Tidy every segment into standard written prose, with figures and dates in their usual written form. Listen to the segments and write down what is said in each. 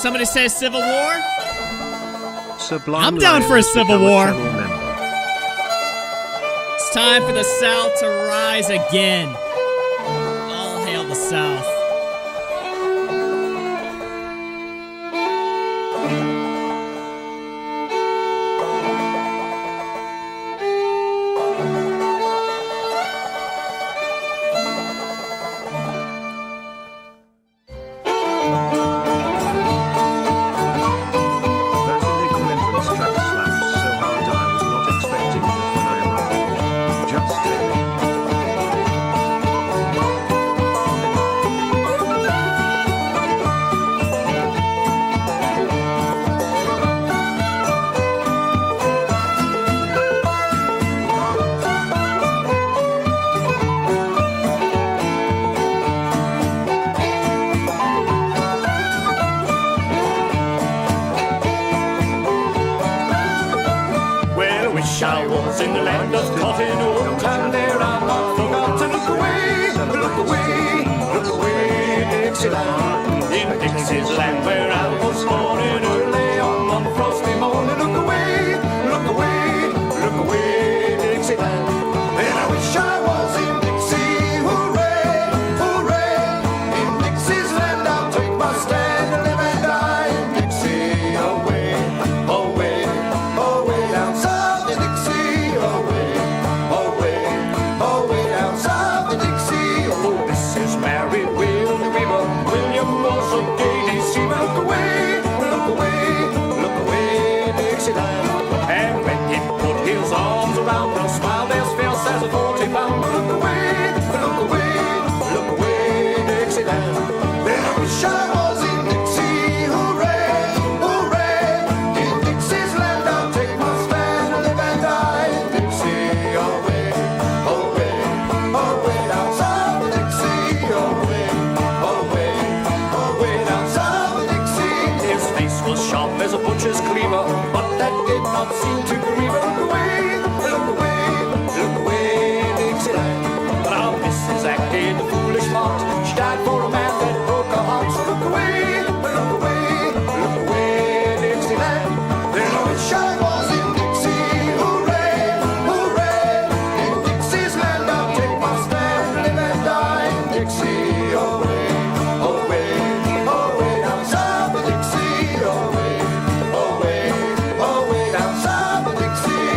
Somebody say Civil War? Sublime I'm down for a Civil War. Member. It's time for the South to rise again. All hail the South. I was in the land of cotton, old time there I'm not forgotten. Look away, look away, look away, Dixieland. In Dixie's land where I was born in early on one frosty morning. Look away, look away, look away, Dixieland. And I wish I was in Dixie, hooray, hooray. In Dixie's land I'll take my stand and live and die in Dixie. Away, away, away down south. And when he put his arms around her, smiled as fierce as a 40-pounder. Look away, look away, look away, Dixieland. Then I wish I was in Dixie, hooray, hooray. In Dixie's land I'll take my stand and live and die in Dixie. Away, away, away down south of Dixie. Away, away, away down south of Dixie. His face was sharp as a butcher's cleaver, but that did not seem to grieve her. Look away, look away, look away, Dixieland. But our Mrs. acted the foolish part. She died for a man that broke her heart. So look away, look away, look away, Dixieland. Then I wish I was in Dixie, hooray, hooray. In Dixie's land I'll take my stand, live and die in Dixie. Away, away, away down south of Dixie. Away, away, away down south of Dixie.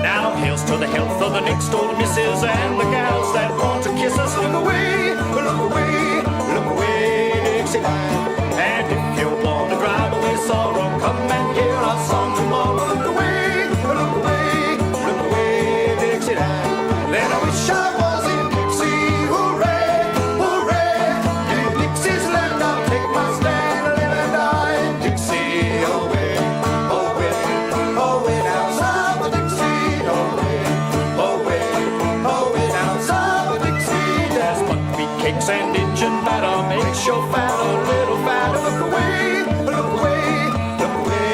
Now here's to the health of the next old missus and the gals that want to kiss us. Look away, look away, look away, Dixieland. And if you want to drive away sorrow, come and hear our song tomorrow. Look away, look away, look away, Dixieland. Then I wish I was in Dixie, hooray, hooray. In Dixie's land I'll take my stand and live and die in Dixie. Away, away, away down south of Dixie. Away, away, away down south of Dixie. There's buckwheat cakes and Injun batter makes your fat a little fatter. Look away, look away, look away,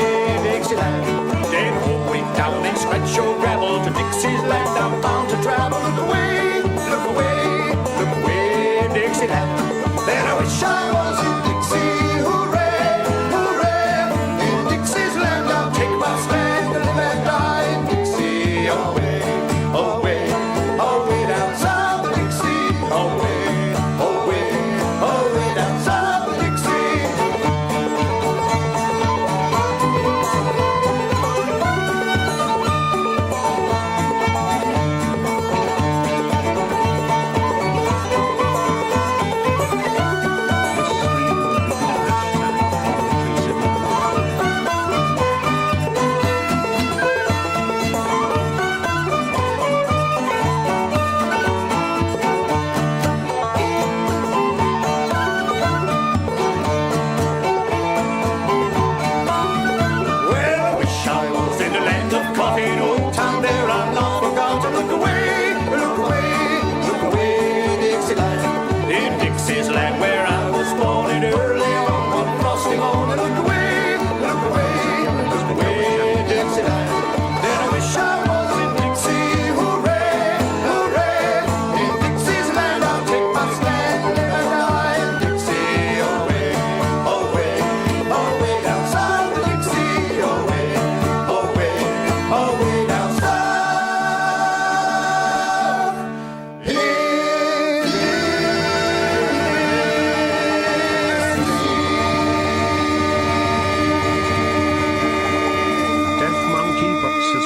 Dixieland. Then way down and scratch your gravel to Dixie's land I'm bound to travel. Look away, look away, look away, Dixieland. Then I wish I was in Dixie, hooray, hooray. In Dixie's land I'll take my stand and live and die in Dixie. Away, away, away down south of Dixie. Away, away, away down south of Dixie.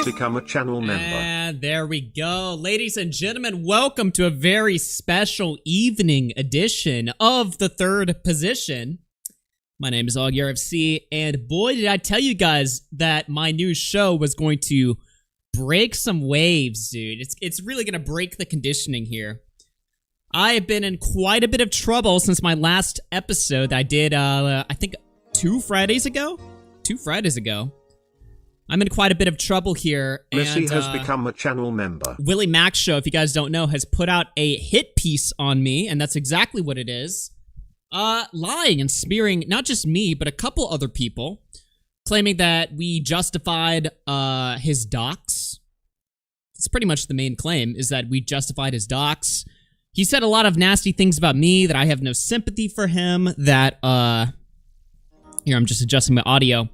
has become a channel member. And there we go. Ladies and gentlemen, welcome to a very special evening edition of The Third Position. My name is Augur FC, and boy, did I tell you guys that my new show was going to break some waves, dude. It's really going to break the conditioning here. I have been in quite a bit of trouble since my last episode that I did, I think, 2 Fridays ago? 2 Fridays ago. I'm in quite a bit of trouble here. Missy has become a channel member. WillyMacShow, if you guys don't know, has put out a hit piece on me, and that's exactly what it is. Lying and smearing not just me, but a couple other people, claiming that we justified his dox. It's pretty much the main claim, is that we justified his dox. He said a lot of nasty things about me, that I have no sympathy for him, that, here, I'm just adjusting my audio.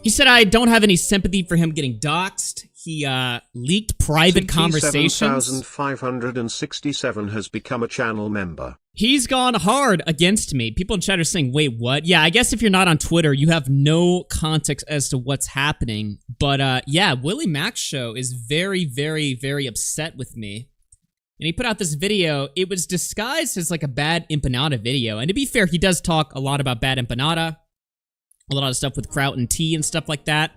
He said I don't have any sympathy for him getting doxxed. He, leaked private conversations. 7567 has become a channel member. He's gone hard against me. People in chat are saying, wait, what? Yeah, I guess if you're not on Twitter, you have no context as to what's happening. But, yeah, WillyMacShow is very, very, very upset with me. And he put out this video. It was disguised as, like, a bad empanada video. And to be fair, he does talk a lot about bad empanada. A lot of stuff with kraut and tea and stuff like that.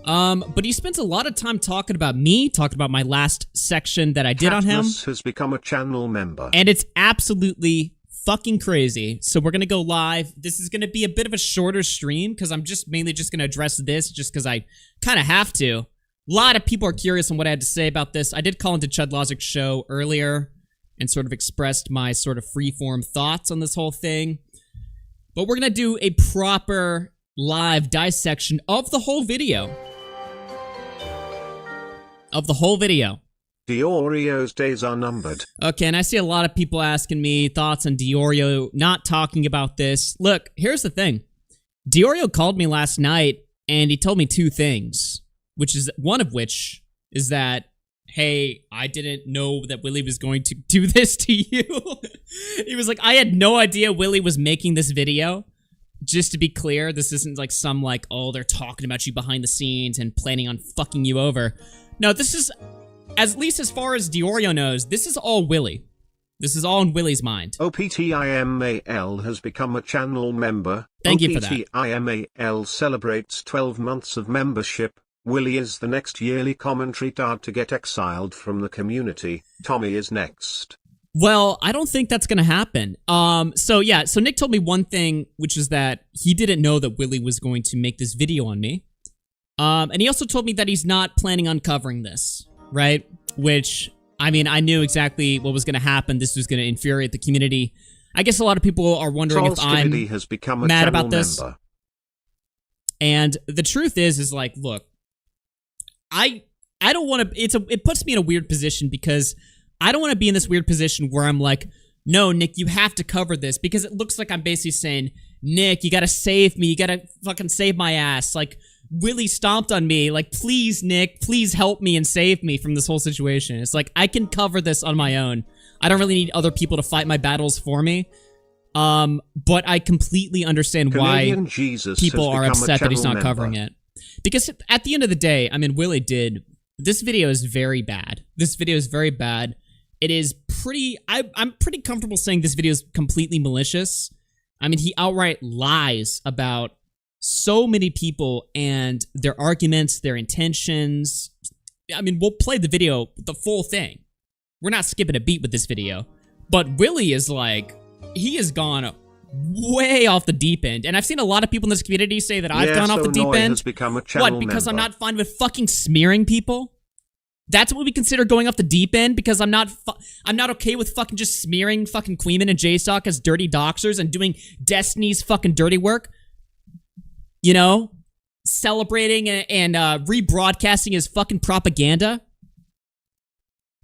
But he spends a lot of time talking about me, talking about my last section that I did on him. Has become a channel member. And it's absolutely fucking crazy. So we're gonna go live. This is gonna be a bit of a shorter stream, because I'm just mainly just gonna address this just because I kind of have to. A lot of people are curious on what I had to say about this. I did call into Chud Lozic's show earlier and sort of expressed my sort of freeform thoughts on this whole thing. But we're gonna do a proper live dissection of the whole video. Diorio's days are numbered. Okay, and I see a lot of people asking me thoughts on Diorio not talking about this. Look, here's the thing. Diorio called me last night, and he told me 2 things, which is one of which is that, hey, I didn't know that Willie was going to do this to you. He was like, I had no idea Willie was making this video. Just to be clear, this isn't like some like, oh, they're talking about you behind the scenes and planning on fucking you over. No, this is, at least as far as Diorio knows, this is all Willie. This is all in Willie's mind. OPTIMAL has become a channel member. Thank you for that. OPTIMAL celebrates 12 months of membership. Willie is the next yearly commentary dad to get exiled from the community. Tommy is next. Well, I don't think that's gonna happen. So Nick told me one thing, which is that he didn't know that Willie was going to make this video on me. And he also told me that he's not planning on covering this, right? Which, I mean, I knew exactly what was gonna happen. This was gonna infuriate the community. I guess a lot of people are wondering if I'm mad about this. And the truth is like, look, I don't want to, it puts me in a weird position, because I don't want to be in this weird position where I'm like, no, Nick, you have to cover this, because it looks like I'm basically saying, Nick, you gotta save me, you gotta fucking save my ass, like, Willie stomped on me, like, please, Nick, please help me and save me from this whole situation. It's like, I can cover this on my own. I don't really need other people to fight my battles for me. But I completely understand why people are upset that he's not covering it. Because at the end of the day, I mean, Willie did. This video is very bad. This video is very bad. It is pretty... I'm pretty comfortable saying this video is completely malicious. I mean, he outright lies about so many people and their arguments, their intentions. I mean, we'll play the video, the full thing. We're not skipping a beat with this video. But Willie is like... He has gone way off the deep end. And I've seen a lot of people in this community say that I've gone off the deep end. Has become a channel what, because member. I'm not fine with fucking smearing people? That's what we consider going off the deep end? Because I'm not okay with fucking just smearing fucking Queeman and J-Stock as dirty doxers and doing Destiny's fucking dirty work? You know? Celebrating and rebroadcasting his fucking propaganda?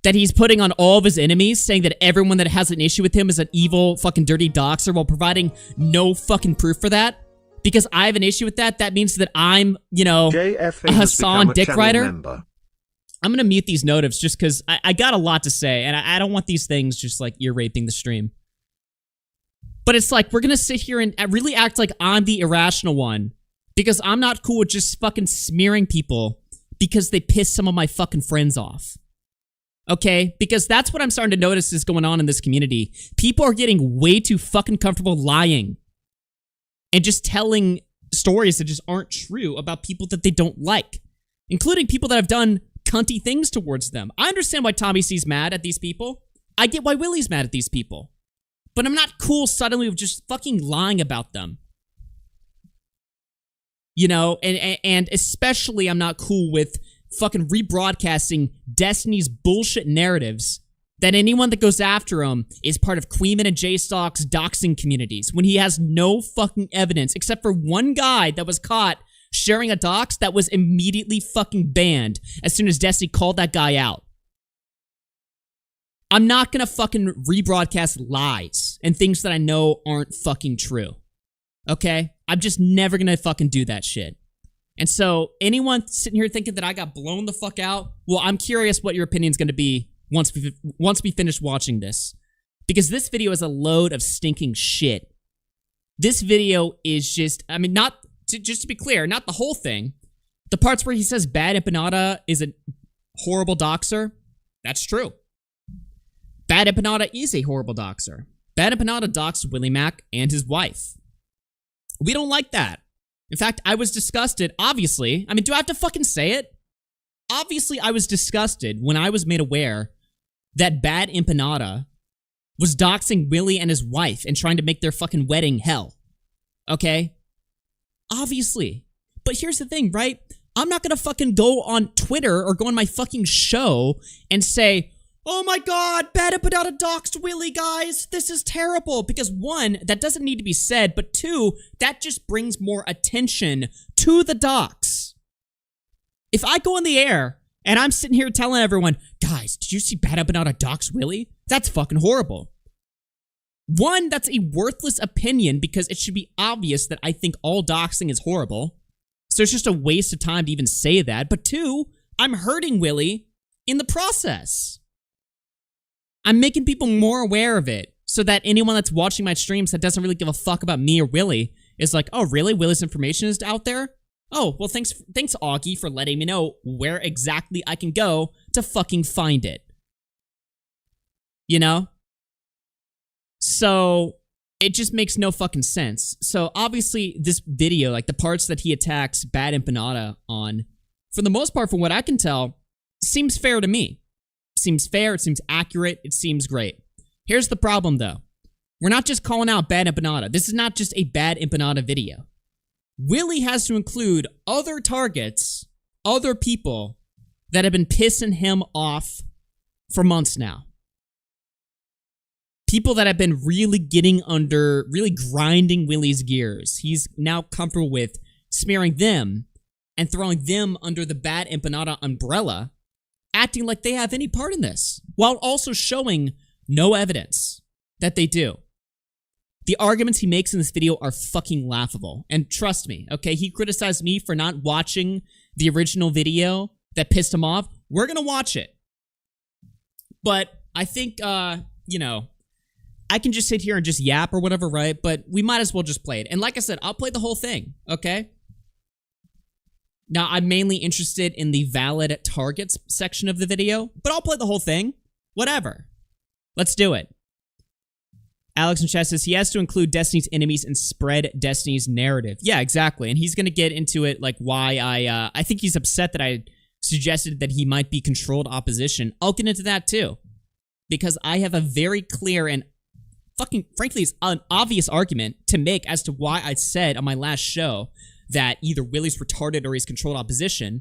That he's putting on all of his enemies, saying that everyone that has an issue with him is an evil fucking dirty doxer, while providing no fucking proof for that. Because I have an issue with that, that means that I'm, you know, a Hassan dick rider. I'm gonna mute these notives just because I got a lot to say, and I don't want these things just like ear raping the stream. But it's like, we're gonna sit here and really act like I'm the irrational one, because I'm not cool with just fucking smearing people because they piss some of my fucking friends off. Okay? Because that's what I'm starting to notice is going on in this community. People are getting way too fucking comfortable lying and just telling stories that just aren't true about people that they don't like, including people that have done cunty things towards them. I understand why Tommy C's mad at these people. I get why Willie's mad at these people. But I'm not cool suddenly with just fucking lying about them. You know, and especially I'm not cool with fucking rebroadcasting Destiny's bullshit narratives that anyone that goes after him is part of Queeman and J-Stock's doxing communities when he has no fucking evidence except for one guy that was caught sharing a dox that was immediately fucking banned as soon as Destiny called that guy out. I'm not gonna fucking rebroadcast lies and things that I know aren't fucking true. Okay? I'm just never gonna fucking do that shit. And so, anyone sitting here thinking that I got blown the fuck out, well, I'm curious what your opinion's gonna be once we finish watching this. Because this video is a load of stinking shit. This video is just, I mean, just to be clear, not the whole thing. The parts where he says Bad Empanada is a horrible doxer, that's true. Bad Empanada is a horrible doxer. Bad Empanada doxed Willie Mac and his wife. We don't like that. In fact, I was disgusted, obviously. I mean, do I have to fucking say it? Obviously, I was disgusted when I was made aware that Bad Empanada was doxing Willie and his wife and trying to make their fucking wedding hell. Okay? Obviously. But here's the thing, right? I'm not gonna fucking go on Twitter or go on my fucking show and say, oh my god, Bad Empanada doxed Willie, guys. This is terrible. Because one, that doesn't need to be said, but two, that just brings more attention to the dox. If I go on the air and I'm sitting here telling everyone, guys, did you see Bad Empanada dox Willie? That's fucking horrible. One, that's a worthless opinion because it should be obvious that I think all doxing is horrible. So it's just a waste of time to even say that. But two, I'm hurting Willie in the process. I'm making people more aware of it so that anyone that's watching my streams that doesn't really give a fuck about me or Willie is like, oh, really? Willie's information is out there? Oh, well, thanks, Augie, for letting me know where exactly I can go to fucking find it. You know? So, it just makes no fucking sense. So, obviously, this video, like the parts that he attacks Bad Empanada on, for the most part, from what I can tell, seems fair to me. Seems fair, it seems accurate, it seems great. Here's the problem, though. We're not just calling out Bad Empanada. This is not just a Bad Empanada video. Willie has to include other targets, other people that have been pissing him off for months now. People that have been really really grinding Willie's gears. He's now comfortable with smearing them and throwing them under the Bad Empanada umbrella, acting like they have any part in this, while also showing no evidence that they do. The arguments he makes in this video are fucking laughable. And trust me, okay, he criticized me for not watching the original video that pissed him off. We're gonna watch it. But I think, you know, I can just sit here and just yap or whatever, right? But we might as well just play it. And like I said, I'll play the whole thing, okay? Now, I'm mainly interested in the valid targets section of the video, but I'll play the whole thing. Whatever. Let's do it. Alex in chat says he has to include Destiny's enemies and spread Destiny's narrative. Yeah, exactly. And he's going to get into it, like, why I think he's upset that I suggested that he might be controlled opposition. I'll get into that, too. Because I have a very clear and fucking, frankly, it's an obvious argument to make as to why I said on my last show that either Willie's retarded or he's controlled opposition.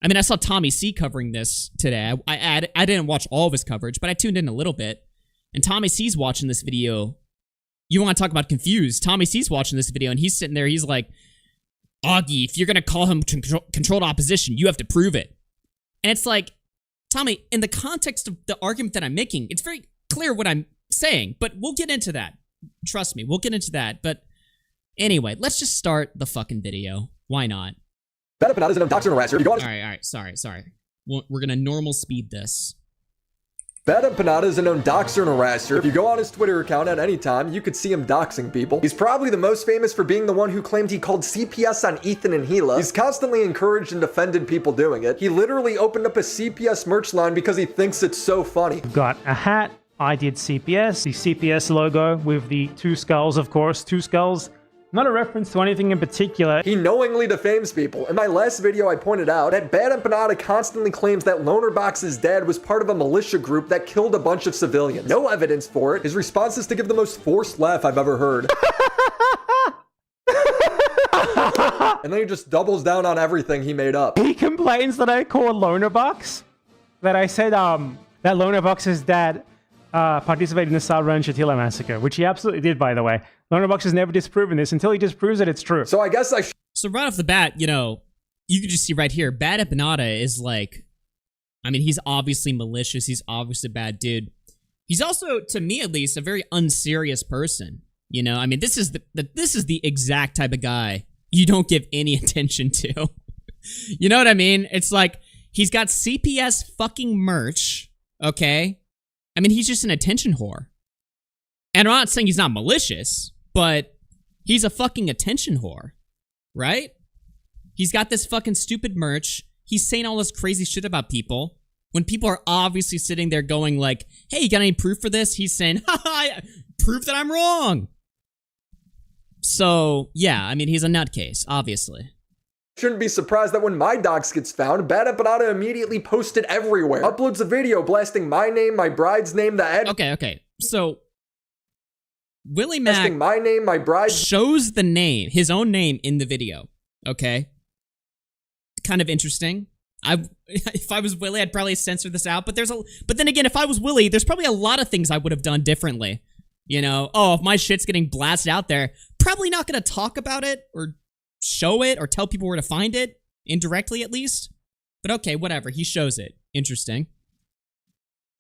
I mean, I saw Tommy C covering this today. I didn't watch all of his coverage, but I tuned in a little bit. And Tommy C's watching this video. You want to talk about confused? Tommy C's watching this video, and he's sitting there. He's like, Augie, if you're going to call him controlled opposition, you have to prove it. And it's like, Tommy, in the context of the argument that I'm making, it's very clear what I'm saying, but we'll get into that. Trust me, we'll get into that. But anyway, let's just start the fucking video. Why not? Bad Empanada is an doxer and harasser. You go on. All right. Sorry. We're going to normal speed this. Bad Empanada is a known doxer and harasser. If you go on his Twitter account at any time, you could see him doxing people. He's probably the most famous for being the one who claimed he called CPS on Ethan and Gila. He's constantly encouraged and defended people doing it. He literally opened up a CPS merch line because he thinks it's so funny. We've got a hat. I did CPS, the CPS logo with the two skulls, of course, two skulls. Not a reference to anything in particular. He knowingly defames people. In my last video, I pointed out that Bad Empanada constantly claims that Lonerbox's dad was part of a militia group that killed a bunch of civilians. No evidence for it. His response is to give the most forced laugh I've ever heard. And then he just doubles down on everything he made up. He complains that I call Lonerbox, that I said that Lonerbox's dad participated in the Sabra and Shatila massacre, which he absolutely did, by the way. Lonerbox has never disproven this. Until he disproves it, it's true. So I guess I So right off the bat, you know, you can just see right here, Bad Empanada is like, I mean, he's obviously malicious. He's obviously a bad dude. He's also, to me at least, a very unserious person. You know, I mean, this is the exact type of guy you don't give any attention to. You know what I mean? It's like, he's got CPS fucking merch, okay? I mean, he's just an attention whore. And I'm not saying he's not malicious, but he's a fucking attention whore, right? He's got this fucking stupid merch. He's saying all this crazy shit about people. When people are obviously sitting there going like, hey, you got any proof for this? He's saying, haha, proof that I'm wrong. So, yeah, I mean, he's a nutcase, obviously. shouldn't be surprised that when my dox gets found, Bad Empanada immediately posted everywhere. Uploads a video blasting my name, my bride's name, the ad. Okay. So, Willie Mac blasting my name, my bride's shows the name, his own name in the video. Okay. Kind of interesting. If I was Willie, I'd probably censor this out. But then again, if I was Willie, there's probably a lot of things I would have done differently. You know, oh, if my shit's getting blasted out there, probably not gonna talk about it or show it or tell people where to find it, indirectly at least. But okay, whatever. He shows it. Interesting.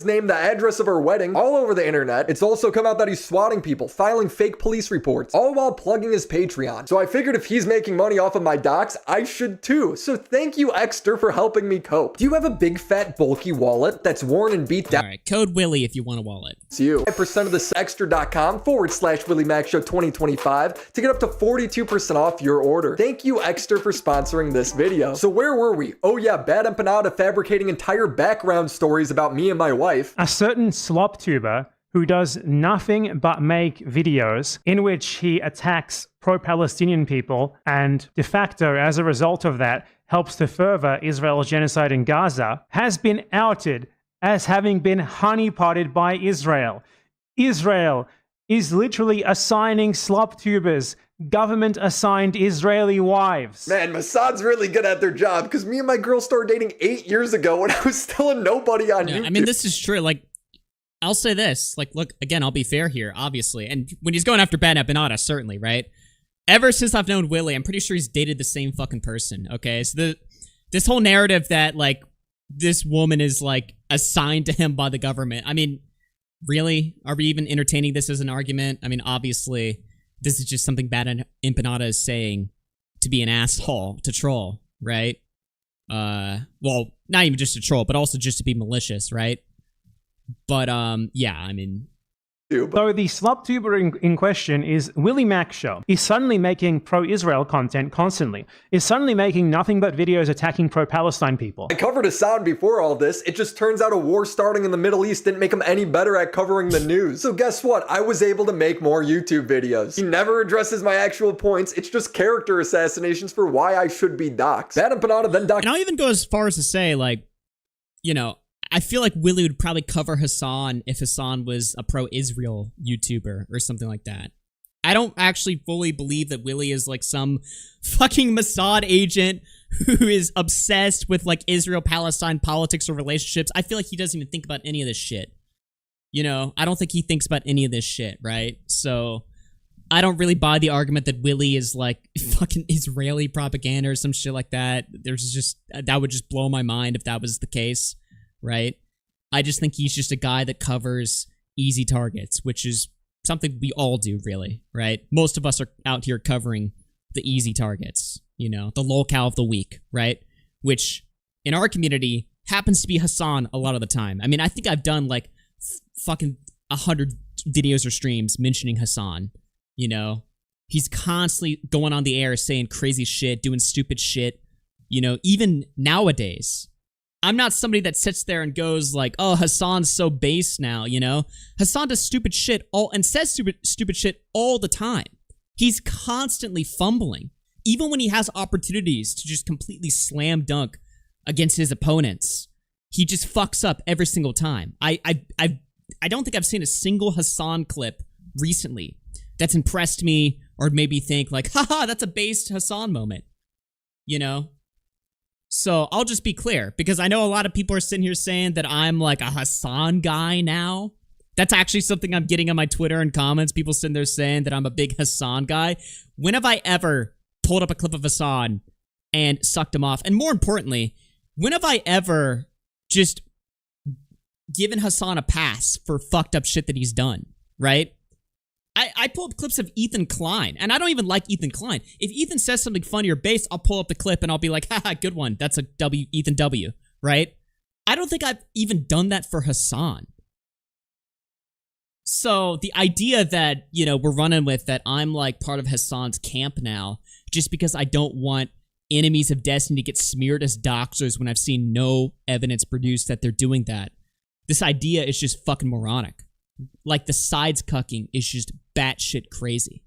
name, the address of her wedding, all over the internet. It's also come out that he's swatting people, filing fake police reports, all while plugging his Patreon. So I figured if he's making money off of my docs, I should too. So thank you, Exter, for helping me cope. Do you have a big fat bulky wallet that's worn and beat down? Alright, code Willie if you want a wallet. It's you. 5% of this extra.com/WillyMacShow 2025 to get up to 42% off your order. Thank you, Exter, for sponsoring this video. So where were we? Oh yeah, Bad Empanada fabricating entire background stories about me and my wife. A certain slop tuber who does nothing but make videos in which he attacks pro-Palestinian people and de facto, as a result of that, helps to further Israel's genocide in Gaza, has been outed as having been honeypotted by Israel. Israel is literally assigning slop tubers government-assigned Israeli wives. Man, Mossad's really good at their job, because me and my girl started dating 8 years ago when I was still a nobody on YouTube. I mean, this is true. Like, I'll say this. Like, look, again, I'll be fair here, obviously. And when he's going after Bad Empanada, certainly, right? Ever since I've known Willie, I'm pretty sure he's dated the same fucking person, okay? So this whole narrative that, like, this woman is, like, assigned to him by the government. I mean, really? Are we even entertaining this as an argument? I mean, obviously, this is just something Bad Empanada is saying to be an asshole, to troll, right? Well, not even just to troll, but also just to be malicious, right? But, yeah, I mean... So the slop tuber in question is WillyMacShow. He's suddenly making pro-Israel content constantly. He's suddenly making nothing but videos attacking pro-Palestine people. I covered Assad before all this. It just turns out a war starting in the Middle East didn't make him any better at covering the news. So guess what? I was able to make more YouTube videos. He never addresses my actual points. It's just character assassinations for why I should be doxxed. Bad Empanada then doxxed. And I'll even go as far as to say, like, you know, I feel like Willie would probably cover Hassan if Hassan was a pro-Israel YouTuber or something like that. I don't actually fully believe that Willie is like some fucking Mossad agent who is obsessed with like Israel-Palestine politics or relationships. I feel like he doesn't even think about any of this shit. You know, I don't think he thinks about any of this shit, right? So I don't really buy the argument that Willie is like fucking Israeli propaganda or some shit like that. That would just blow my mind if that was the case. Right? I just think he's just a guy that covers easy targets, which is something we all do, really, right? Most of us are out here covering the easy targets, you know, the lolcow of the week, right? Which, in our community, happens to be Hassan a lot of the time. I mean, I think I've done, like, fucking 100 videos or streams mentioning Hassan, you know? He's constantly going on the air saying crazy shit, doing stupid shit, you know, even nowadays. I'm not somebody that sits there and goes like, oh, Hassan's so base now, you know? Hassan does stupid shit and says stupid shit all the time. He's constantly fumbling, even when he has opportunities to just completely slam dunk against his opponents. He just fucks up every single time. I don't think I've seen a single Hassan clip recently that's impressed me or made me think like, haha, that's a based Hassan moment, you know? So I'll just be clear, because I know a lot of people are sitting here saying that I'm like a Hassan guy now. That's actually something I'm getting on my Twitter and comments. People sitting there saying that I'm a big Hassan guy. When have I ever pulled up a clip of Hassan and sucked him off? And more importantly, when have I ever just given Hassan a pass for fucked up shit that he's done, right? I pull up clips of Ethan Klein, and I don't even like Ethan Klein. If Ethan says something funny or base, I'll pull up the clip and I'll be like, haha, good one. That's a W, Ethan W, right? I don't think I've even done that for Hassan. So the idea that, you know, we're running with that I'm like part of Hassan's camp now, just because I don't want enemies of Destiny to get smeared as doxers when I've seen no evidence produced that they're doing that. This idea is just fucking moronic. Like, the sides cucking is just batshit crazy.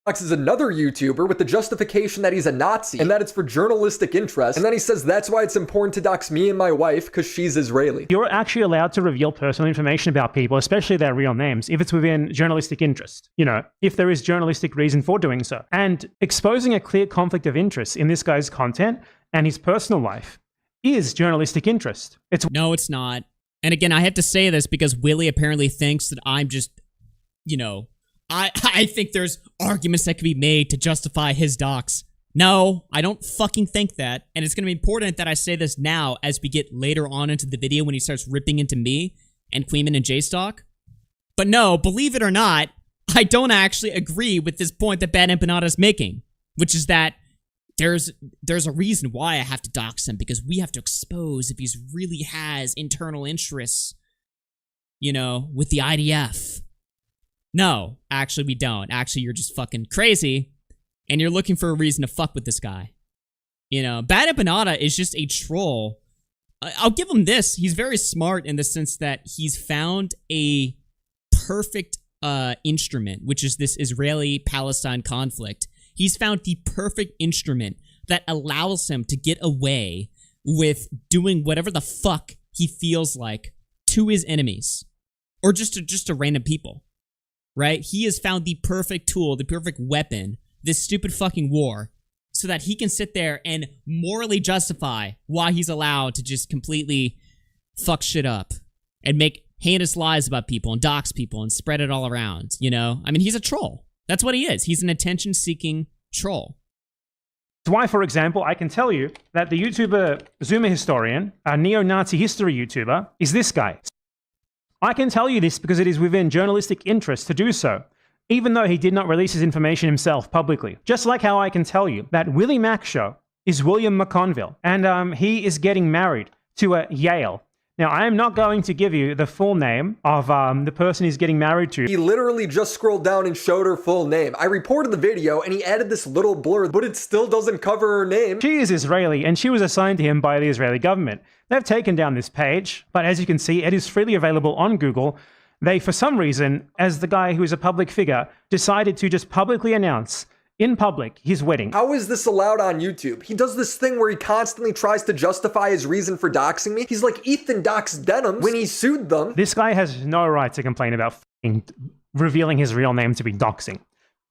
Dox is another YouTuber with the justification that he's a Nazi and that it's for journalistic interest. And then he says that's why it's important to dox me and my wife because she's Israeli. You're actually allowed to reveal personal information about people, especially their real names, if it's within journalistic interest. You know, if there is journalistic reason for doing so. And exposing a clear conflict of interest in this guy's content and his personal life is journalistic interest. No, it's not. And again, I have to say this because Willie apparently thinks that I'm just, you know, I think there's arguments that can be made to justify his dox. No, I don't fucking think that. And it's going to be important that I say this now as we get later on into the video when he starts ripping into me and Queeman and J-Stock. But no, believe it or not, I don't actually agree with this point that Bad Empanada is making, which is that there's a reason why I have to dox him, because we have to expose if he's really has internal interests, you know, with the IDF. No, actually we don't. Actually, you're just fucking crazy, and you're looking for a reason to fuck with this guy. You know, Bad Empanada is just a troll. I'll give him this. He's very smart in the sense that he's found a perfect instrument, which is this Israeli-Palestine conflict. He's found the perfect instrument that allows him to get away with doing whatever the fuck he feels like to his enemies, or just to random people, right? He has found the perfect tool, the perfect weapon, this stupid fucking war, so that he can sit there and morally justify why he's allowed to just completely fuck shit up and make heinous lies about people and dox people and spread it all around, you know? I mean, he's a troll. That's what he is. He's an attention-seeking troll. That's why, for example, I can tell you that the YouTuber Zoomer Historian, a neo-Nazi history YouTuber, is this guy. I can tell you this because it is within journalistic interest to do so, even though he did not release his information himself publicly. Just like how I can tell you that WillyMacShow is William McConville, and he is getting married to a Yale. Now, I am not going to give you the full name of the person he's getting married to. He literally just scrolled down and showed her full name. I reported the video and he added this little blur, but it still doesn't cover her name. She is Israeli and she was assigned to him by the Israeli government. They've taken down this page, but as you can see, it is freely available on Google. They, for some reason, as the guy who is a public figure, decided to just publicly announce in public his wedding. How is this allowed on YouTube? He does this thing where he constantly tries to justify his reason for doxing me. He's like Ethan doxed Denim when he sued them. This guy has no right to complain about revealing his real name to be doxing.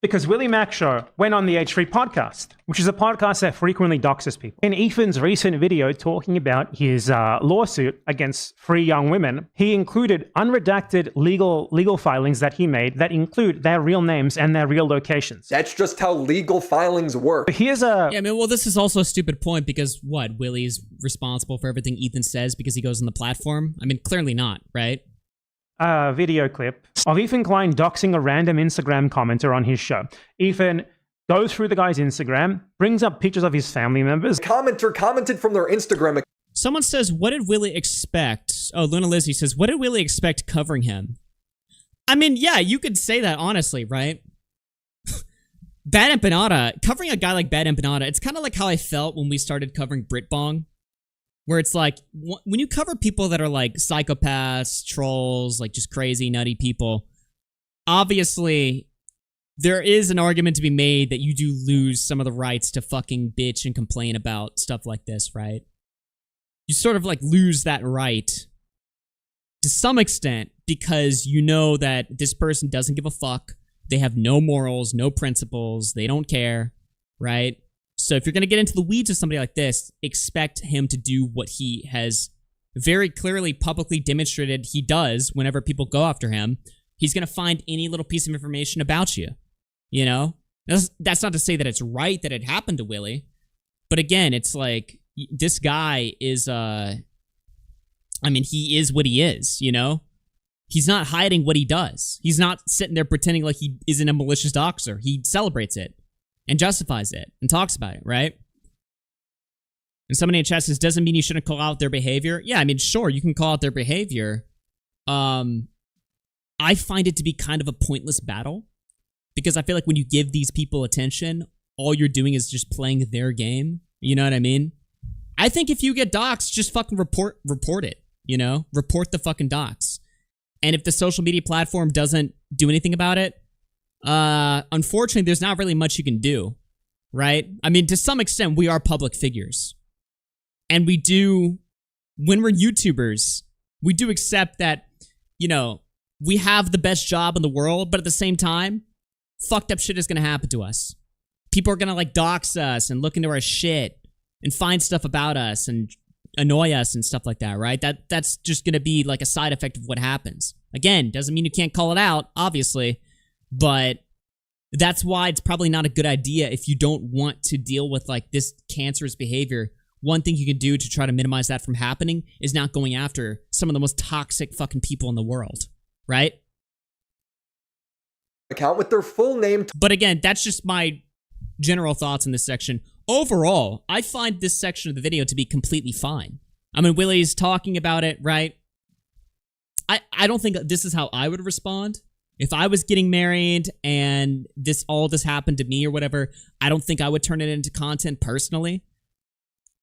Because WillyMacShow went on the H3 podcast, which is a podcast that frequently doxes people. In Ethan's recent video talking about his lawsuit against 3 young women, he included unredacted legal filings that he made that include their real names and their real locations. That's just how legal filings work. Here's a... Yeah, I mean, well, this is also a stupid point because, what, Willie's responsible for everything Ethan says because he goes on the platform? I mean, clearly not, right? Video clip of Ethan Klein doxing a random Instagram commenter on his show. Ethan goes through the guy's Instagram, brings up pictures of his family members. The commenter commented from their Instagram account. Someone says, what did Willie expect? Oh, Luna Lizzie says, what did Willie expect covering him? I mean, yeah, you could say that honestly, right? Bad Empanada, covering a guy like Bad Empanada, it's kind of like how I felt when we started covering Britbong, where it's like, when you cover people that are like psychopaths, trolls, like just crazy, nutty people, obviously, there is an argument to be made that you do lose some of the rights to fucking bitch and complain about stuff like this, right? You sort of like lose that right to some extent because you know that this person doesn't give a fuck. They have no morals, no principles. They don't care, right? So if you're going to get into the weeds of somebody like this, expect him to do what he has very clearly publicly demonstrated he does whenever people go after him. He's going to find any little piece of information about you, you know? That's not to say that it's right that it happened to Willie. But again, it's like, this guy is, I mean, he is what he is, you know? He's not hiding what he does. He's not sitting there pretending like he isn't a malicious doxer. He celebrates it and justifies it and talks about it, right? And somebody in chat says, doesn't mean you shouldn't call out their behavior. Yeah, I mean, sure, you can call out their behavior. I find it to be kind of a pointless battle because I feel like when you give these people attention, all you're doing is just playing their game. You know what I mean? I think if you get doxxed, just fucking report it, you know? Report the fucking dox. And if the social media platform doesn't do anything about it, unfortunately, there's not really much you can do, right? I mean, to some extent, we are public figures. And we do, when we're YouTubers, we do accept that, you know, we have the best job in the world, but at the same time, fucked up shit is gonna happen to us. People are gonna, like, dox us and look into our shit and find stuff about us and annoy us and stuff like that, right? That's just gonna be like a side effect of what happens. Again, doesn't mean you can't call it out, obviously, but that's why it's probably not a good idea if you don't want to deal with like this cancerous behavior. One thing you can do to try to minimize that from happening is not going after some of the most toxic fucking people in the world, right? Account with their full name. But again, that's just my general thoughts in this section. Overall, I find this section of the video to be completely fine. I mean, Willie's talking about it, right? I don't think this is how I would respond. If I was getting married and all this happened to me or whatever, I don't think I would turn it into content personally.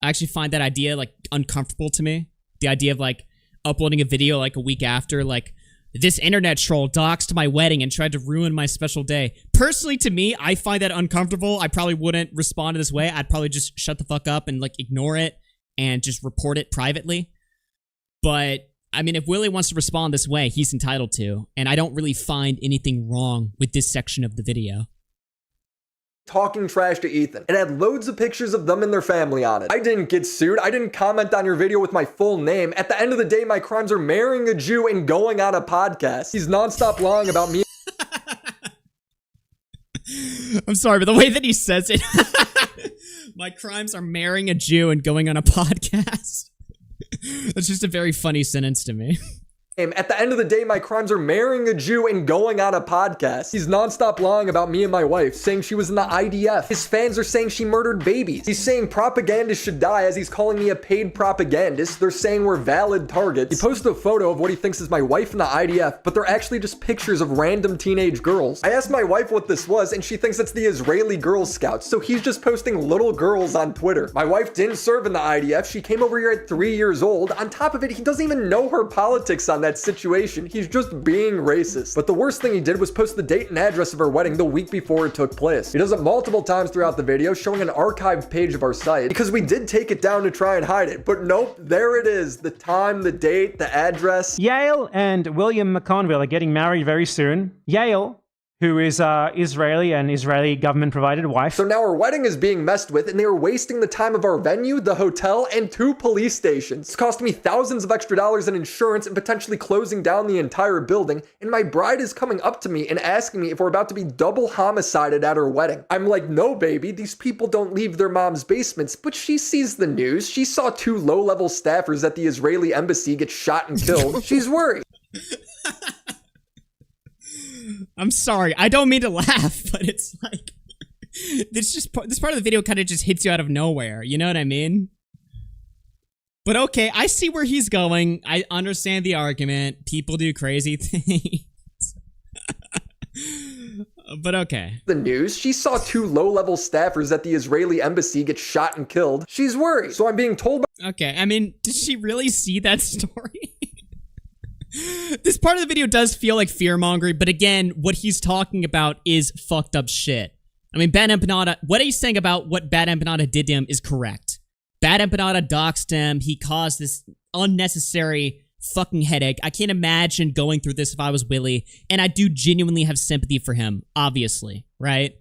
I actually find that idea, like, uncomfortable to me. The idea of, like, uploading a video, like, a week after, like, this internet troll doxed my wedding and tried to ruin my special day. Personally, to me, I find that uncomfortable. I probably wouldn't respond this way. I'd probably just shut the fuck up and, like, ignore it and just report it privately. But, I mean, if Willie wants to respond this way, he's entitled to. And I don't really find anything wrong with this section of the video. Talking trash to Ethan. It had loads of pictures of them and their family on it. I didn't get sued. I didn't comment on your video with my full name. At the end of the day, my crimes are marrying a Jew and going on a podcast. He's nonstop lying about me. I'm sorry, but the way that he says it, my crimes are marrying a Jew and going on a podcast. That's just a very funny sentence to me. At the end of the day, my crimes are marrying a Jew and going on a podcast. He's nonstop lying about me and my wife, saying she was in the IDF. His fans are saying she murdered babies. He's saying propagandists should die as he's calling me a paid propagandist. They're saying we're valid targets. He posted a photo of what he thinks is my wife in the IDF, but they're actually just pictures of random teenage girls. I asked my wife what this was, and she thinks it's the Israeli Girl Scouts, so he's just posting little girls on Twitter. My wife didn't serve in the IDF. She came over here at 3 years old. On top of it, he doesn't even know her politics on that situation. He's just being racist. But the worst thing he did was post the date and address of her wedding the week before it took place. He does it multiple times throughout the video, showing an archived page of our site, because we did take it down to try and hide it. But nope, there it is. The time, the date, the address. Yale and William McConville are getting married very soon. Yale, who is Israeli and Israeli government-provided wife. So now our wedding is being messed with, and they are wasting the time of our venue, the hotel, and 2 police stations. It's costing me thousands of extra dollars in insurance and potentially closing down the entire building, and my bride is coming up to me and asking me if we're about to be double homicided at her wedding. I'm like, no, baby, these people don't leave their mom's basements, but she sees the news. She saw 2 low-level staffers at the Israeli embassy get shot and killed. She's worried. I'm sorry, I don't mean to laugh, but it's like, this part of the video kind of just hits you out of nowhere, you know what I mean? But okay, I see where he's going. I understand the argument. People do crazy things. But okay. The news, she saw 2 low-level staffers at the Israeli embassy get shot and killed. She's worried. So I'm being told by Okay, I mean, did she really see that story? This part of the video does feel like fear-mongering, but again, what he's talking about is fucked up shit. I mean, Bad Empanada, what he's saying about what Bad Empanada did to him is correct. Bad Empanada doxed him. He caused this unnecessary fucking headache. I can't imagine going through this if I was Willie, and I do genuinely have sympathy for him, obviously, right?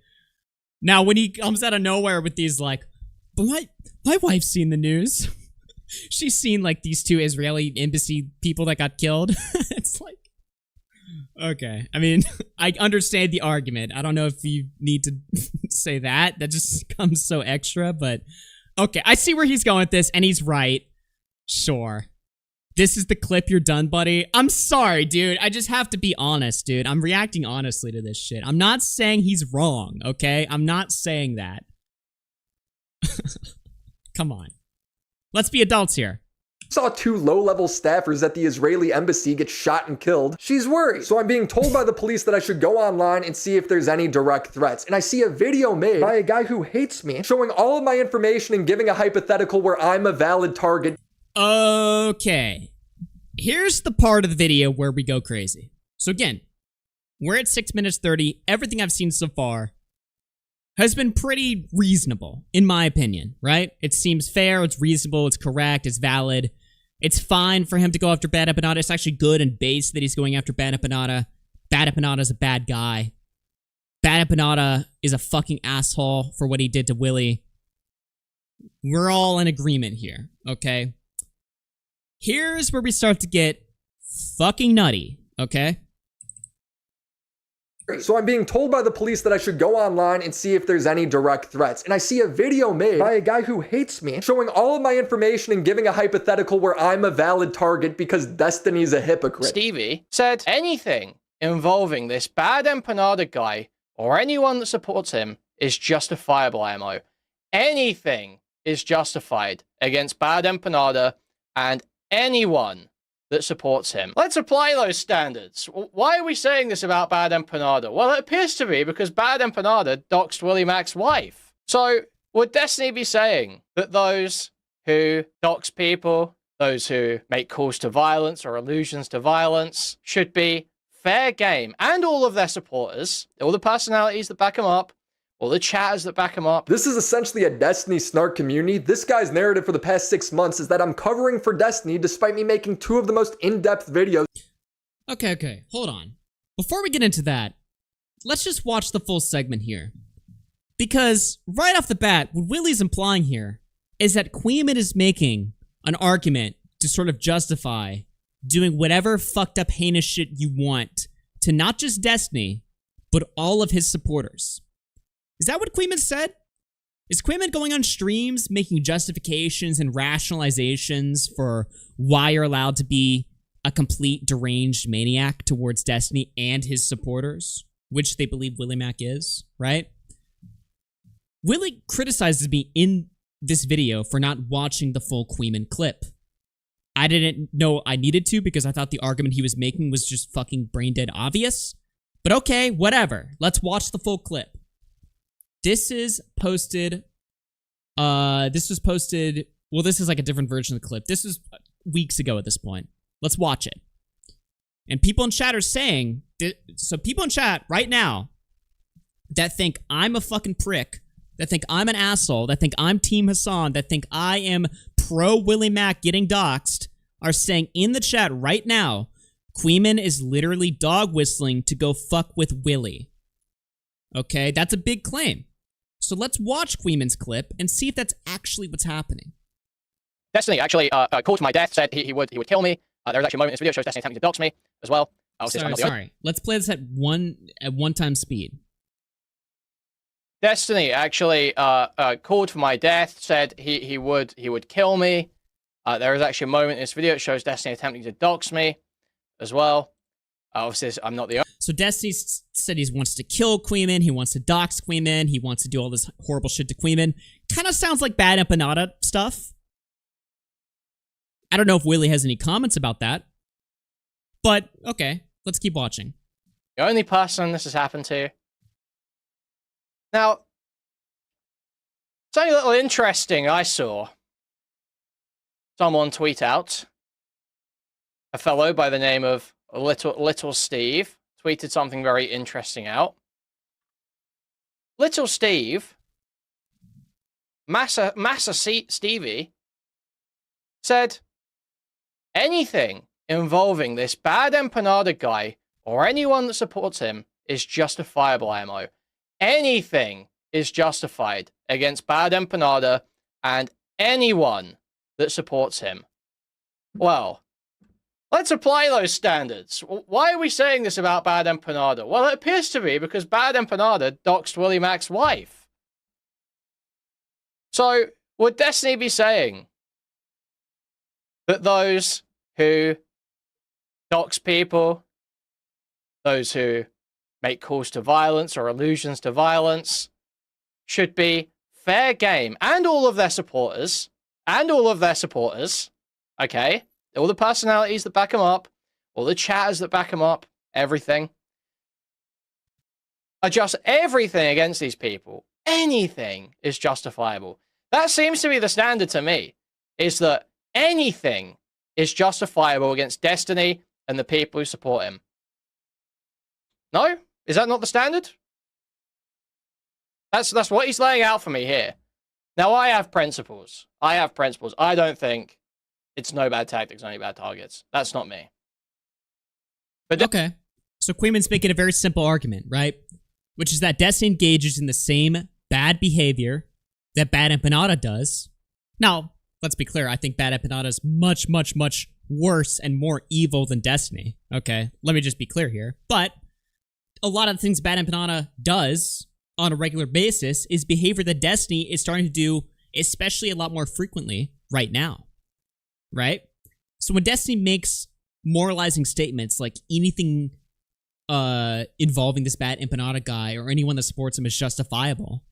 Now, when he comes out of nowhere with these, like, but my wife's seen the news. She's seen, like, these 2 Israeli embassy people that got killed. It's like, okay. I mean, I understand the argument. I don't know if you need to say that. That just comes so extra, but okay. I see where he's going with this, and he's right. Sure. This is the clip, you're done, buddy. I'm sorry, dude. I just have to be honest, dude. I'm reacting honestly to this shit. I'm not saying he's wrong, okay? I'm not saying that. Come on. Let's be adults here. saw 2 low-level staffers at the Israeli embassy get shot and killed. She's worried. So I'm being told by the police that I should go online and see if there's any direct threats. And I see a video made by a guy who hates me, showing all of my information and giving a hypothetical where I'm a valid target. Okay. Here's the part of the video where we go crazy. So again, we're at 6 minutes 30. Everything I've seen so far has been pretty reasonable, in my opinion, right? It seems fair, it's reasonable, it's correct, it's valid. It's fine for him to go after Bad Empanada. It's actually good and base that he's going after Bad Empanada. Bad Empanada's a bad guy. Bad Empanada is a fucking asshole for what he did to Willie. We're all in agreement here, okay? Here's where we start to get fucking nutty, okay? So I'm being told by the police that I should go online and see if there's any direct threats. And I see a video made by a guy who hates me, showing all of my information and giving a hypothetical where I'm a valid target because Destiny's a hypocrite. Stevie said anything involving this Bad Empanada guy or anyone that supports him is justifiable ammo. Anything is justified against Bad Empanada and anyone that supports him. Let's apply those standards. Why are we saying this about Bad Empanada? Well, it appears to be because Bad Empanada doxed WillyMac's wife. So, would Destiny be saying that those who dox people, those who make calls to violence or allusions to violence, should be fair game, and all of their supporters, all the personalities that back them up, all the chatters that back him up? This is essentially a Destiny snark community. This guy's narrative for the past 6 months is that I'm covering for Destiny despite me making 2 of the most in-depth videos. Okay, hold on. Before we get into that, let's just watch the full segment here. Because right off the bat, what Willie's implying here is that Queeman is making an argument to sort of justify doing whatever fucked up heinous shit you want to not just Destiny, but all of his supporters. Is that what Queeman said? Is Queeman going on streams making justifications and rationalizations for why you're allowed to be a complete deranged maniac towards Destiny and his supporters, which they believe WillyMac is, right? Willie criticizes me in this video for not watching the full Queeman clip. I didn't know I needed to because I thought the argument he was making was just fucking brain dead obvious. But okay, whatever. Let's watch the full clip. This is posted, well, this is like a different version of the clip. This is weeks ago at this point. Let's watch it. And people in chat are saying, so people in chat right now that think I'm a fucking prick, that think I'm an asshole, that think I'm Team Hassan, that think I am pro WillyMac getting doxxed, are saying in the chat right now, Queeman is literally dog whistling to go fuck with Willie. Okay, that's a big claim. So let's watch Queeman's clip and see if that's actually what's happening. Destiny actually called to my death, said he would kill me. There's actually a moment in this video that shows Destiny attempting to dox me as well. Sorry. Let's play this at one time speed. Destiny actually called for my death, said he would kill me. There is actually a moment in this video that shows Destiny attempting to dox me as well. Obviously, I'm not the only. So Destiny said he wants to kill Queeman, he wants to dox Queeman, he wants to do all this horrible shit to Queeman. Kind of sounds like Bad Empanada stuff. I don't know if Willie has any comments about that. But, okay, let's keep watching. The only person this has happened to. Now, something a little interesting I saw someone tweet out. A fellow by the name of Little Steve tweeted something very interesting out. Little Steve, Massa Stevie, said, anything involving this bad empanada guy or anyone that supports him is justifiable ammo. Anything is justified against bad empanada and anyone that supports him. Well, let's apply those standards. Why are we saying this about bad empanada? Well, it appears to be because bad empanada doxed WillyMac's wife. So, would Destiny be saying that those who dox people, those who make calls to violence or allusions to violence, should be fair game, and all of their supporters, okay, all the personalities that back them up, all the chatters that back them up, everything, adjust everything against these people. Anything is justifiable. That seems to be the standard to me, is that anything is justifiable against Destiny and the people who support him. No? Is that not the standard? That's what he's laying out for me here. Now, I have principles. I don't think it's no bad tactics, only bad targets. That's not me. But okay. So Queeman's making a very simple argument, right? Which is that Destiny engages in the same bad behavior that Bad Empanada does. Now, let's be clear. I think Bad Empanada is much, much, much worse and more evil than Destiny. Okay, let me just be clear here. But a lot of the things Bad Empanada does on a regular basis is behavior that Destiny is starting to do, especially a lot more frequently right now. Right? So when Destiny makes moralizing statements like anything involving this Bad Empanada guy or anyone that supports him is justifiable,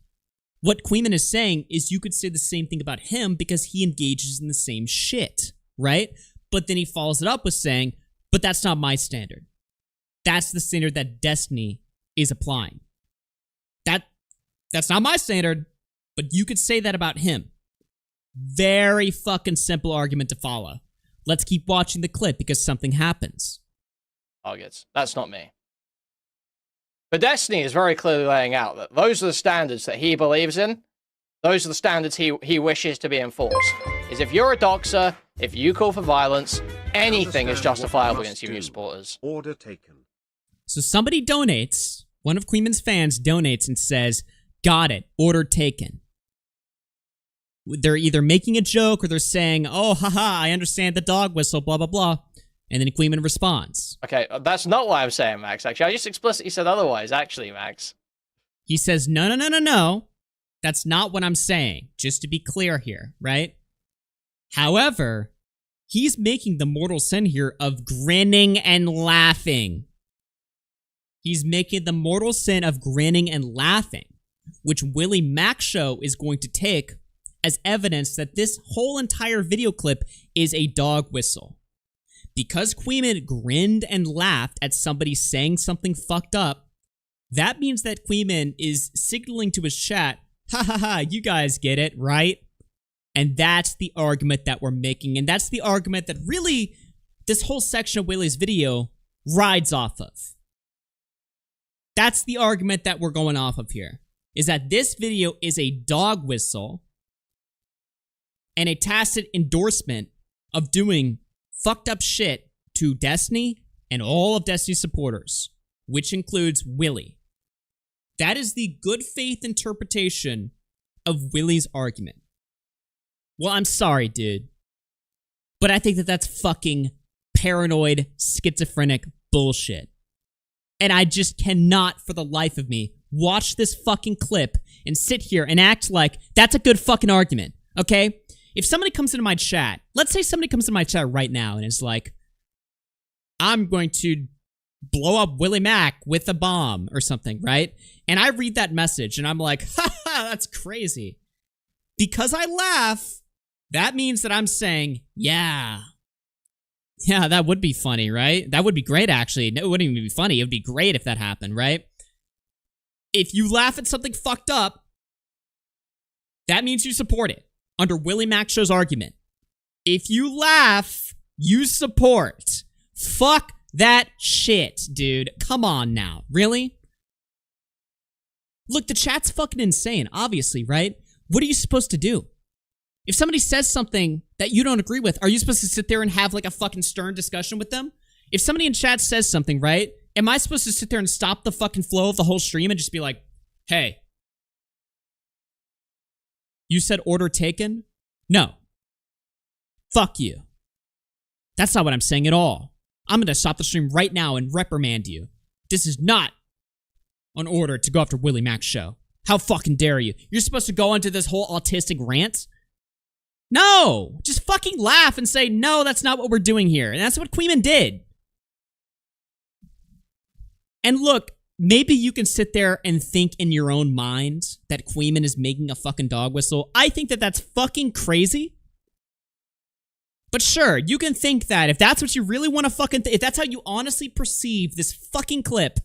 what Queeman is saying is you could say the same thing about him because he engages in the same shit, right? But then he follows it up with saying, but that's not my standard. That's the standard that Destiny is applying. That's not my standard, but you could say that about him. Very fucking simple argument to follow. Let's keep watching the clip because something happens. Targets. That's not me. But Destiny is very clearly laying out that those are the standards that he believes in. Those are the standards he wishes to be enforced. Is if you're a doxer, if you call for violence, anything is justifiable against your supporters. Order taken. So somebody donates, one of Queeman's fans donates and says, got it, order taken. They're either making a joke or they're saying, oh, haha, I understand the dog whistle, blah, blah, blah. And then Queeman responds. Okay, that's not what I'm saying, Max, actually. I just explicitly said otherwise, actually, Max. He says, no. That's not what I'm saying, just to be clear here, right? However, he's making the mortal sin here of grinning and laughing. He's making the mortal sin of grinning and laughing, which WillyMacShow is going to take as evidence that this whole entire video clip is a dog whistle. Because Queeman grinned and laughed at somebody saying something fucked up, that means that Queeman is signaling to his chat, ha ha ha, you guys get it, right? And that's the argument that we're making, and that's the argument that really this whole section of Willie's video rides off of. That's the argument that we're going off of here, is that this video is a dog whistle and a tacit endorsement of doing fucked up shit to Destiny and all of Destiny's supporters, which includes Willie. That is the good faith interpretation of Willie's argument. Well, I'm sorry, dude, but I think that that's fucking paranoid, schizophrenic bullshit. And I just cannot, for the life of me, watch this fucking clip and sit here and act like that's a good fucking argument, okay? If somebody comes into my chat, let's say somebody comes into my chat right now and is like, I'm going to blow up Willie Mac with a bomb or something, right? And I read that message and I'm like, haha, that's crazy. Because I laugh, that means that I'm saying, yeah, Yeah, that would be funny, right? That would be great, actually. It wouldn't even be funny. It would be great if that happened, right? If you laugh at something fucked up, that means you support it, under WillyMacShow's argument. If you laugh, you support. Fuck that shit, dude. Come on now. Really? Look, the chat's fucking insane, obviously, right? What are you supposed to do? If somebody says something that you don't agree with, are you supposed to sit there and have like a fucking stern discussion with them? If somebody in chat says something, right? Am I supposed to sit there and stop the fucking flow of the whole stream and just be like, hey, you said order taken? No. Fuck you. That's not what I'm saying at all. I'm gonna stop the stream right now and reprimand you. This is not an order to go after WillyMacShow. How fucking dare you? You're supposed to go into this whole autistic rant? No! Just fucking laugh and say, no, that's not what we're doing here. And that's what Queeman did. And look, maybe you can sit there and think in your own mind that Queeman is making a fucking dog whistle. I think that that's fucking crazy. But sure, you can think that if that's what you really want to fucking if that's how you honestly perceive this fucking clip,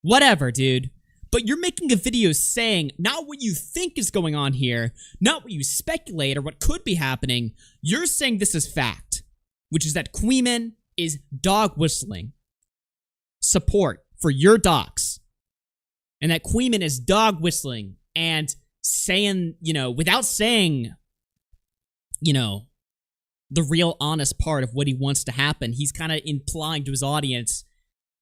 whatever, dude. But you're making a video saying not what you think is going on here, not what you speculate or what could be happening. You're saying this is fact, which is that Queeman is dog whistling support for your docs. And that Queeman is dog whistling and saying, you know, without saying, you know, the real honest part of what he wants to happen. He's kind of implying to his audience,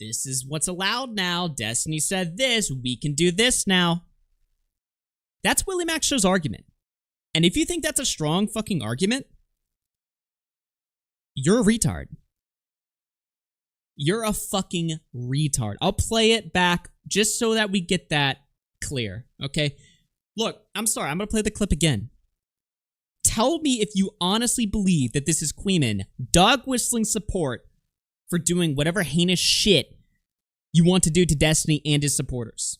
this is what's allowed now. Destiny said this. We can do this now. That's WillyMacShow's argument. And if you think that's a strong fucking argument, you're a retard. You're a fucking retard. I'll play it back just so that we get that clear, okay? Look, I'm sorry. I'm going to play the clip again. Tell me if you honestly believe that this is Queeman dog whistling support for doing whatever heinous shit you want to do to Destiny and his supporters.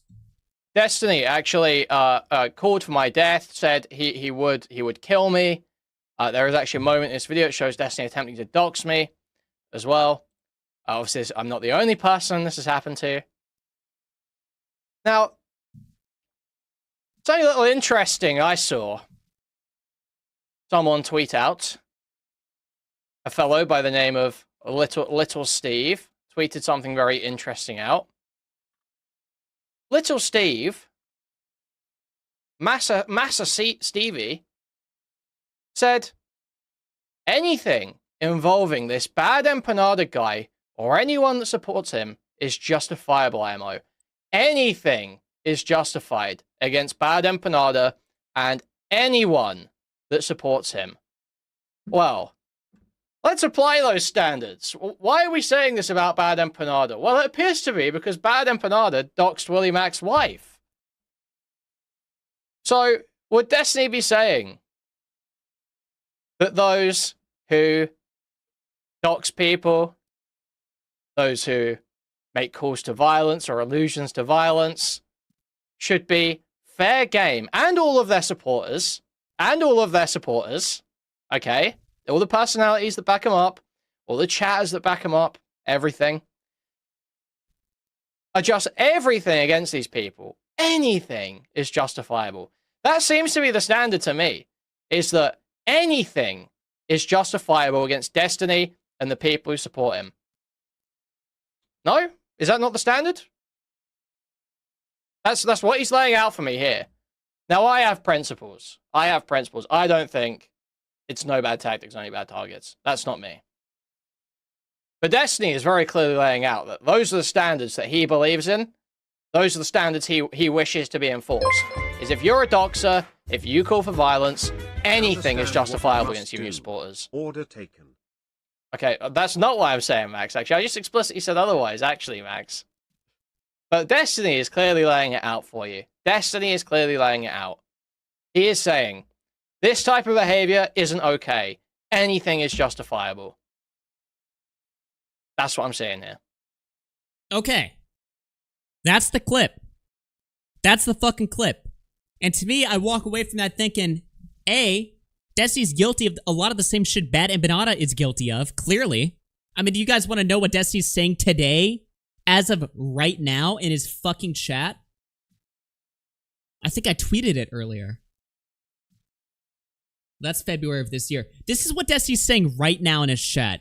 Destiny actually called for my death, said he would kill me. There is actually a moment in this video that shows Destiny attempting to dox me as well. Obviously, I'm not the only person this has happened to. Now, something a little interesting I saw someone tweet out. A fellow by the name of Little Steve tweeted something very interesting out. Little Steve, Massa Stevie, said anything involving this bad empanada guy or anyone that supports him is justifiable ammo. Anything is justified against bad empanada and anyone that supports him. Well, let's apply those standards. Why are we saying this about Bad Empanada? Well, it appears to be because Bad Empanada doxed WillyMac's wife. So, would Destiny be saying that those who dox people, those who make calls to violence or allusions to violence, should be fair game, and all of their supporters, okay? All the personalities that back him up, all the chatters that back him up, everything. Adjust everything against these people. Anything is justifiable. That seems to be the standard to me, is that anything is justifiable against Destiny and the people who support him. No? Is that not the standard? That's what he's laying out for me here. Now, I have principles. I don't think it's no bad tactics, only bad targets. That's not me. But Destiny is very clearly laying out that those are the standards that he believes in. Those are the standards he wishes to be enforced. Is if you're a doxer, if you call for violence, anything is justifiable against you and your supporters. Order taken. Okay, that's not what I'm saying, Max, actually. I just explicitly said otherwise, actually, Max. But Destiny is clearly laying it out for you. Destiny is clearly laying it out. He is saying, this type of behavior isn't okay. Anything is justifiable. That's what I'm saying here. Okay. That's the clip. That's the fucking clip. And to me, I walk away from that thinking, A, Destiny's guilty of a lot of the same shit Bad Empanada is guilty of, clearly. I mean, do you guys want to know what Destiny's saying today, as of right now, in his fucking chat? I think I tweeted it earlier. That's February of this year. This is what Destiny's saying right now in his chat.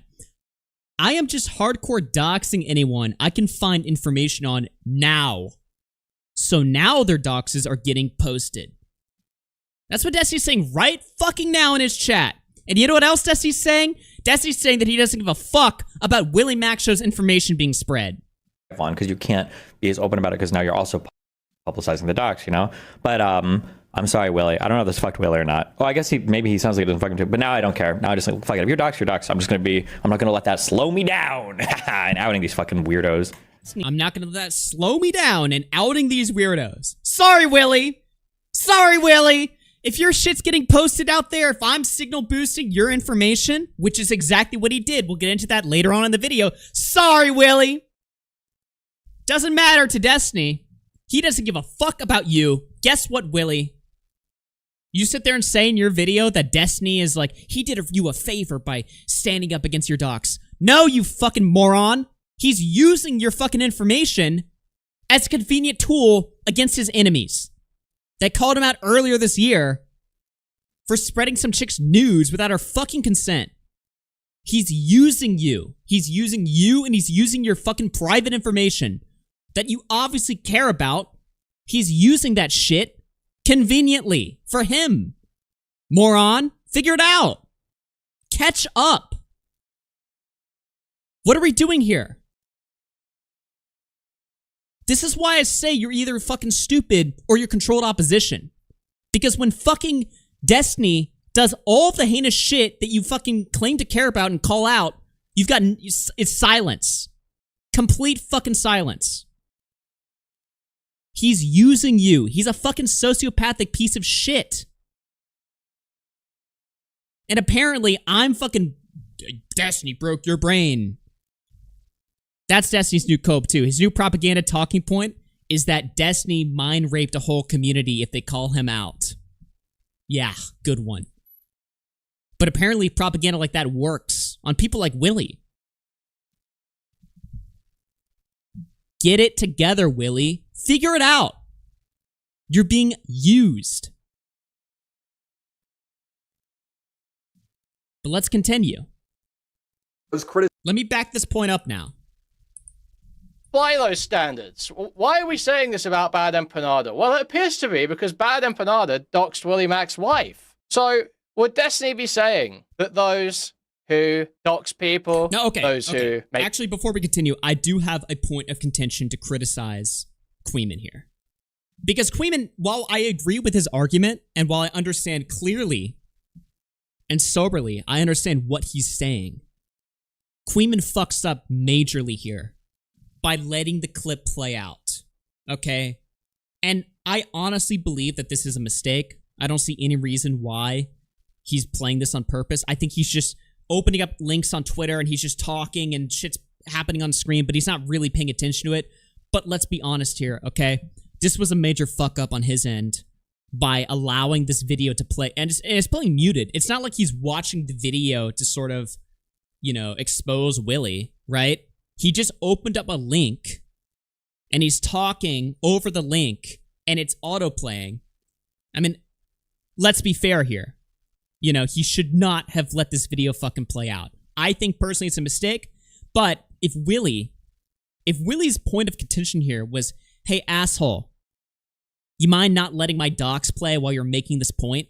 I am just hardcore doxing anyone I can find information on now. So now their doxes are getting posted. That's what Destiny's saying right fucking now in his chat. And you know what else Destiny's saying? Destiny's saying that he doesn't give a fuck about WillyMacShow's information being spread. On, because you can't be as open about it because now you're also publicizing the docs, you know? But I'm sorry, Willie. I don't know if this fucked Willie or not. Oh, I guess maybe he sounds like it doesn't fuck him too, but now I don't care. Now I just like, fuck it. If you're docs, you're docs. I'm not gonna let that slow me down. And outing these fucking weirdos. I'm not gonna let that slow me down and outing these weirdos. Sorry, Willie. Sorry, Willie. If your shit's getting posted out there, if I'm signal boosting your information, which is exactly what he did, we'll get into that later on in the video. Sorry, Willie. Doesn't matter to Destiny. He doesn't give a fuck about you. Guess what, Willie? You sit there and say in your video that Destiny is like, he did you a favor by standing up against your docs. No, you fucking moron. He's using your fucking information as a convenient tool against his enemies. They called him out earlier this year for spreading some chick's news without her fucking consent. He's using you. He's using you and he's using your fucking private information that you obviously care about. He's using that shit conveniently for him. Moron, figure it out. Catch up. What are we doing here? This is why I say you're either fucking stupid or you're controlled opposition. Because when fucking Destiny does all the heinous shit that you fucking claim to care about and call out, you've got it's silence. Complete fucking silence. He's using you. He's a fucking sociopathic piece of shit. And apparently I'm fucking Destiny broke your brain. That's Destiny's new cope, too. His new propaganda talking point is that Destiny mind raped a whole community if they call him out. Yeah, good one. But apparently propaganda like that works on people like Willie. Get it together, Willie. Figure it out. You're being used. But let's continue. Let me back this point up now. Apply those standards. Why are we saying this about Bad Empanada? Well, it appears to be because Bad Empanada doxed WillyMac's wife. So, would Destiny be saying that those who dox people, no, okay, those who make... Actually, before we continue, I do have a point of contention to criticize Queeman here. Because Queeman, while I agree with his argument, and while I understand clearly and soberly, I understand what he's saying, Queeman fucks up majorly here by letting the clip play out, okay? And I honestly believe that this is a mistake. I don't see any reason why he's playing this on purpose. I think he's just opening up links on Twitter and he's just talking and shit's happening on screen, but he's not really paying attention to it. But let's be honest here, okay? This was a major fuck up on his end by allowing this video to play. And it's playing muted. It's not like he's watching the video to sort of, you know, expose Willie, right? He just opened up a link and he's talking over the link and it's auto-playing. I mean, let's be fair here. You know, he should not have let this video fucking play out. I think personally it's a mistake, but if Willie's point of contention here was, hey, asshole, you mind not letting my docs play while you're making this point?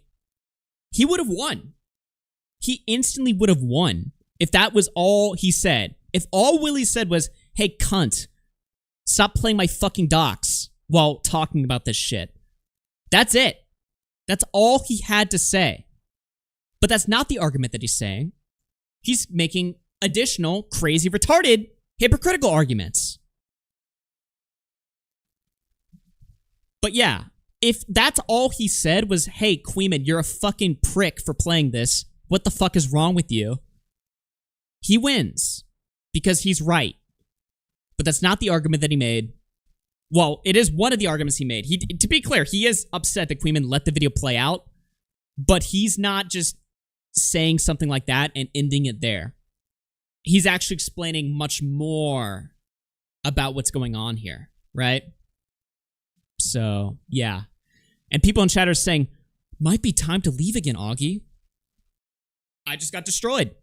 He would have won. He instantly would have won if that was all he said. If all Willie said was, hey, cunt, stop playing my fucking docs while talking about this shit. That's it. That's all he had to say. But that's not the argument that he's saying. He's making additional, crazy, retarded, hypocritical arguments. But yeah, if that's all he said was, hey, Queeman, you're a fucking prick for playing this. What the fuck is wrong with you? He wins. Because he's right. But that's not the argument that he made. Well, it is one of the arguments he made. To be clear, he is upset that Queeman let the video play out. But he's not just saying something like that and ending it there. he's actually explaining much more about what's going on here, right? So, yeah. And people in chat are saying, might be time to leave again, Augie. I just got destroyed.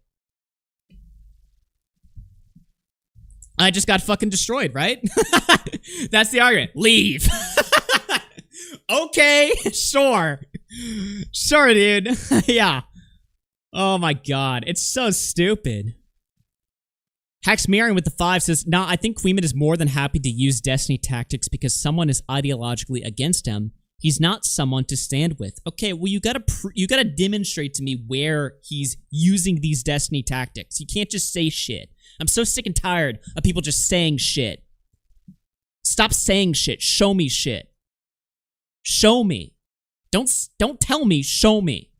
I just got fucking destroyed, right? That's the argument. Leave. Okay, sure. Sure, dude. Yeah. Oh my god. It's so stupid. Hax Mirroring with the 5 says, nah, I think Queeman is more than happy to use Destiny tactics because someone is ideologically against him. He's not someone to stand with. Okay, well, you gotta demonstrate to me where he's using these Destiny tactics. You can't just say shit. I'm so sick and tired of people just saying shit. Stop saying shit. Show me shit. Show me. Don't tell me. Show me.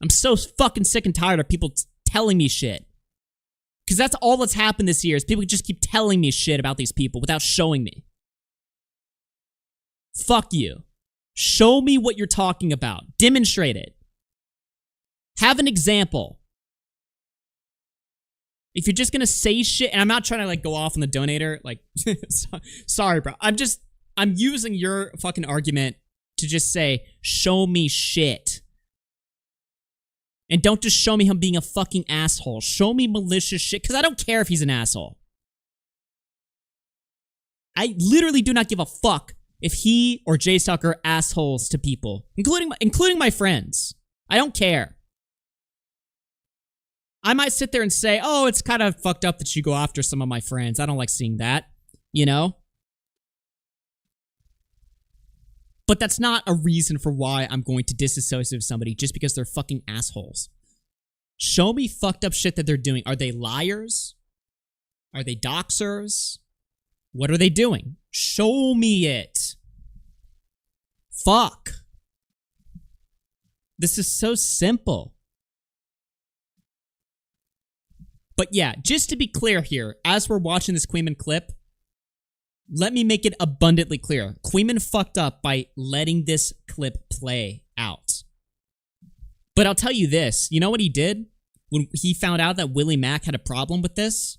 I'm so fucking sick and tired of people telling me shit. Because that's all that's happened this year is people just keep telling me shit about these people without showing me. Fuck you. Show me what you're talking about. Demonstrate it. Have an example. If you're just gonna say shit, and I'm not trying to like go off on the donator, like, sorry, bro. I'm using your fucking argument to just say, show me shit. And don't just show me him being a fucking asshole. Show me malicious shit, because I don't care if he's an asshole. I literally do not give a fuck if he or J-Stock are assholes to people, including my friends. I don't care. I might sit there and say, oh, it's kind of fucked up that you go after some of my friends. I don't like seeing that, you know? But that's not a reason for why I'm going to disassociate with somebody just because they're fucking assholes. Show me fucked up shit that they're doing. Are they liars? Are they doxers? What are they doing? Show me it. Fuck. This is so simple. But yeah, just to be clear here, as we're watching this Queeman clip, let me make it abundantly clear. Queeman fucked up by letting this clip play out. But I'll tell you this. You know what he did? When he found out that Willie Mac had a problem with this?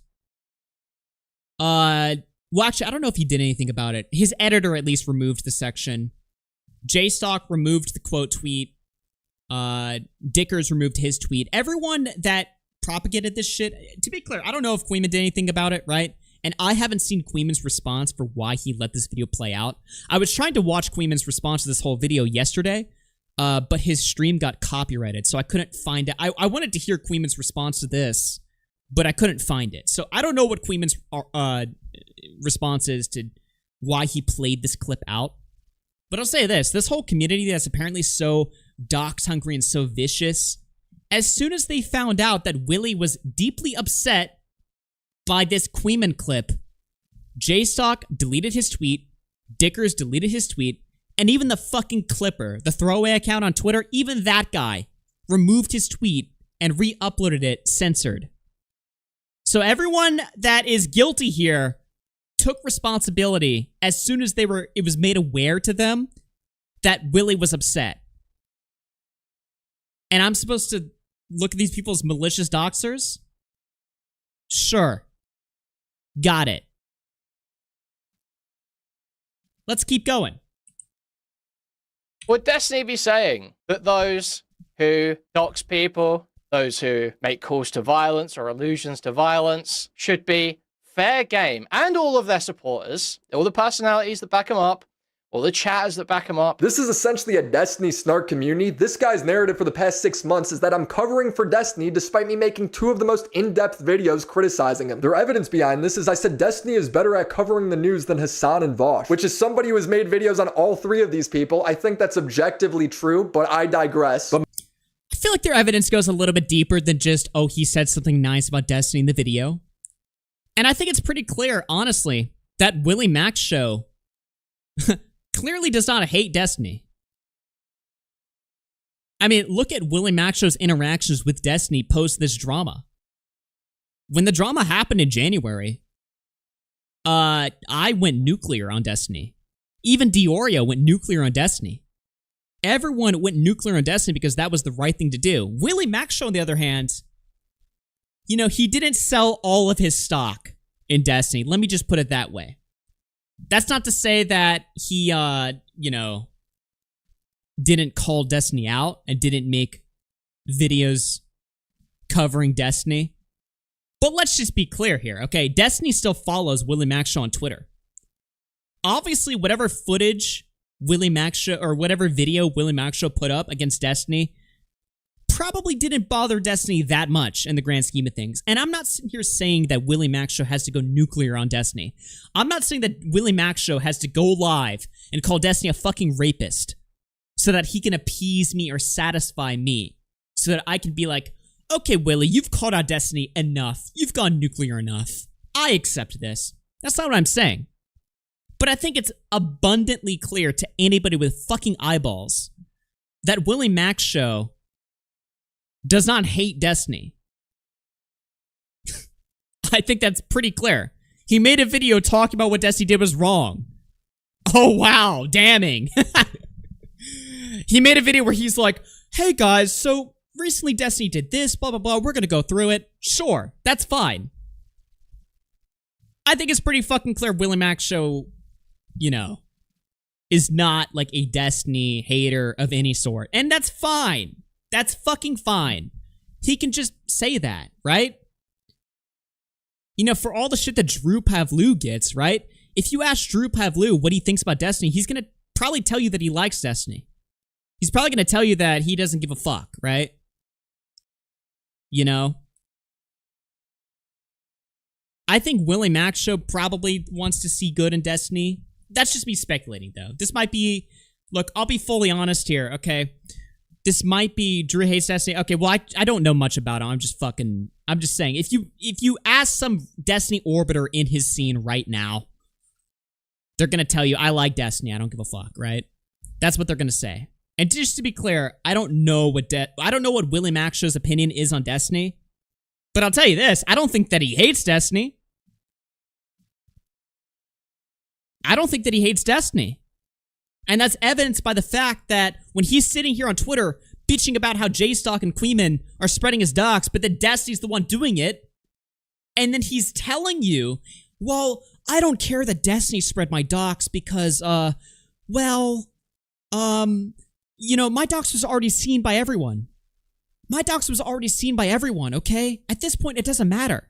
Well, actually, I don't know if he did anything about it. His editor at least removed the section. J-Stock removed the quote tweet. Dickers removed his tweet. Everyone that propagated this shit, to be clear, I don't know if Queeman did anything about it, right? And I haven't seen Queeman's response for why he let this video play out. I was trying to watch Queeman's response to this whole video yesterday, but his stream got copyrighted, so I couldn't find it. I wanted to hear Queeman's response to this, but I couldn't find it. So I don't know what Queeman's response is to why he played this clip out. But I'll say this whole community that's apparently so dox hungry and so vicious, as soon as they found out that Willie was deeply upset by this Queeman clip, J-Stock deleted his tweet, Dickers deleted his tweet, and even the fucking Clipper, the throwaway account on Twitter, even that guy removed his tweet and re-uploaded it censored. So everyone that is guilty here took responsibility as soon as it was made aware to them that Willie was upset. And I'm supposed to look at these people as malicious doxers? Sure. Got it. Let's keep going. Would Destiny be saying that those who dox people, those who make calls to violence or allusions to violence, should be fair game, and all of their supporters, all the personalities that back them up, all the chatters that back him up? This is essentially a Destiny snark community. This guy's narrative for the past 6 months is that I'm covering for Destiny despite me making 2 of the most in-depth videos criticizing him. Their evidence behind this is I said Destiny is better at covering the news than Hassan and Vosh, which is somebody who has made videos on all 3 of these people. I think that's objectively true, but I digress. I feel like their evidence goes a little bit deeper than just, oh, he said something nice about Destiny in the video. And I think it's pretty clear, honestly, that WillyMacShow clearly does not hate Destiny. I mean, look at WillyMacShow's interactions with Destiny post this drama. When the drama happened in January, I went nuclear on Destiny. Even Diorio went nuclear on Destiny. Everyone went nuclear on Destiny because that was the right thing to do. WillyMacShow, on the other hand, you know, he didn't sell all of his stock in Destiny. Let me just put it that way. That's not to say that he, you know, didn't call Destiny out and didn't make videos covering Destiny. But let's just be clear here, okay? Destiny still follows WillyMacShow on Twitter. Obviously, whatever footage WillyMacShow, or whatever video WillyMacShow put up against Destiny probably didn't bother Destiny that much in the grand scheme of things. And I'm not sitting here saying that WillyMacShow has to go nuclear on Destiny. I'm not saying that WillyMacShow has to go live and call Destiny a fucking rapist so that he can appease me or satisfy me, so that I can be like, okay, Willie, you've called out Destiny enough. You've gone nuclear enough. I accept this. That's not what I'm saying. But I think it's abundantly clear to anybody with fucking eyeballs that WillyMacShow does not hate Destiny. I think that's pretty clear. He made a video talking about what Destiny did was wrong. Oh, wow. Damning. He made a video where he's like, hey, guys, so recently Destiny did this, blah, blah, blah. We're going to go through it. Sure, that's fine. I think it's pretty fucking clear WillyMacShow, you know, is not like a Destiny hater of any sort. And that's fine. That's fucking fine. He can just say that, right? You know, for all the shit that Drew Pavlou gets, right? If you ask Drew Pavlou what he thinks about Destiny, he's gonna probably tell you that he likes Destiny. He's probably gonna tell you that he doesn't give a fuck, right? You know? I think WillyMacShow probably wants to see good in Destiny. That's just me speculating, though. This might be... Look, I'll be fully honest here, okay? This might be Drew hates Destiny. Okay, well, I don't know much about him. I'm just saying. If you ask some Destiny orbiter in his scene right now, they're gonna tell you, I like Destiny, I don't give a fuck, right? That's what they're gonna say. And just to be clear, I don't know what WillyMacShow's opinion is on Destiny, but I'll tell you this, I don't think that he hates Destiny. I don't think that he hates Destiny. And that's evidenced by the fact that when he's sitting here on Twitter bitching about how J-Stock and Queeman are spreading his docs, but then Destiny's the one doing it, and then he's telling you, well, I don't care that Destiny spread my docs because, you know, my docs was already seen by everyone. My docs was already seen by everyone, okay? At this point, it doesn't matter.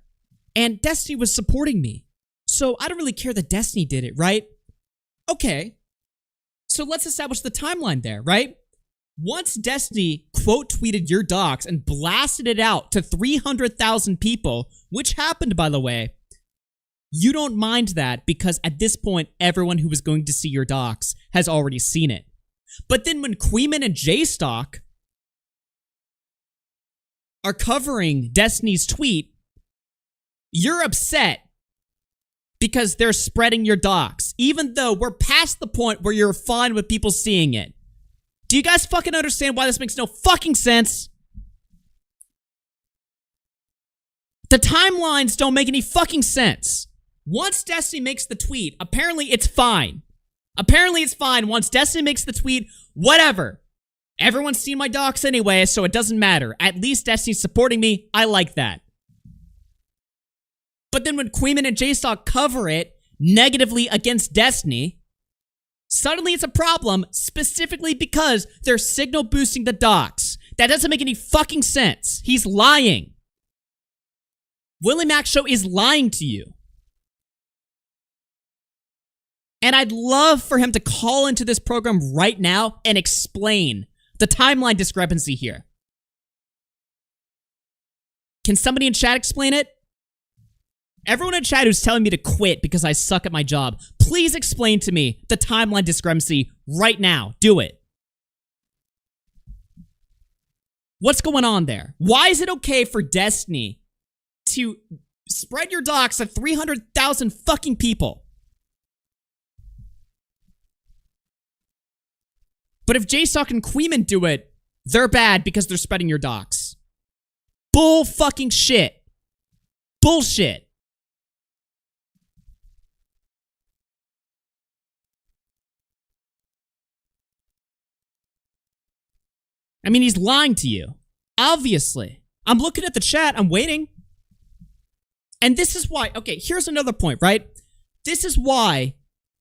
And Destiny was supporting me. So I don't really care that Destiny did it, right? Okay. So let's establish the timeline there, right? Once Destiny quote tweeted your docs and blasted it out to 300,000 people, which happened, by the way, you don't mind that because at this point, everyone who was going to see your docs has already seen it. But then when Queeman and J-Stock are covering Destiny's tweet, you're upset because they're spreading your docs, even though we're past the point where you're fine with people seeing it. Do you guys fucking understand why this makes no fucking sense? The timelines don't make any fucking sense. Once Destiny makes the tweet, apparently it's fine. Apparently it's fine. Once Destiny makes the tweet, whatever. Everyone's seen my docs anyway, so it doesn't matter. At least Destiny's supporting me. I like that. But then when Queeman and J-Stock cover it negatively against Destiny, suddenly it's a problem, specifically because they're signal boosting the docs. That doesn't make any fucking sense. He's lying. WillyMacShow is lying to you. And I'd love for him to call into this program right now and explain the timeline discrepancy here. Can somebody in chat explain it? Everyone in chat who's telling me to quit because I suck at my job, please explain to me the timeline discrepancy right now. Do it. What's going on there? Why is it okay for Destiny to spread your docs at 300,000 fucking people? But if J-Stock and Queeman do it, they're bad because they're spreading your docs. Bull fucking shit. Bullshit. I mean, he's lying to you. Obviously. I'm looking at the chat. I'm waiting. And this is why, okay, here's another point, right? This is why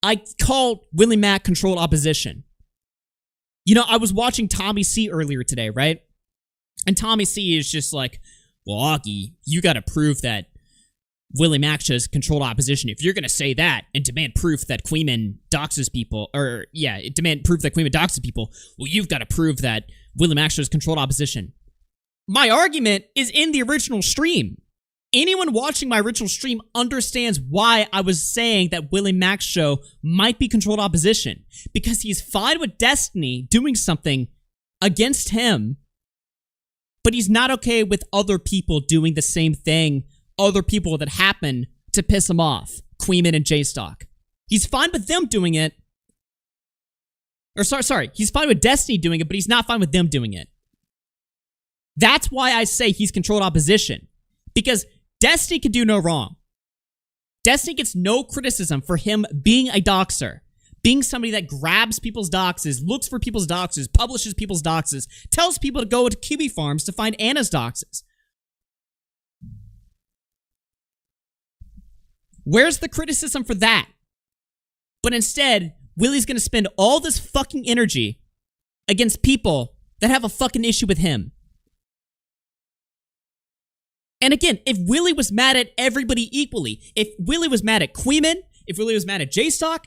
I call Willie Mac controlled opposition. You know, I was watching Tommy C earlier today, right? And Tommy C is just like, well, Augie, you gotta prove that Willie Mac shows controlled opposition. If you're gonna say that and demand proof that Queeman doxes people, demand proof that Queeman doxes people, well, you've gotta prove that Willie Mac shows controlled opposition. My argument is in the original stream. Anyone watching my original stream understands why I was saying that WillyMacShow might be controlled opposition. Because he's fine with Destiny doing something against him, but he's not okay with other people doing the same thing, other people that happen to piss him off. Queeman and J-Stock. He's fine with them doing it. Or sorry, he's fine with Destiny doing it, but he's not fine with them doing it. That's why I say he's controlled opposition. Because Destiny can do no wrong. Destiny gets no criticism for him being a doxer. Being somebody that grabs people's doxes, looks for people's doxes, publishes people's doxes, tells people to go to kiwi farms to find Anna's doxes. Where's the criticism for that? But instead, Willie's gonna spend all this fucking energy against people that have a fucking issue with him. And again, if Willie was mad at everybody equally, if Willie was mad at Queeman, if Willie was mad at J-Stock,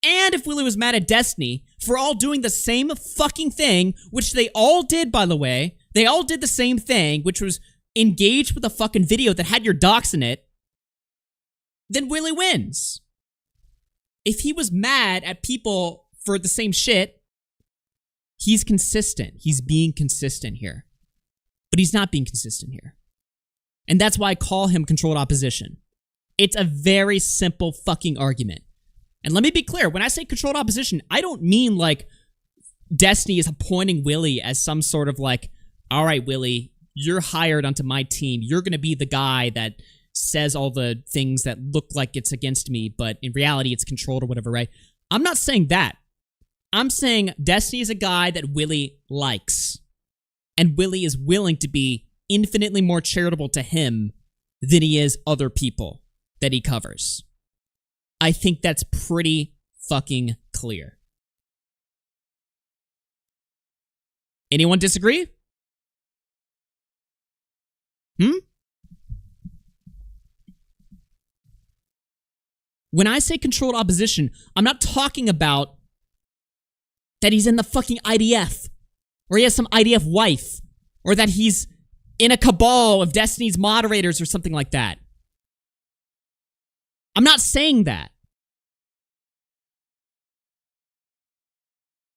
and if Willie was mad at Destiny for all doing the same fucking thing, which they all did, by the way, they all did the same thing, which was engage with a fucking video that had your docs in it, then Willie wins. If he was mad at people for the same shit, he's consistent. He's being consistent here. But he's not being consistent here. And that's why I call him controlled opposition. It's a very simple fucking argument. And let me be clear, when I say controlled opposition, I don't mean like Destiny is appointing Willie as some sort of like, all right, Willie, you're hired onto my team. You're going to be the guy that says all the things that look like it's against me, but in reality it's controlled or whatever, right? I'm not saying that. I'm saying Destiny is a guy that Willie likes. And Willie is willing to be infinitely more charitable to him than he is other people that he covers. I think that's pretty fucking clear. Anyone disagree? When I say controlled opposition, I'm not talking about that he's in the fucking IDF, or he has some IDF wife, or that he's in a cabal of Destiny's moderators or something like that. I'm not saying that.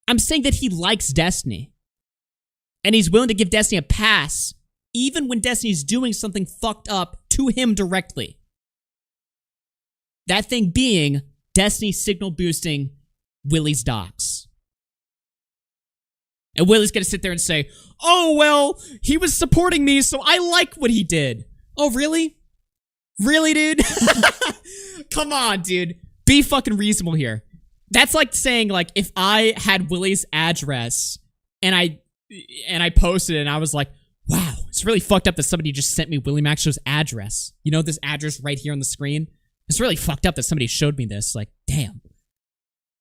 I'm saying that he likes Destiny. And he's willing to give Destiny a pass, even when Destiny's doing something fucked up to him directly. That thing being Destiny signal boosting Willie's docs. And Willie's gonna sit there and say, oh, well, he was supporting me, so I like what he did. Oh, really? Really, dude? Come on, dude. Be fucking reasonable here. That's like saying, like, if I had Willie's address and I posted it and I was like, wow, it's really fucked up that somebody just sent me WillyMacShow's address. You know, this address right here on the screen? It's really fucked up that somebody showed me this. Like, damn.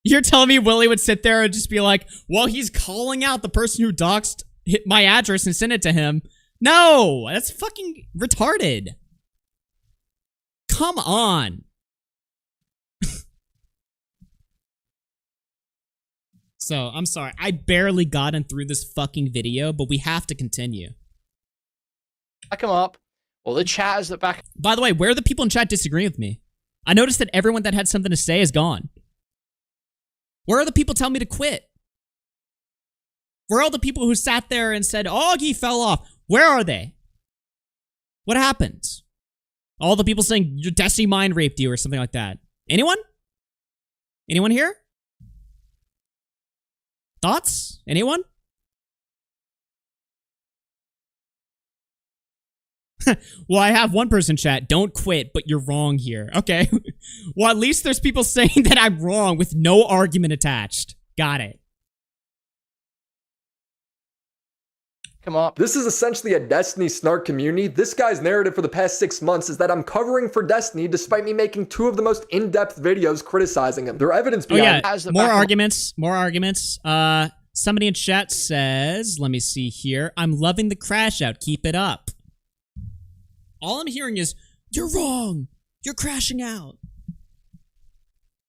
You're telling me Willie would sit there and just be like, well, he's calling out the person who doxed my address and sent it to him. No, that's fucking retarded. Come on. So, I'm sorry. I barely gotten through this fucking video, but we have to continue. Back him up. Well, the chat is the back. By the way, where are the people in chat disagreeing with me? I noticed that everyone that had something to say is gone. Where are the people telling me to quit? Where are all the people who sat there and said, oh, he fell off? Where are they? What happened? All the people saying, your Destiny mind raped you or something like that. Anyone? Anyone here? Thoughts? Anyone? Well, I have one person chat, don't quit, but you're wrong here. Okay. Well, at least there's people saying that I'm wrong with no argument attached. Got it. Come up. This is essentially a Destiny snark community. This guy's narrative for the past 6 months is that I'm covering for Destiny despite me making 2 of the most in-depth videos criticizing him. There are evidence behind More arguments. Somebody in chat says, let me see here, I'm loving the crash out. Keep it up. All I'm hearing is, you're wrong. You're crashing out.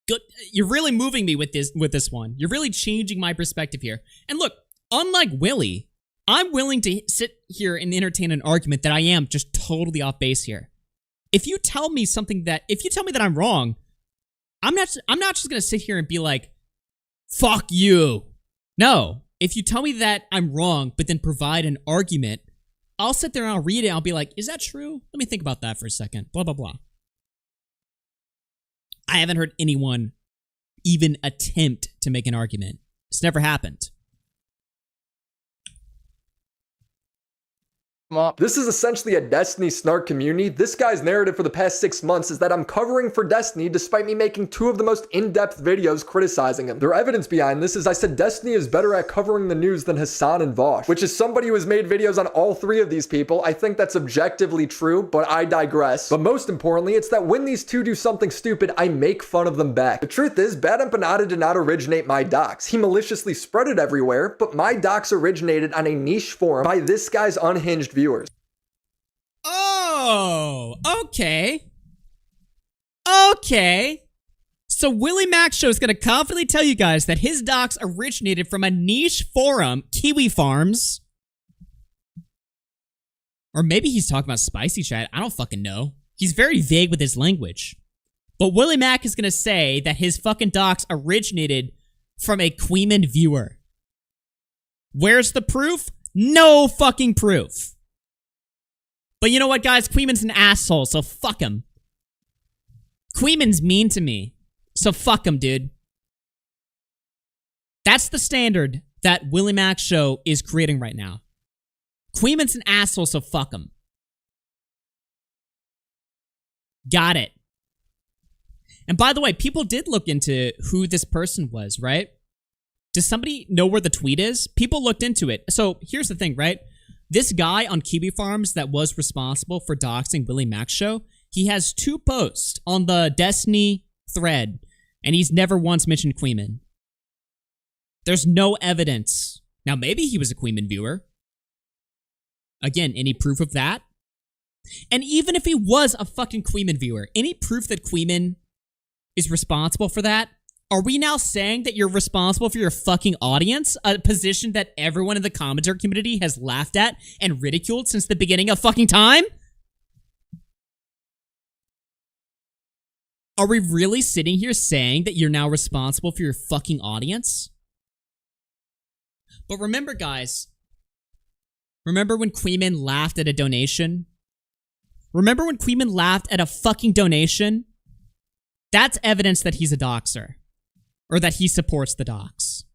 Good. You're really moving me with this one. You're really changing my perspective here. And look, unlike Willie, I'm willing to sit here and entertain an argument that I am just totally off base here. If you tell me that I'm wrong, I'm not just gonna sit here and be like, fuck you. No. If you tell me that I'm wrong, but then provide an argument, I'll sit there and I'll read it and I'll be like, is that true? Let me think about that for a second. Blah, blah, blah. I haven't heard anyone even attempt to make an argument. It's never happened. This is essentially a Destiny snark community. This guy's narrative for the past 6 months is that I'm covering for Destiny despite me making 2 of the most in-depth videos criticizing him. Their evidence behind this is I said Destiny is better at covering the news than Hassan and Vosh, which is somebody who has made videos on all 3 of these people. I think that's objectively true, but I digress. But most importantly, it's that when these 2 do something stupid, I make fun of them back. The truth is, Bad Empanada did not originate my dox. He maliciously spread it everywhere, but my dox originated on a niche forum by this guy's unhinged viewers. Oh, okay. Okay. So WillyMacShow is going to confidently tell you guys that his docs originated from a niche forum, Kiwi Farms. Or maybe he's talking about Spicy Chat. I don't fucking know. He's very vague with his language. But WillyMac is going to say that his fucking docs originated from a Queeman viewer. Where's the proof? No fucking proof. But you know what, guys? Queeman's an asshole, so fuck him. Queeman's mean to me, so fuck him, dude. That's the standard that WillyMacShow is creating right now. Queeman's an asshole, so fuck him. Got it. And by the way, people did look into who this person was, right? Does somebody know where the tweet is? People looked into it. So here's the thing, right? This guy on Kiwi Farms that was responsible for doxing WillyMacShow, he has 2 posts on the Destiny thread, and he's never once mentioned Queeman. There's no evidence. Now, maybe he was a Queeman viewer. Again, any proof of that? And even if he was a fucking Queeman viewer, any proof that Queeman is responsible for that? Are we now saying that you're responsible for your fucking audience? A position that everyone in the commenter community has laughed at and ridiculed since the beginning of fucking time? Are we really sitting here saying that you're now responsible for your fucking audience? But remember, guys, remember when Queeman laughed at a donation? Remember when Queeman laughed at a fucking donation? That's evidence that he's a doxer. Or that he supports the dox.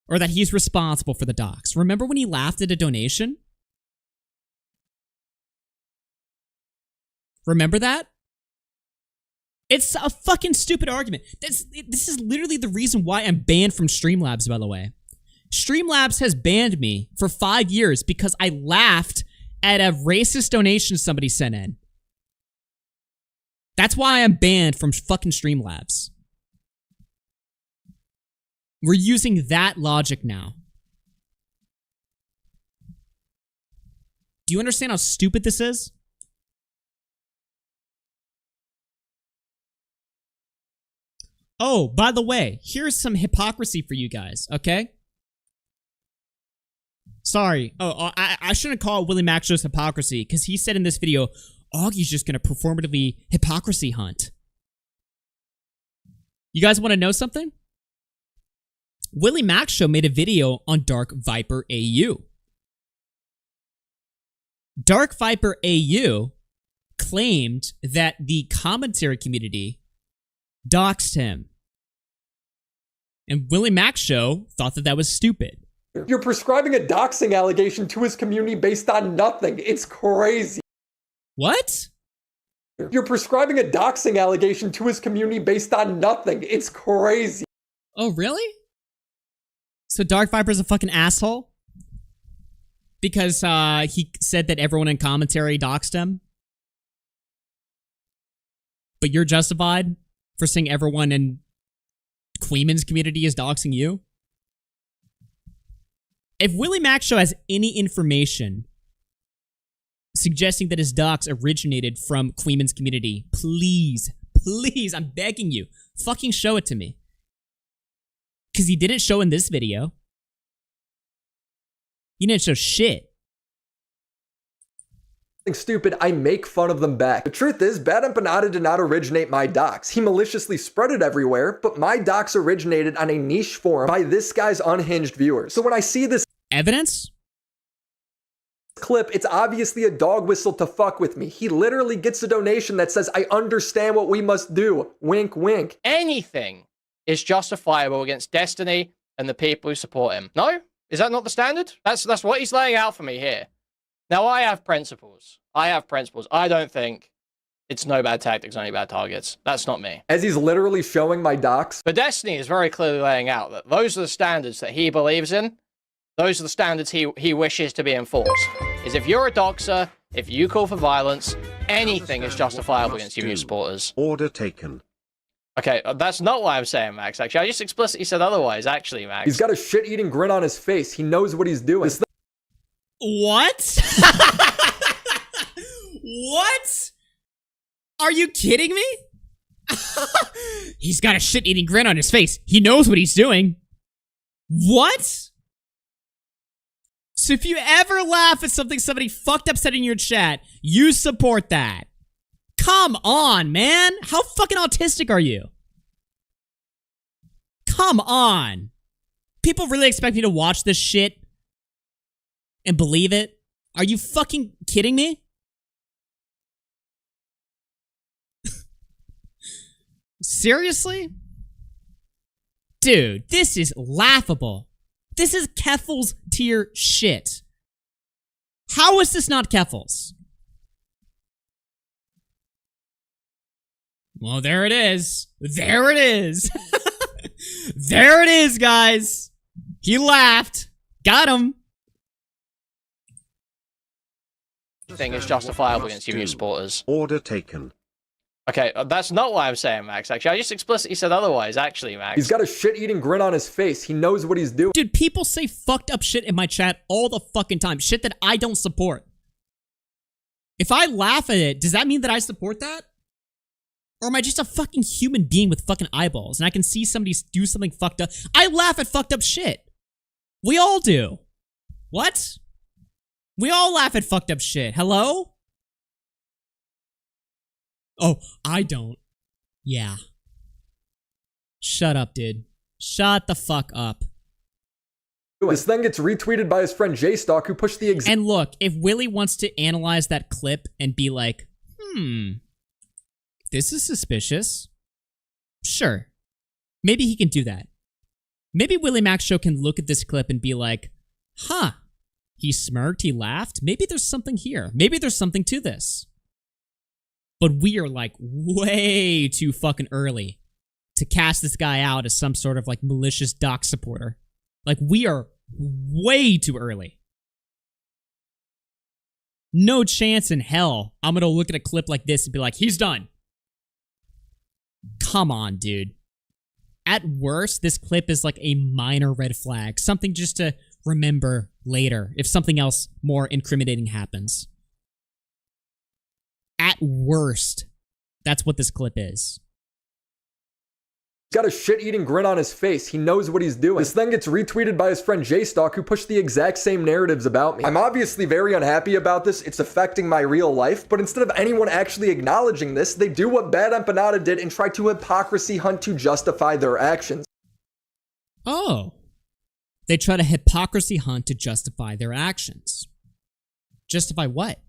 Or that he's responsible for the dox. Remember when he laughed at a donation? Remember that? It's a fucking stupid argument. This is literally the reason why I'm banned from Streamlabs, by the way. Streamlabs has banned me for 5 years because I laughed at a racist donation somebody sent in. That's why I'm banned from fucking Streamlabs. We're using that logic now. Do you understand how stupid this is? Oh, by the way, here's some hypocrisy for you guys, okay? Sorry. Oh, I shouldn't call WillyMacShow's hypocrisy, because he said in this video, Augie's just going to performatively hypocrisy hunt. You guys want to know something? WillyMacShow made a video on Dark Viper AU. Dark Viper AU claimed that the commentary community doxed him. And WillyMacShow thought that that was stupid. You're prescribing a doxing allegation to his community based on nothing. It's crazy. What? You're prescribing a doxing allegation to his community based on nothing. It's crazy. Oh, really? So Dark Viper's a fucking asshole? Because he said that everyone in commentary doxed him. But you're justified for saying everyone in Queeman's community is doxing you? If WillyMacShow has any information suggesting that his dox originated from Queeman's community, please, I'm begging you, fucking show it to me. Because he didn't show in this video. You didn't show shit. Stupid, I make fun of them back. The truth is, Bad Empanada did not originate my dox. He maliciously spread it everywhere, but my dox originated on a niche forum by this guy's unhinged viewers. So when I see this evidence clip, it's obviously a dog whistle to fuck with me. He literally gets a donation that says, I understand what we must do. Wink, wink. Anything is justifiable against Destiny and the people who support him. No? Is that not the standard? That's what he's laying out for me here. Now, I have principles. I don't think it's no bad tactics, only bad targets. That's not me. As he's literally showing my dox. But Destiny is very clearly laying out that those are the standards that he believes in. Those are the standards he wishes to be enforced. Is if you're a doxer, if you call for violence, anything is justifiable against you and your supporters. Order taken. Okay, that's not what I'm saying, Max, actually. I just explicitly said otherwise, actually, Max. He's got a shit-eating grin on his face. He knows what he's doing. What? What? Are you kidding me? He's got a shit-eating grin on his face. He knows what he's doing. What? So if you ever laugh at something somebody fucked up said in your chat, you support that. Come on, man. How fucking autistic are you? Come on. People really expect me to watch this shit and believe it? Are you fucking kidding me? Seriously? Dude, this is laughable. This is Keffel's tier shit. How is this not Keffel's? Well, there it is. There it is. There it is, guys. He laughed. Got him. Thing is justifiable against you and your supporters. Order taken. Okay, that's not what I'm saying, Max, actually. I just explicitly said otherwise, actually, Max. He's got a shit-eating grin on his face. He knows what he's doing. Dude, people say fucked up shit in my chat all the fucking time. Shit that I don't support. If I laugh at it, does that mean that I support that? Or am I just a fucking human being with fucking eyeballs and I can see somebody do something fucked up? I laugh at fucked up shit. We all do. What? We all laugh at fucked up shit. Hello? Oh, I don't. Yeah. Shut up, dude. Shut the fuck up. This thing gets retweeted by his friend J-Stock, who pushed the exact. And look, if Willie wants to analyze that clip and be like, this is suspicious. Sure. Maybe he can do that. Maybe WillyMacShow can look at this clip and be like, huh. He smirked, he laughed. Maybe there's something here. Maybe there's something to this. But we are like way too fucking early to cast this guy out as some sort of like malicious dox supporter. Like we are way too early. No chance in hell I'm gonna look at a clip like this and be like, he's done. Come on, dude. At worst, this clip is like a minor red flag. Something just to remember later if something else more incriminating happens. At worst, that's what this clip is. He's got a shit-eating grin on his face. He knows what he's doing. This thing gets retweeted by his friend J-Stock, who pushed the exact same narratives about me. I'm obviously very unhappy about this. It's affecting my real life, but instead of anyone actually acknowledging this, they do what Bad Empanada did and try to hypocrisy hunt to justify their actions. Oh. They try to hypocrisy hunt to justify their actions. Justify what?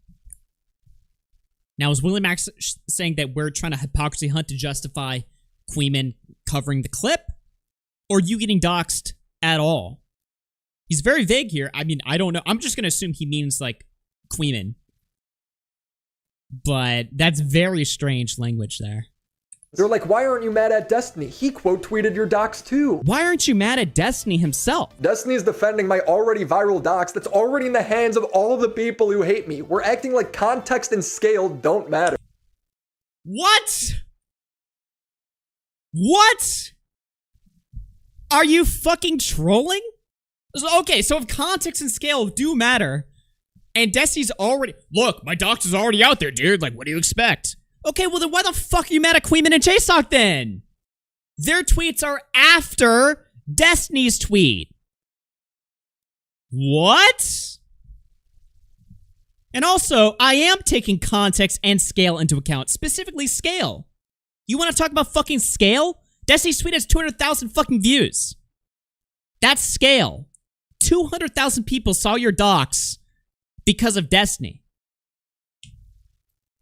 Now, is WillyMax saying that we're trying to hypocrisy hunt to justify Queeman covering the clip? Or you getting doxxed at all? He's very vague here. I mean, I don't know. I'm just going to assume he means, like, Queeman. But that's very strange language there. They're like, why aren't you mad at Destiny? He quote tweeted your docs too. Why aren't you mad at Destiny himself? Destiny's defending my already viral docs that's already in the hands of all the people who hate me. We're acting like context and scale don't matter. What? What? Are you fucking trolling? Okay, so if context and scale do matter, and Destiny's already... Look, my docs is already out there, dude. Like, what do you expect? Okay, well then why the fuck are you mad at Queeman and JSOC then? Their tweets are after Destiny's tweet. What? And also, I am taking context and scale into account. Specifically, scale. You want to talk about fucking scale? Destiny's tweet has 200,000 fucking views. That's scale. 200,000 people saw your docs because of Destiny.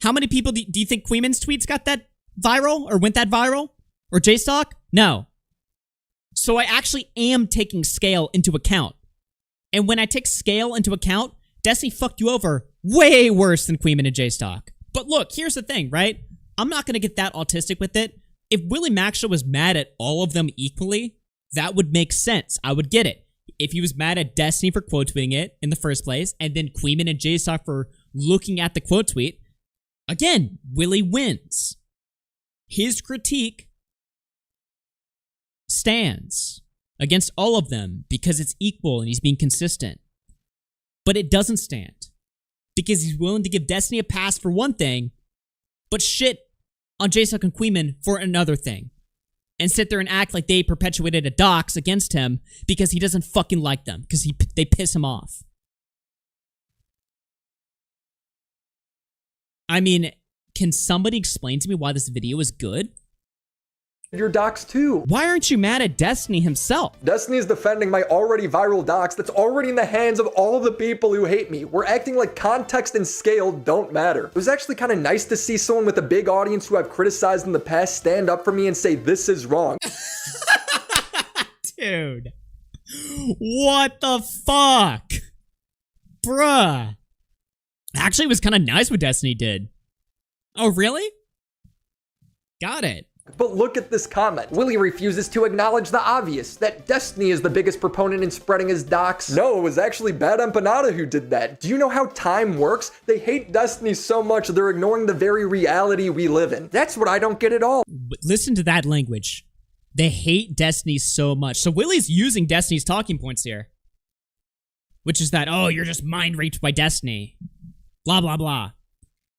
How many people do you think Queeman's tweets got that viral or went that viral? Or JStock? No. So I actually am taking scale into account. And when I take scale into account, Destiny fucked you over way worse than Queeman and JStock. But look, here's the thing, right? I'm not going to get that autistic with it. If WillyMacShow was mad at all of them equally, that would make sense. I would get it. If he was mad at Destiny for quote tweeting it in the first place, and then Queeman and JStock for looking at the quote tweet, again, Willie wins. His critique stands against all of them because it's equal and he's being consistent. But it doesn't stand because he's willing to give Destiny a pass for one thing, but shit on JStock and Queeman for another thing. And sit there and act like they perpetuated a dox against him because he doesn't fucking like them, because they piss him off. I mean, can somebody explain to me why this video is good? Your docs too. Why aren't you mad at Destiny himself? Destiny's defending my already viral docs that's already in the hands of all the people who hate me. We're acting like context and scale don't matter. It was actually kind of nice to see someone with a big audience who I've criticized in the past stand up for me and say this is wrong. Dude. What the fuck? Bruh. Actually, it was kind of nice what Destiny did. Oh, really? Got it. But look at this comment. Willie refuses to acknowledge the obvious, that Destiny is the biggest proponent in spreading his docs. No, it was actually Bad Empanada who did that. Do you know how time works? They hate Destiny so much they're ignoring the very reality we live in. That's what I don't get at all. But listen to that language. They hate Destiny so much. So Willie's using Destiny's talking points here. Which is that, oh, you're just mind raped by Destiny. Blah, blah, blah.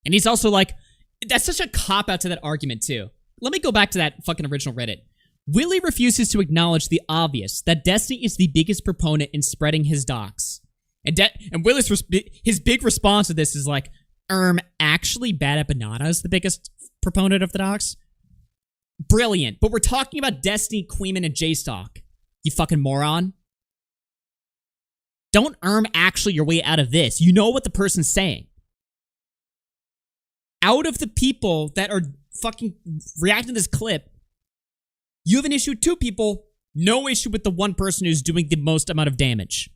And he's also like, that's such a cop-out to that argument too. Let me go back to that fucking original Reddit. Willie refuses to acknowledge the obvious, that Destiny is the biggest proponent in spreading his docs. And Willie's his big response to this is like, actually Bad Empanada is the biggest proponent of the docs? Brilliant. But we're talking about Destiny, Queeman, and JStock. You fucking moron. Don't actually your way out of this. You know what the person's saying. Out of the people that are fucking reacting to this clip, you have an issue with 2 people, no issue with the one person who's doing the most amount of damage.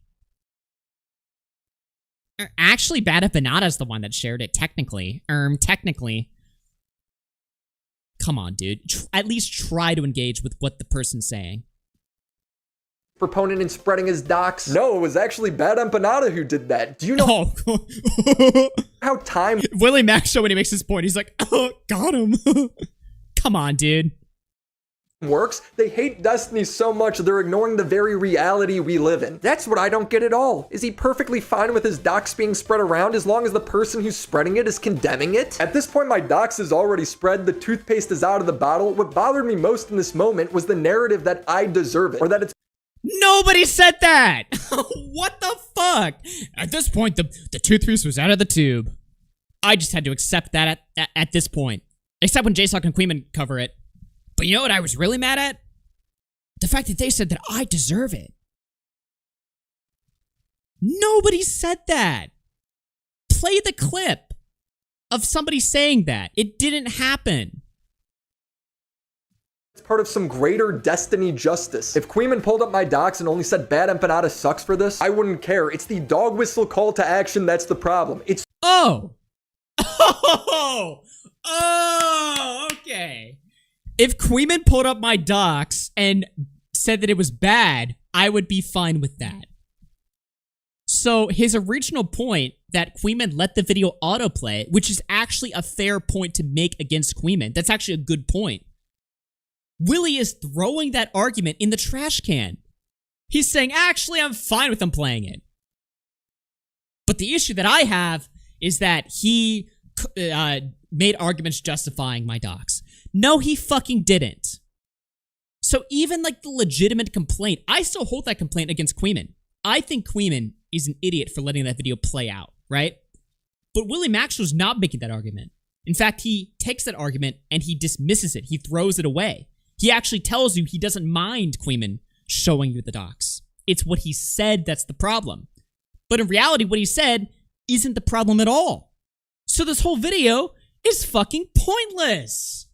Actually, Bad Empanada is the one that shared it, technically. Technically. Come on, dude. At least try to engage with what the person's saying. Proponent in spreading his docs. No, it was actually Bad Empanada who did that. Do you know how time WillyMacShow, when he makes this point, he's like, oh, got him. Come on, dude. Works? They hate Destiny so much they're ignoring the very reality we live in. That's what I don't get at all. Is he perfectly fine with his docs being spread around as long as the person who's spreading it is condemning it? At this point, my docs is already spread, the toothpaste is out of the bottle. What bothered me most in this moment was the narrative that I deserve it, or that it's Nobody said that! What the fuck? At this point, the toothpaste was out of the tube. I just had to accept that at this point. Except when JStock and Queeman cover it. But you know what I was really mad at? The fact that they said that I deserve it. Nobody said that. Play the clip of somebody saying that. It didn't happen. It's part of some greater Destiny justice. If Queeman pulled up my docs and only said Bad Empanada sucks for this, I wouldn't care. It's the dog whistle call to action that's the problem. It's Oh! Oh! Oh! Okay. If Queeman pulled up my docs and said that it was bad, I would be fine with that. So his original point that Queeman let the video autoplay, which is actually a fair point to make against Queeman. That's actually a good point. Willie is throwing that argument in the trash can. He's saying, actually, I'm fine with him playing it. But the issue that I have is that he made arguments justifying my docs. No, he fucking didn't. So even like the legitimate complaint, I still hold that complaint against Queeman. I think Queeman is an idiot for letting that video play out, right? But WillyMacShow's not making that argument. In fact, he takes that argument and he dismisses it. He throws it away. He actually tells you he doesn't mind Queeman showing you the docs. It's what he said that's the problem. But in reality, what he said isn't the problem at all. So this whole video is fucking pointless.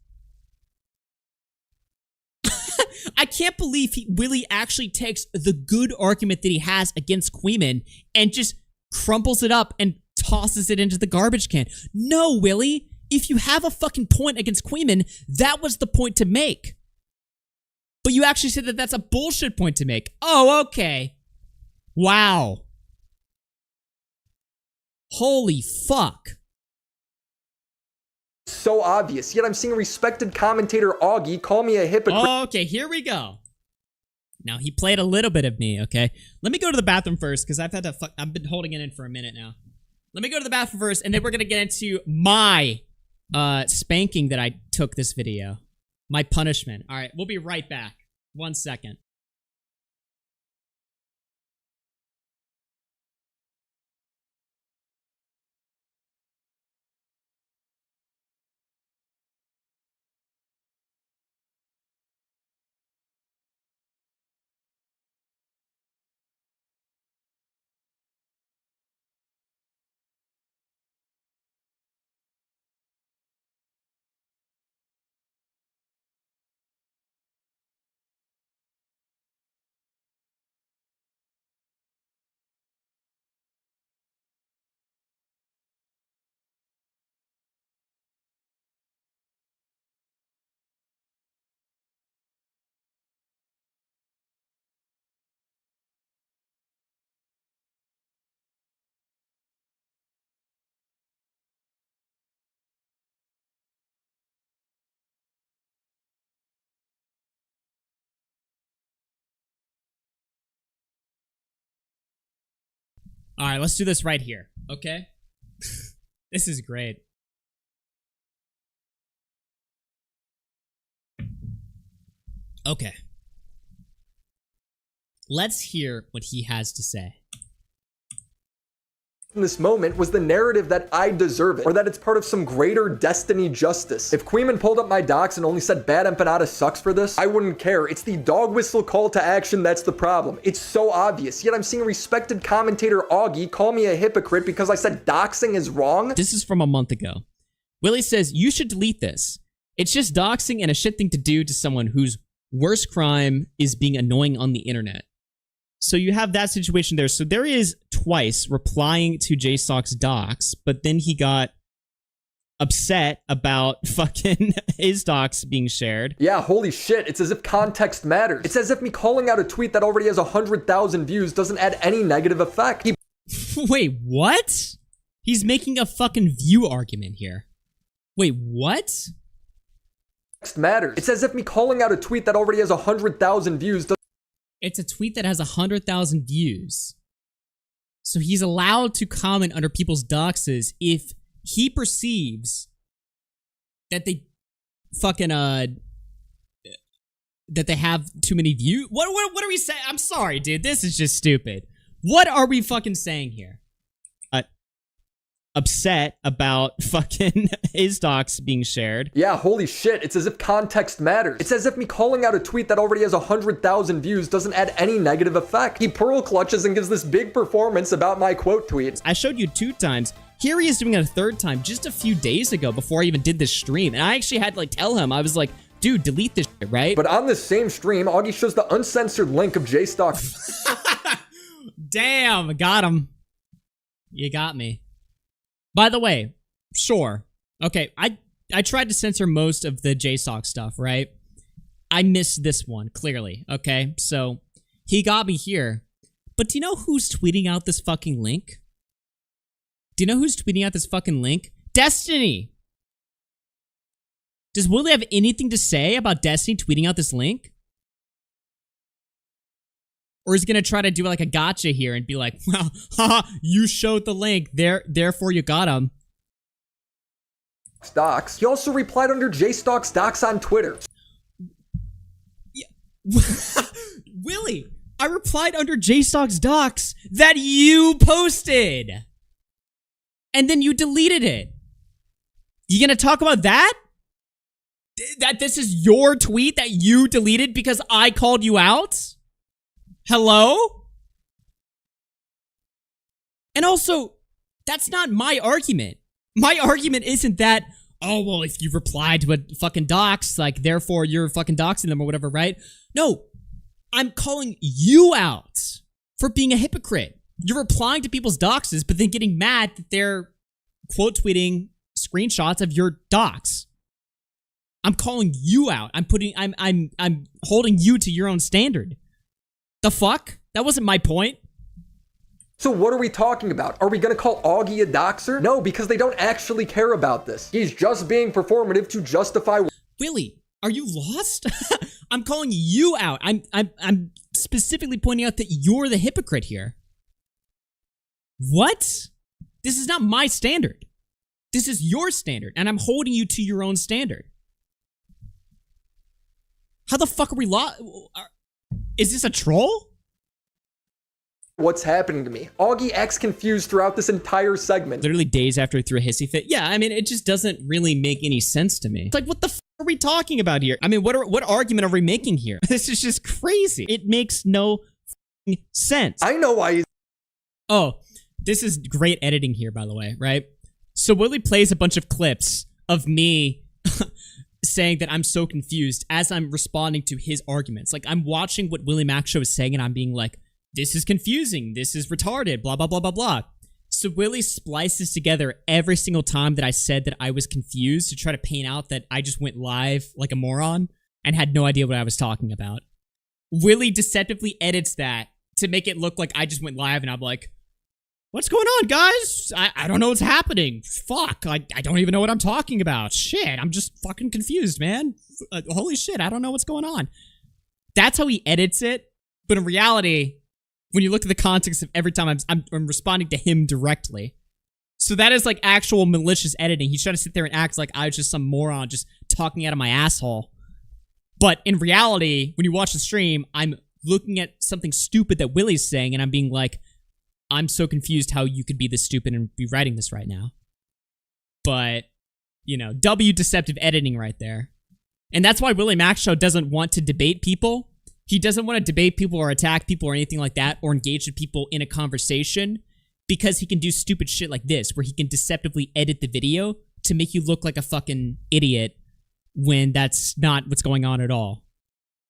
I can't believe Willie actually takes the good argument that he has against Queeman and just crumples it up and tosses it into the garbage can. No, Willie, if you have a fucking point against Queeman, that was the point to make. But you actually said that that's a bullshit point to make. Oh, okay. Wow. Holy fuck. So obvious, yet I'm seeing respected commentator Augie call me a hypocrite. Okay, here we go. Now, he played a little bit of me, okay? Let me go to the bathroom first, because I've been holding it in for a minute now. Let me go to the bathroom first, and then we're gonna get into my spanking that I took this video. My punishment. All right, we'll be right back. 1 second. All right, let's do this right here, okay? This is great. Okay. Let's hear what he has to say. In this moment was the narrative that I deserve it, or that it's part of some greater destiny justice. If Queeman pulled up my docs and only said Bad Empanada sucks for this, I wouldn't care. It's the dog whistle call to action that's the problem. It's so obvious, yet I'm seeing respected commentator Augie call me a hypocrite because I said doxing is wrong. This is from a month ago. Willie says, you should delete this. It's just doxing and a shit thing to do to someone whose worst crime is being annoying on the internet. So you have that situation there. So there is twice replying to JSOC's docs, but then he got upset about fucking his docs being shared. Yeah, holy shit. It's as if context matters. It's as if me calling out a tweet that already has 100,000 views doesn't add any negative effect. Wait, what? He's making a fucking view argument here. Wait, what? Matters. It's as if me calling out a tweet that already has 100,000 views doesn't. It's a tweet that has 100,000 views. So he's allowed to comment under people's doxes if he perceives that they fucking, that they have too many views. What are we saying? I'm sorry, dude. This is just stupid. What are we fucking saying here? Upset about fucking his docs being shared. Yeah, holy shit. It's as if context matters. It's as if me calling out a tweet that already has 100,000 views doesn't add any negative effect. He pearl clutches and gives this big performance about my quote tweet. I showed you 2 times. Here he is doing it a 3rd time just a few days ago before I even did this stream. And I actually had to like tell him, I was like, dude, delete this shit, right? But on this same stream, Augie shows the uncensored link of JStock. Damn, got him. You got me. By the way, sure. Okay, I I tried to censor most of the JSOC stuff, right? I missed this one, clearly, okay? So, he got me here. But do you know who's tweeting out this fucking link? Do you know who's tweeting out this fucking link? Destiny! Does Willie have anything to say about Destiny tweeting out this link? Or is he gonna try to do like a gotcha here and be like, well, haha, you showed the link, therefore you got him. Docs. He also replied under JStalk's docs on Twitter. Yeah. Willie, I replied under JStalk's docs that you posted. And then you deleted it. You gonna talk about that? That this is your tweet that you deleted because I called you out? Hello? And also, that's not my argument. My argument isn't that, oh, well, if you reply to a fucking dox, like, therefore you're fucking doxing them or whatever, right? No, I'm calling you out for being a hypocrite. You're replying to people's doxes, but then getting mad that they're quote tweeting screenshots of your dox. I'm calling you out. I'm holding you to your own standard. The fuck? That wasn't my point. So what are we talking about? Are we gonna call Augie a doxer? No, because they don't actually care about this. He's just being performative to justify. Willie, are you lost? I'm calling you out. I'm specifically pointing out that you're the hypocrite here. What? This is not my standard. This is your standard, and I'm holding you to your own standard. How the fuck are we lost? Is this a troll? What's happening to me? Augie acts confused throughout this entire segment. Literally days after he threw a hissy fit. Yeah, I mean, it just doesn't really make any sense to me. It's like, what the fuck are we talking about here? I mean, what argument are we making here? This is just crazy. It makes no sense. I know why he's... Oh, this is great editing here, by the way, right? So Willie plays a bunch of clips of me saying that I'm so confused as I'm responding to his arguments. Like, I'm watching what WillyMacShow is saying and I'm being like, this is confusing, this is retarded, blah, blah, blah, blah, blah. So Willie splices together every single time that I said that I was confused to try to paint out that I just went live like a moron and had no idea what I was talking about. Willie deceptively edits that to make it look like I just went live and I'm like, what's going on, guys? I don't know what's happening. Fuck, I don't even know what I'm talking about. Shit, I'm just fucking confused, man. Holy shit, I don't know what's going on. That's how he edits it. But in reality, when you look at the context of every time I'm responding to him directly. So that is like actual malicious editing. He's trying to sit there and act like I was just some moron just talking out of my asshole. But in reality, when you watch the stream, I'm looking at something stupid that Willie's saying and I'm being like, I'm so confused how you could be this stupid and be writing this right now. But, you know, deceptive editing right there. And that's why WillyMacShow doesn't want to debate people. He doesn't want to debate people or attack people or anything like that or engage with people in a conversation because he can do stupid shit like this where he can deceptively edit the video to make you look like a fucking idiot when that's not what's going on at all.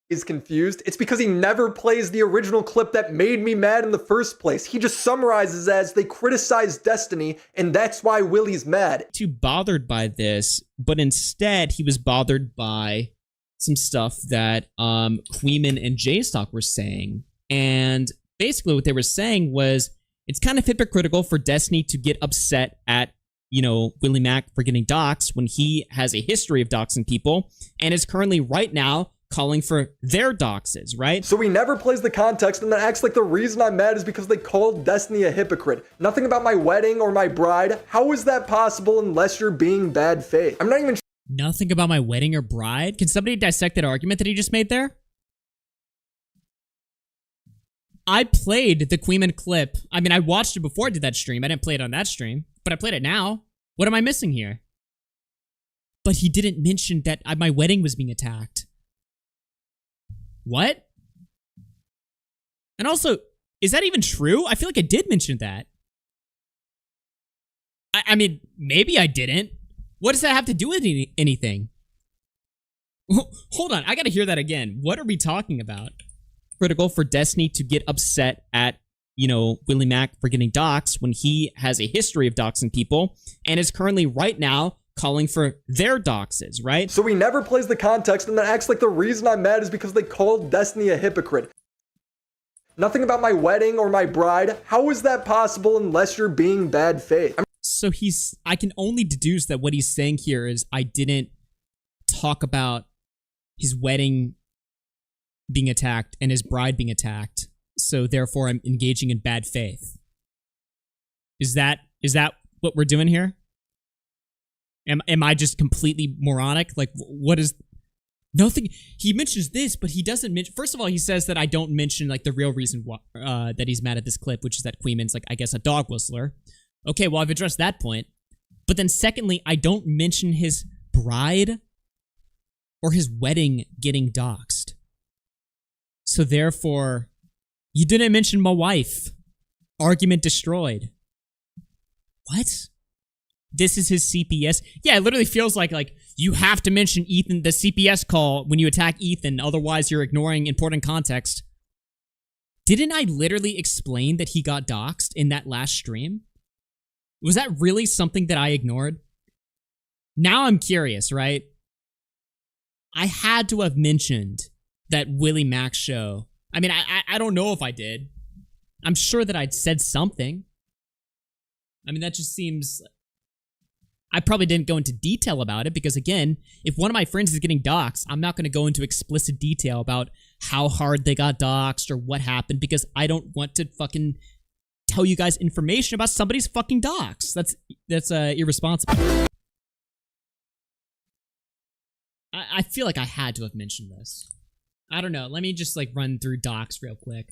Is confused. It's because he never plays the original clip that made me mad in the first place. He just summarizes as they criticize Destiny, and that's why Willie's mad. Too bothered by this, but instead he was bothered by some stuff that Queeman and JStalk were saying. And basically what they were saying was it's kind of hypocritical for Destiny to get upset at, you know, Willie Mac for getting doxxed when he has a history of doxing people and is currently right now calling for their doxes, right? So he never plays the context and then acts like the reason I'm mad is because they called Destiny a hypocrite. Nothing about my wedding or my bride. How is that possible unless you're being bad faith? I'm not even... Nothing about my wedding or bride? Can somebody dissect that argument that he just made there? I played the Queeman clip. I mean, I watched it before I did that stream. I didn't play it on that stream, but I played it now. What am I missing here? But he didn't mention that my wedding was being attacked. What? And also, is that even true? I feel like I did mention that. I mean, maybe I didn't. What does that have to do with anything? Hold on, I gotta hear that again. What are we talking about? Critical for Destiny to get upset at, you know, Willie Mac for getting doxxed when he has a history of doxing people and is currently right now calling for their doxes, right? So he never plays the context and then acts like the reason I'm mad is because they called Destiny a hypocrite. Nothing about my wedding or my bride. How is that possible unless you're being bad faith? So I can only deduce that what he's saying here is I didn't talk about his wedding being attacked and his bride being attacked. So therefore I'm engaging in bad faith. Is that what we're doing here? Am I just completely moronic? Like, what is... Nothing. He mentions this, but he doesn't mention... First of all, he says that I don't mention, like, the real reason that he's mad at this clip, which is that Queeman's, like, I guess, a dog whistler. Okay, well, I've addressed that point. But then secondly, I don't mention his bride or his wedding getting doxxed. So therefore, you didn't mention my wife. Argument destroyed. What? This is his CPS? Yeah, it literally feels like you have to mention Ethan, the CPS call when you attack Ethan, otherwise you're ignoring important context. Didn't I literally explain that he got doxxed in that last stream? Was that really something that I ignored? Now I'm curious, right? I had to have mentioned that WillyMacShow. I mean, I don't know if I did. I'm sure that I'd said something. I mean, that just seems... I probably didn't go into detail about it because, again, if one of my friends is getting doxxed, I'm not going to go into explicit detail about how hard they got doxxed or what happened because I don't want to fucking tell you guys information about somebody's fucking doxx. That's irresponsible. I feel like I had to have mentioned this. I don't know. Let me just, like, run through docs real quick.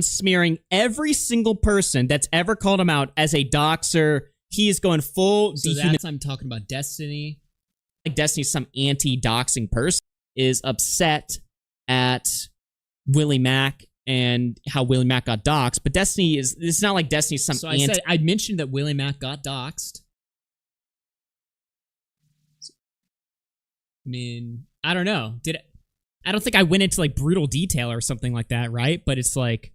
Smearing every single person that's ever called him out as a doxer. He is going full dehuman. I'm talking about Destiny. Like Destiny's some anti-doxing person is upset at Willie Mac and how Willie Mac got doxed. But Destiny is, it's not like Destiny's some I mentioned that Willie Mac got doxed. I mean, I don't know. I don't think I went into like brutal detail or something like that, right? But it's like,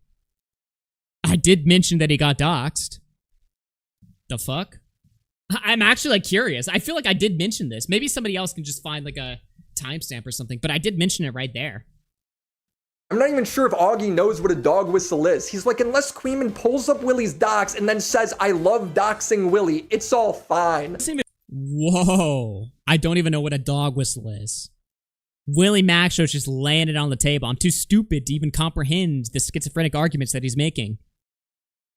I did mention that he got doxxed. The fuck? I'm actually like curious. I feel like I did mention this. Maybe somebody else can just find like a timestamp or something, but I did mention it right there. I'm not even sure if Augie knows what a dog whistle is. He's like, unless Queeman pulls up Willie's docs and then says, I love doxing Willie, it's all fine. Whoa. I don't even know what a dog whistle is. WillyMacShow's just laying it on the table. I'm too stupid to even comprehend the schizophrenic arguments that he's making.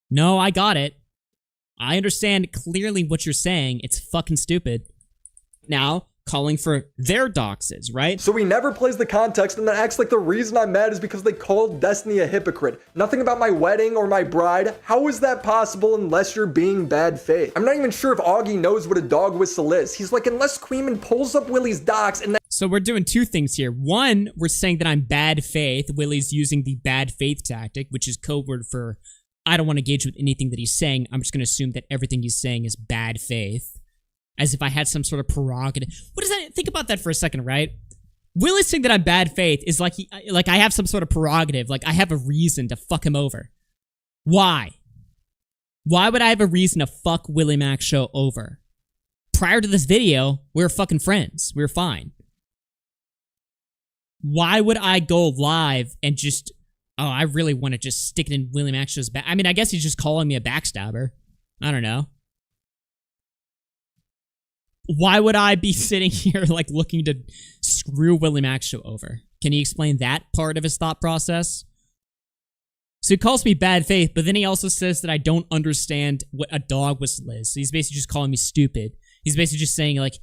No, I got it. I understand clearly what you're saying. It's fucking stupid. Now, calling for their doxes, right? So he never plays the context and then acts like the reason I'm mad is because they called Destiny a hypocrite. Nothing about my wedding or my bride. How is that possible unless you're being bad faith? I'm not even sure if Augie knows what a dog whistle is. He's like, unless Queeman pulls up Willie's docs and then... So we're doing two things here. One, we're saying that I'm bad faith. Willie's using the bad faith tactic, which is code word for I don't want to engage with anything that he's saying. I'm just going to assume that everything he's saying is bad faith. As if I had some sort of prerogative. What does that... Think about that for a second, right? Willie's saying that I'm bad faith is like I have some sort of prerogative. Like I have a reason to fuck him over. Why? Why would I have a reason to fuck WillyMacShow over? Prior to this video, we were fucking friends. We were fine. Why would I go live and just... Oh, I really want to just stick it in WillyMacShow's back. I mean, I guess he's just calling me a backstabber. I don't know. Why would I be sitting here, like, looking to screw WillyMacShow over? Can you explain that part of his thought process? So he calls me bad faith, but then he also says that I don't understand what a dog whistle is. So he's basically just calling me stupid. He's basically just saying, like,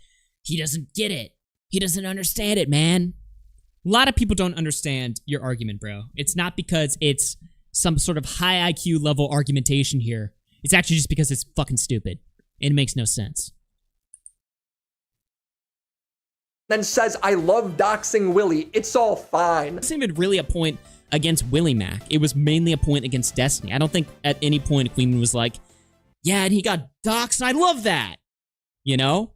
he doesn't get it. He doesn't understand it, man. A lot of people don't understand your argument, bro. It's not because it's some sort of high IQ level argumentation here. It's actually just because it's fucking stupid. And it makes no sense. Then says, I love doxing Willie. It's all fine. It's not even really a point against Willie Mac. It was mainly a point against Destiny. I don't think at any point Queen was like, yeah, and he got doxxed, and I love that. You know?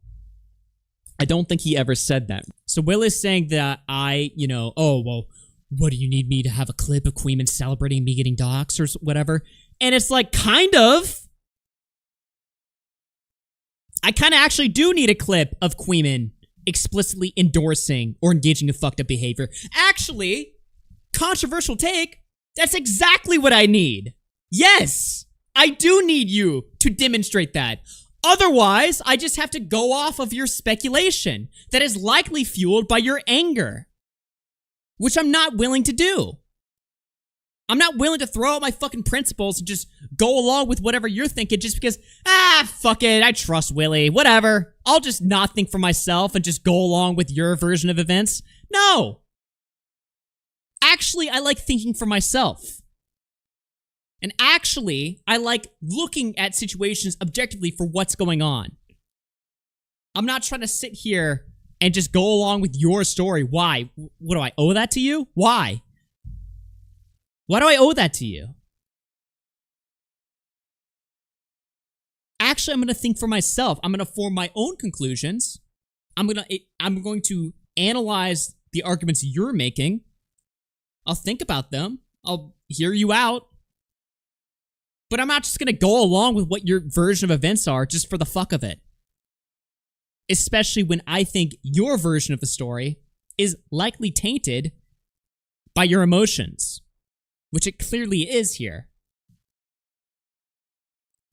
I don't think he ever said that. So Will is saying that I, oh, well, what do you need me to have a clip of Queeman celebrating me getting doxxed or whatever? And it's like, kind of. I kind of actually do need a clip of Queeman explicitly endorsing or engaging in fucked up behavior. Actually, controversial take, that's exactly what I need. Yes, I do need you to demonstrate that. Otherwise, I just have to go off of your speculation that is likely fueled by your anger, which I'm not willing to do. I'm not willing to throw out my fucking principles and just go along with whatever you're thinking just because, fuck it, I trust Willie, whatever. I'll just not think for myself and just go along with your version of events. No. Actually, I like thinking for myself. And actually, I like looking at situations objectively for what's going on. I'm not trying to sit here and just go along with your story. Why? What do I owe that to you? Why? Why do I owe that to you? Actually, I'm going to think for myself. I'm going to form my own conclusions. I'm going to analyze the arguments you're making. I'll think about them. I'll hear you out. But I'm not just going to go along with what your version of events are just for the fuck of it. Especially when I think your version of the story is likely tainted by your emotions. Which it clearly is here.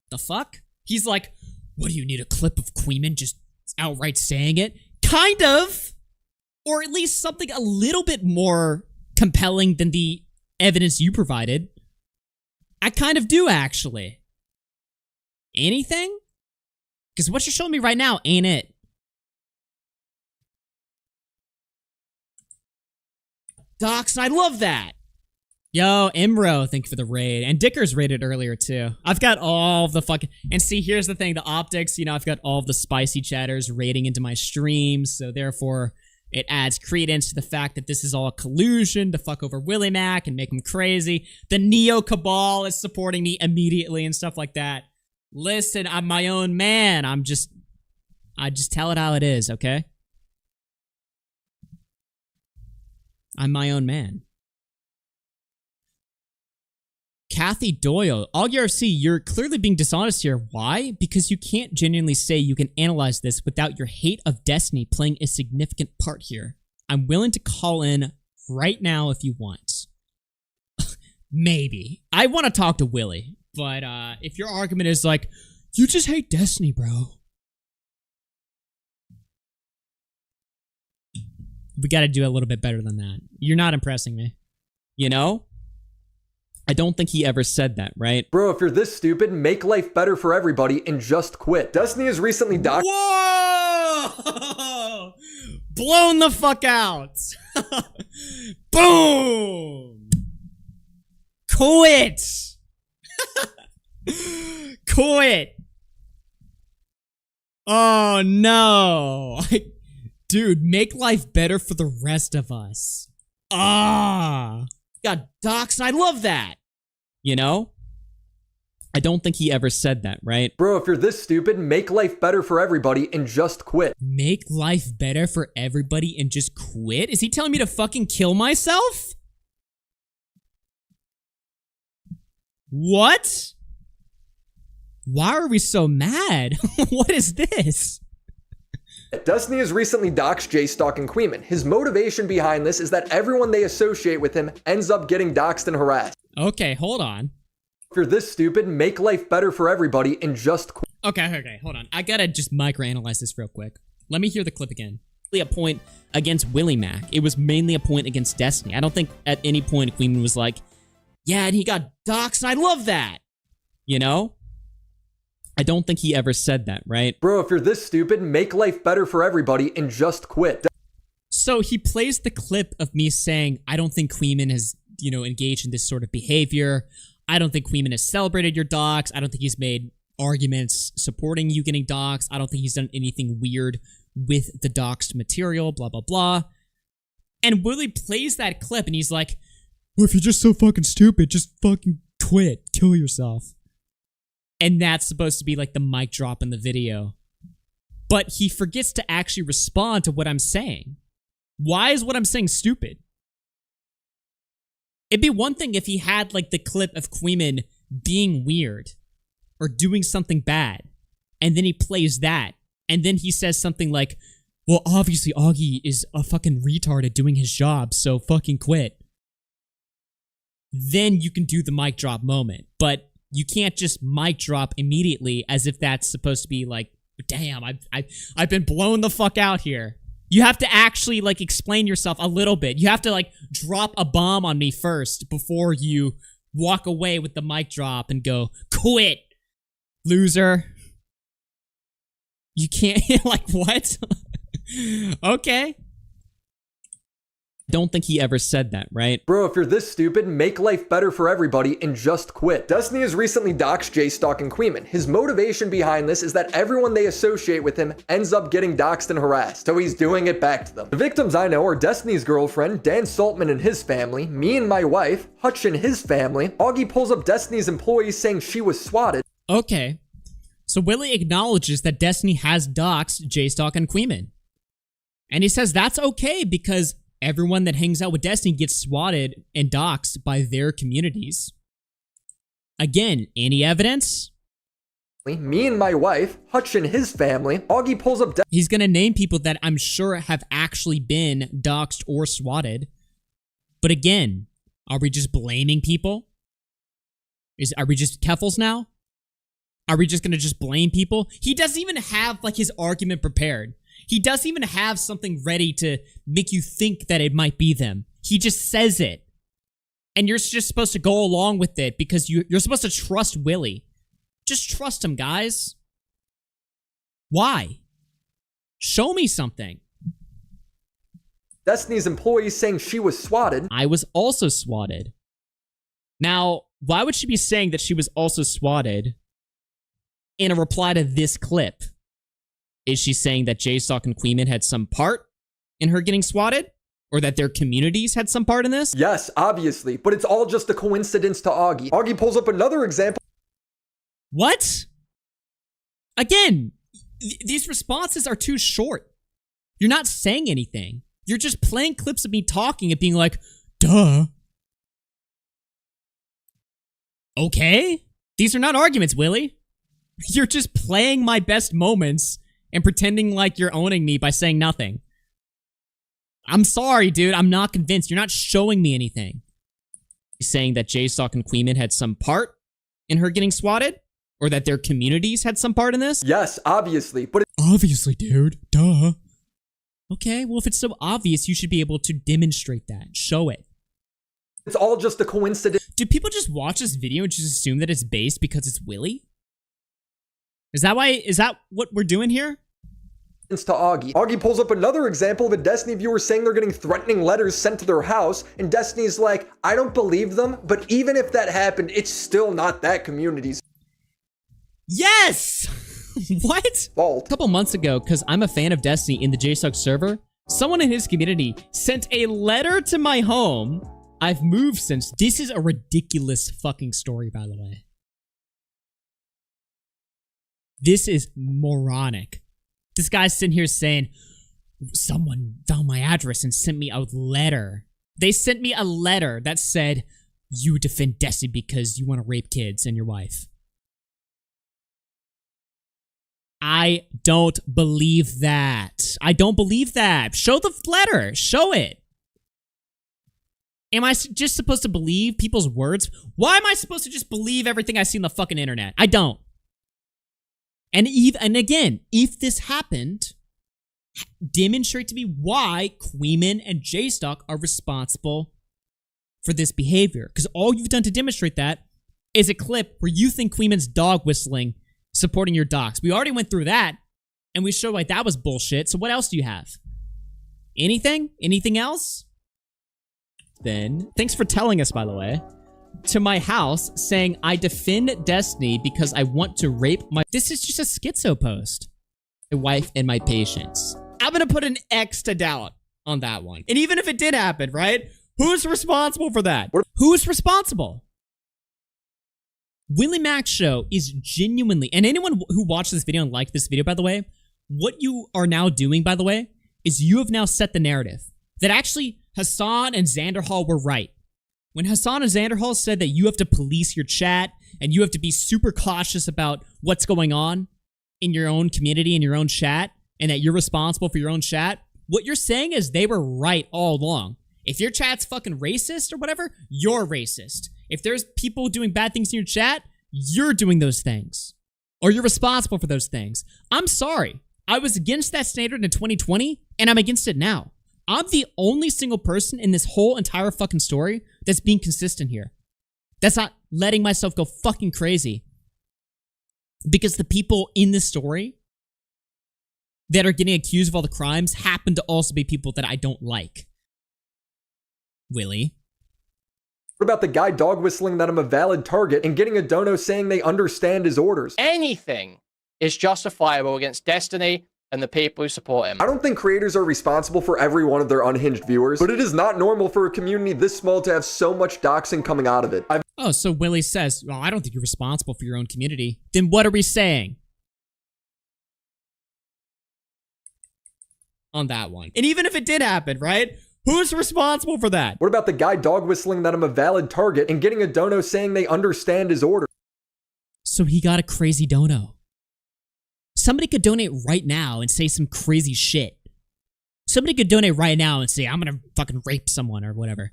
The fuck? He's like, what do you need, a clip of Queeman just outright saying it? Kind of! Or at least something a little bit more compelling than the evidence you provided. I kind of do, actually. Anything? Because what you're showing me right now ain't it. Docs, I love that! Yo, Imro, thank you for the raid. And Dickers raided earlier, too. I've got all of the fucking... And see, here's the thing, the optics, you know, I've got all of the spicy chatters raiding into my streams, so therefore it adds credence to the fact that this is all a collusion to fuck over WillyMac and make him crazy. The Neo Cabal is supporting me immediately and stuff like that. Listen, I'm my own man. I just tell it how it is, okay? I'm my own man. Kathy Doyle, AugRC, you're clearly being dishonest here. Why? Because you can't genuinely say you can analyze this without your hate of Destiny playing a significant part here. I'm willing to call in right now if you want. Maybe. I want to talk to Willie, but if your argument is like, you just hate Destiny, bro. We got to do a little bit better than that. You're not impressing me. You know? I don't think he ever said that, right? Bro, if you're this stupid, make life better for everybody and just quit. Destiny has recently Whoa! Blown the fuck out. Boom! Quit! Quit! Oh no! Dude, make life better for the rest of us. Got docs, and I love that. You know? I don't think he ever said that, right? Bro, if you're this stupid, make life better for everybody and just quit. Make life better for everybody and just quit? Is he telling me to fucking kill myself? What? Why are we so mad? What is this? Destiny has recently doxed J-Stalk Queeman. His motivation behind this is that everyone they associate with him ends up getting doxed and harassed. Okay, hold on. If you're this stupid, make life better for everybody and just quit. Okay, hold on. I gotta just microanalyze this real quick. Let me hear the clip again. A point against WillyMac. It was mainly a point against Destiny. I don't think at any point Queeman was like, yeah, and he got doxed, and I love that. You know? I don't think he ever said that, right? Bro, if you're this stupid, make life better for everybody and just quit. So he plays the clip of me saying, I don't think Queeman has, you know, engaged in this sort of behavior. I don't think Queeman has celebrated your dox. I don't think he's made arguments supporting you getting doxed. I don't think he's done anything weird with the doxed material, blah, blah, blah. And Willie plays that clip and he's like, well, if you're just so fucking stupid, just fucking quit. Kill yourself. And that's supposed to be like the mic drop in the video. But he forgets to actually respond to what I'm saying. Why is what I'm saying stupid? It'd be one thing if he had, like, the clip of Queeman being weird or doing something bad, and then he plays that, and then he says something like, well, obviously Augie is a fucking retard at doing his job, so fucking quit. Then you can do the mic drop moment, but you can't just mic drop immediately as if that's supposed to be like, damn, I've been blown the fuck out here. You have to actually, like, explain yourself a little bit. You have to, like, drop a bomb on me first before you walk away with the mic drop and go, quit, loser. You can't, like, what? Okay. Don't think he ever said that, right? Bro, if you're this stupid, make life better for everybody and just quit. Destiny has recently doxed J-Stock and Queeman. His motivation behind this is that everyone they associate with him ends up getting doxed and harassed, so he's doing it back to them. The victims I know are Destiny's girlfriend, Dan Saltman and his family, me and my wife, Hutch and his family. Augie pulls up Destiny's employees saying she was swatted. Okay. So Willie acknowledges that Destiny has doxed J-Stock and Queeman. And he says that's okay because everyone that hangs out with Destiny gets swatted and doxed by their communities. Again, any evidence? Me and my wife, Hutch and his family. Augie pulls up He's gonna name people that I'm sure have actually been doxed or swatted. But again, are we just blaming people? Are we just Keffels now? Are we just gonna just blame people? He doesn't even have, like, his argument prepared. He doesn't even have something ready to make you think that it might be them. He just says it. And you're just supposed to go along with it because you're supposed to trust Willie. Just trust him, guys. Why? Show me something. Destiny's employees saying she was swatted. I was also swatted. Now, why would she be saying that she was also swatted in a reply to this clip? Is she saying that J-Stock and Queeman had some part in her getting swatted? Or that their communities had some part in this? Yes, obviously, but it's all just a coincidence to Augie. Augie pulls up another example. What? Again, these responses are too short. You're not saying anything. You're just playing clips of me talking and being like, duh. Okay? These are not arguments, Willie. You're just playing my best moments and pretending like you're owning me by saying nothing. I'm sorry, dude. I'm not convinced. You're not showing me anything. You're saying that J-Stock and Queeman had some part in her getting swatted? Or that their communities had some part in this? Yes, obviously, but obviously, dude. Duh. Okay, well, if it's so obvious, you should be able to demonstrate that. Show it. It's all just a coincidence. Do people just watch this video and just assume that it's based because it's Willie? Is that what we're doing here? To Augie. Augie pulls up another example of a Destiny viewer saying they're getting threatening letters sent to their house, and Destiny's like, I don't believe them, but even if that happened, it's still not that community's Yes! What? fault. A couple months ago, because I'm a fan of Destiny in the JSUG server, someone in his community sent a letter to my home. I've moved since. This is a ridiculous fucking story, by the way. This is moronic. This guy's sitting here saying, someone found my address and sent me a letter. They sent me a letter that said, you defend Destiny because you want to rape kids and your wife. I don't believe that. I don't believe that. Show the letter. Show it. Am I just supposed to believe people's words? Why am I supposed to just believe everything I see on the fucking internet? I don't. And again, if this happened, demonstrate to me why Queeman and J-Stock are responsible for this behavior. Because all you've done to demonstrate that is a clip where you think Queeman's dog whistling supporting your docs. We already went through that, and we showed why that was bullshit. So what else do you have? Anything? Anything else? Then, thanks for telling us, by the way. To my house saying I defend Destiny because I want to rape my... This is just a schizo post. My wife and my patients. I'm gonna put an X to doubt on that one. And even if it did happen, right? Who's responsible for that? Who's responsible? WillyMacShow is genuinely... And anyone who watched this video and liked this video, by the way, what you are now doing, by the way, is you have now set the narrative. That actually Hassan and Xanderhall were right. When Hassan Zanderhal said that you have to police your chat and you have to be super cautious about what's going on in your own community, in your own chat, and that you're responsible for your own chat, what you're saying is they were right all along. If your chat's fucking racist or whatever, you're racist. If there's people doing bad things in your chat, you're doing those things. Or you're responsible for those things. I'm sorry. I was against that standard in 2020, and I'm against it now. I'm the only single person in this whole entire fucking story that's being consistent here. That's not letting myself go fucking crazy. Because the people in this story that are getting accused of all the crimes happen to also be people that I don't like. Willie. What about the guy dog whistling that I'm a valid target and getting a dono saying they understand his orders? Anything is justifiable against Destiny and the people who support him. I don't think creators are responsible for every one of their unhinged viewers, but it is not normal for a community this small to have so much doxing coming out of it. Oh, so Willie says, well, I don't think you're responsible for your own community. Then what are we saying? On that one. And even if it did happen, right? Who's responsible for that? What about the guy dog whistling that I'm a valid target and getting a dono saying they understand his orders? So he got a crazy dono. Somebody could donate right now and say some crazy shit. Somebody could donate right now and say, I'm gonna fucking rape someone or whatever.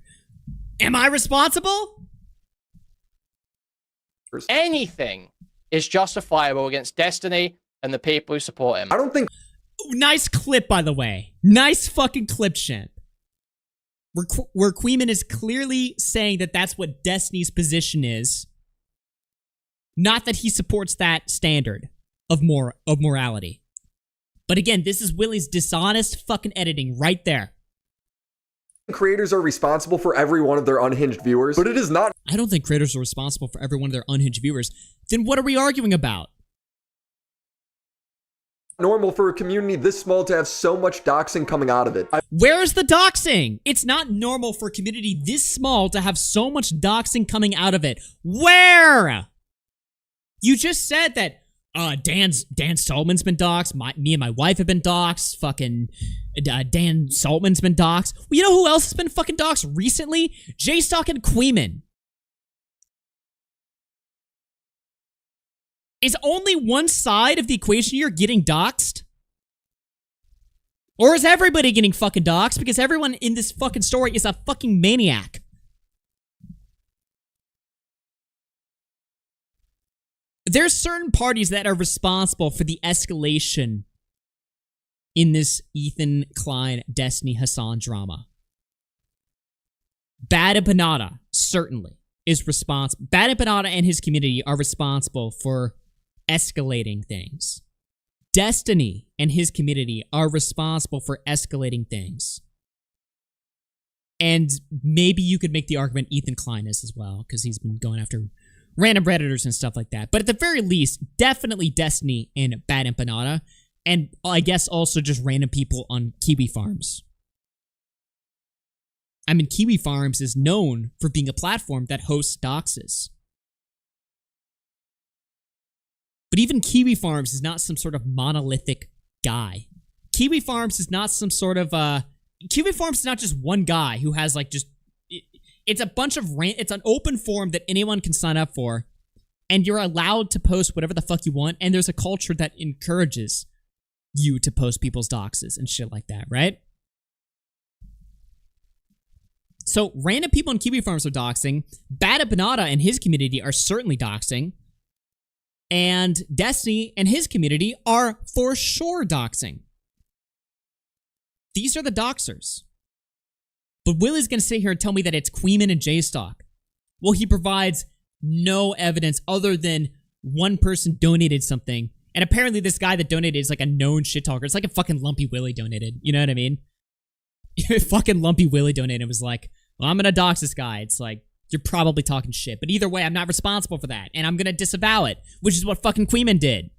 Am I responsible? Anything is justifiable against Destiny and the people who support him. I don't think... Nice clip, by the way. Nice fucking clip, Shen. Where Queeman is clearly saying that that's what Destiny's position is. Not that he supports that standard of morality. But again, this is Willie's dishonest fucking editing right there. Creators are responsible for every one of their unhinged viewers, but it is not I don't think creators are responsible for every one of their unhinged viewers. Then what are we arguing about? normal for a community this small to have so much doxing coming out of it. Where's the doxing? It's not normal for a community this small to have so much doxing coming out of it. Where? You just said that Dan Saltman's been doxxed. Me and my wife have been doxxed. Fucking Dan Saltman's been doxxed. Well, you know who else has been fucking doxxed recently? J-Stock and Queeman. Is only one side of the equation here getting doxxed? Or is everybody getting fucking doxxed because everyone in this fucking story is a fucking maniac? There's certain parties that are responsible for the escalation in this Ethan Klein, Destiny Hassan drama. Bad Empanada, certainly, is responsible. Bad Empanada and his community are responsible for escalating things. Destiny and his community are responsible for escalating things. And maybe you could make the argument Ethan Klein is as well, because he's been going after random Redditors and stuff like that. But at the very least, definitely Destiny and Bad Empanada, and I guess also just random people on Kiwi Farms. I mean, Kiwi Farms is known for being a platform that hosts doxes. But even Kiwi Farms is not some sort of monolithic guy. Kiwi Farms is not some sort of, Kiwi Farms is not just one guy who has like just, it's a bunch of it's an open forum that anyone can sign up for, and you're allowed to post whatever the fuck you want, and there's a culture that encourages you to post people's doxes and shit like that, right? So random people in Kiwi Farms are doxing. Bad Empanada and his community are certainly doxing. And Destiny and his community are for sure doxing. These are the doxers. But Willie's going to sit here and tell me that it's Queeman and J-Stock. Well, he provides no evidence other than one person donated something. And apparently this guy that donated is like a known shit talker. It's like a fucking Lumpy Willie donated. You know what I mean? Fucking Lumpy Willie donated and was like, well, I'm going to dox this guy. It's like, you're probably talking shit. But either way, I'm not responsible for that. And I'm going to disavow it, which is what fucking Queeman did.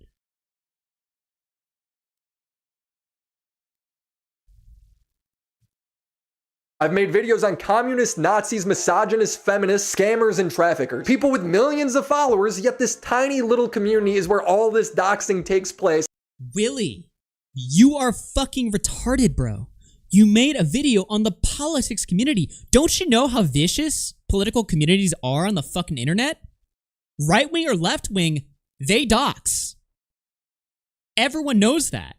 I've made videos on communists, Nazis, misogynists, feminists, scammers, and traffickers. People with millions of followers, yet this tiny little community is where all this doxing takes place. Willie, you are fucking retarded, bro. You made a video on the politics community. Don't you know how vicious political communities are on the fucking internet? Right wing or left wing, they dox. Everyone knows that.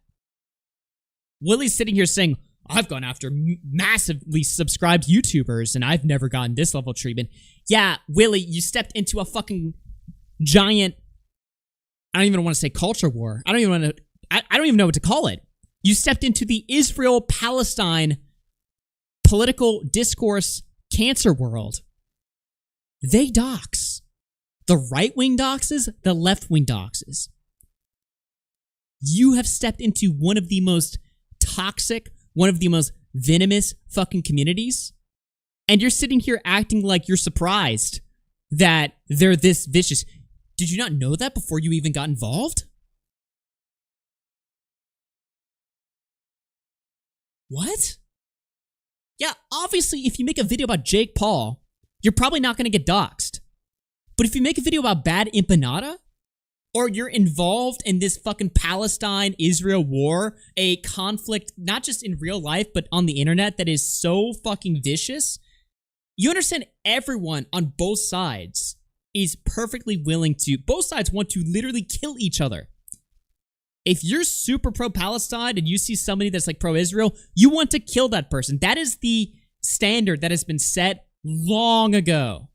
Willie's sitting here saying, I've gone after massively subscribed YouTubers and I've never gotten this level of treatment. Yeah, Willie, you stepped into a fucking giant, I don't even want to say culture war. I don't even know what to call it. You stepped into the Israel-Palestine political discourse cancer world. They dox. The right-wing doxes, the left-wing doxes. You have stepped into one of the most toxic, one of the most venomous fucking communities, and you're sitting here acting like you're surprised that they're this vicious. Did you not know that before you even got involved? What? Yeah, obviously, if you make a video about Jake Paul, you're probably not going to get doxxed. But if you make a video about bad empanada, or you're involved in this fucking Palestine-Israel war, a conflict not just in real life, but on the internet that is so fucking vicious, you understand everyone on both sides is perfectly willing to, both sides want to literally kill each other. If you're super pro-Palestine and you see somebody that's like pro-Israel, you want to kill that person. That is the standard that has been set long ago.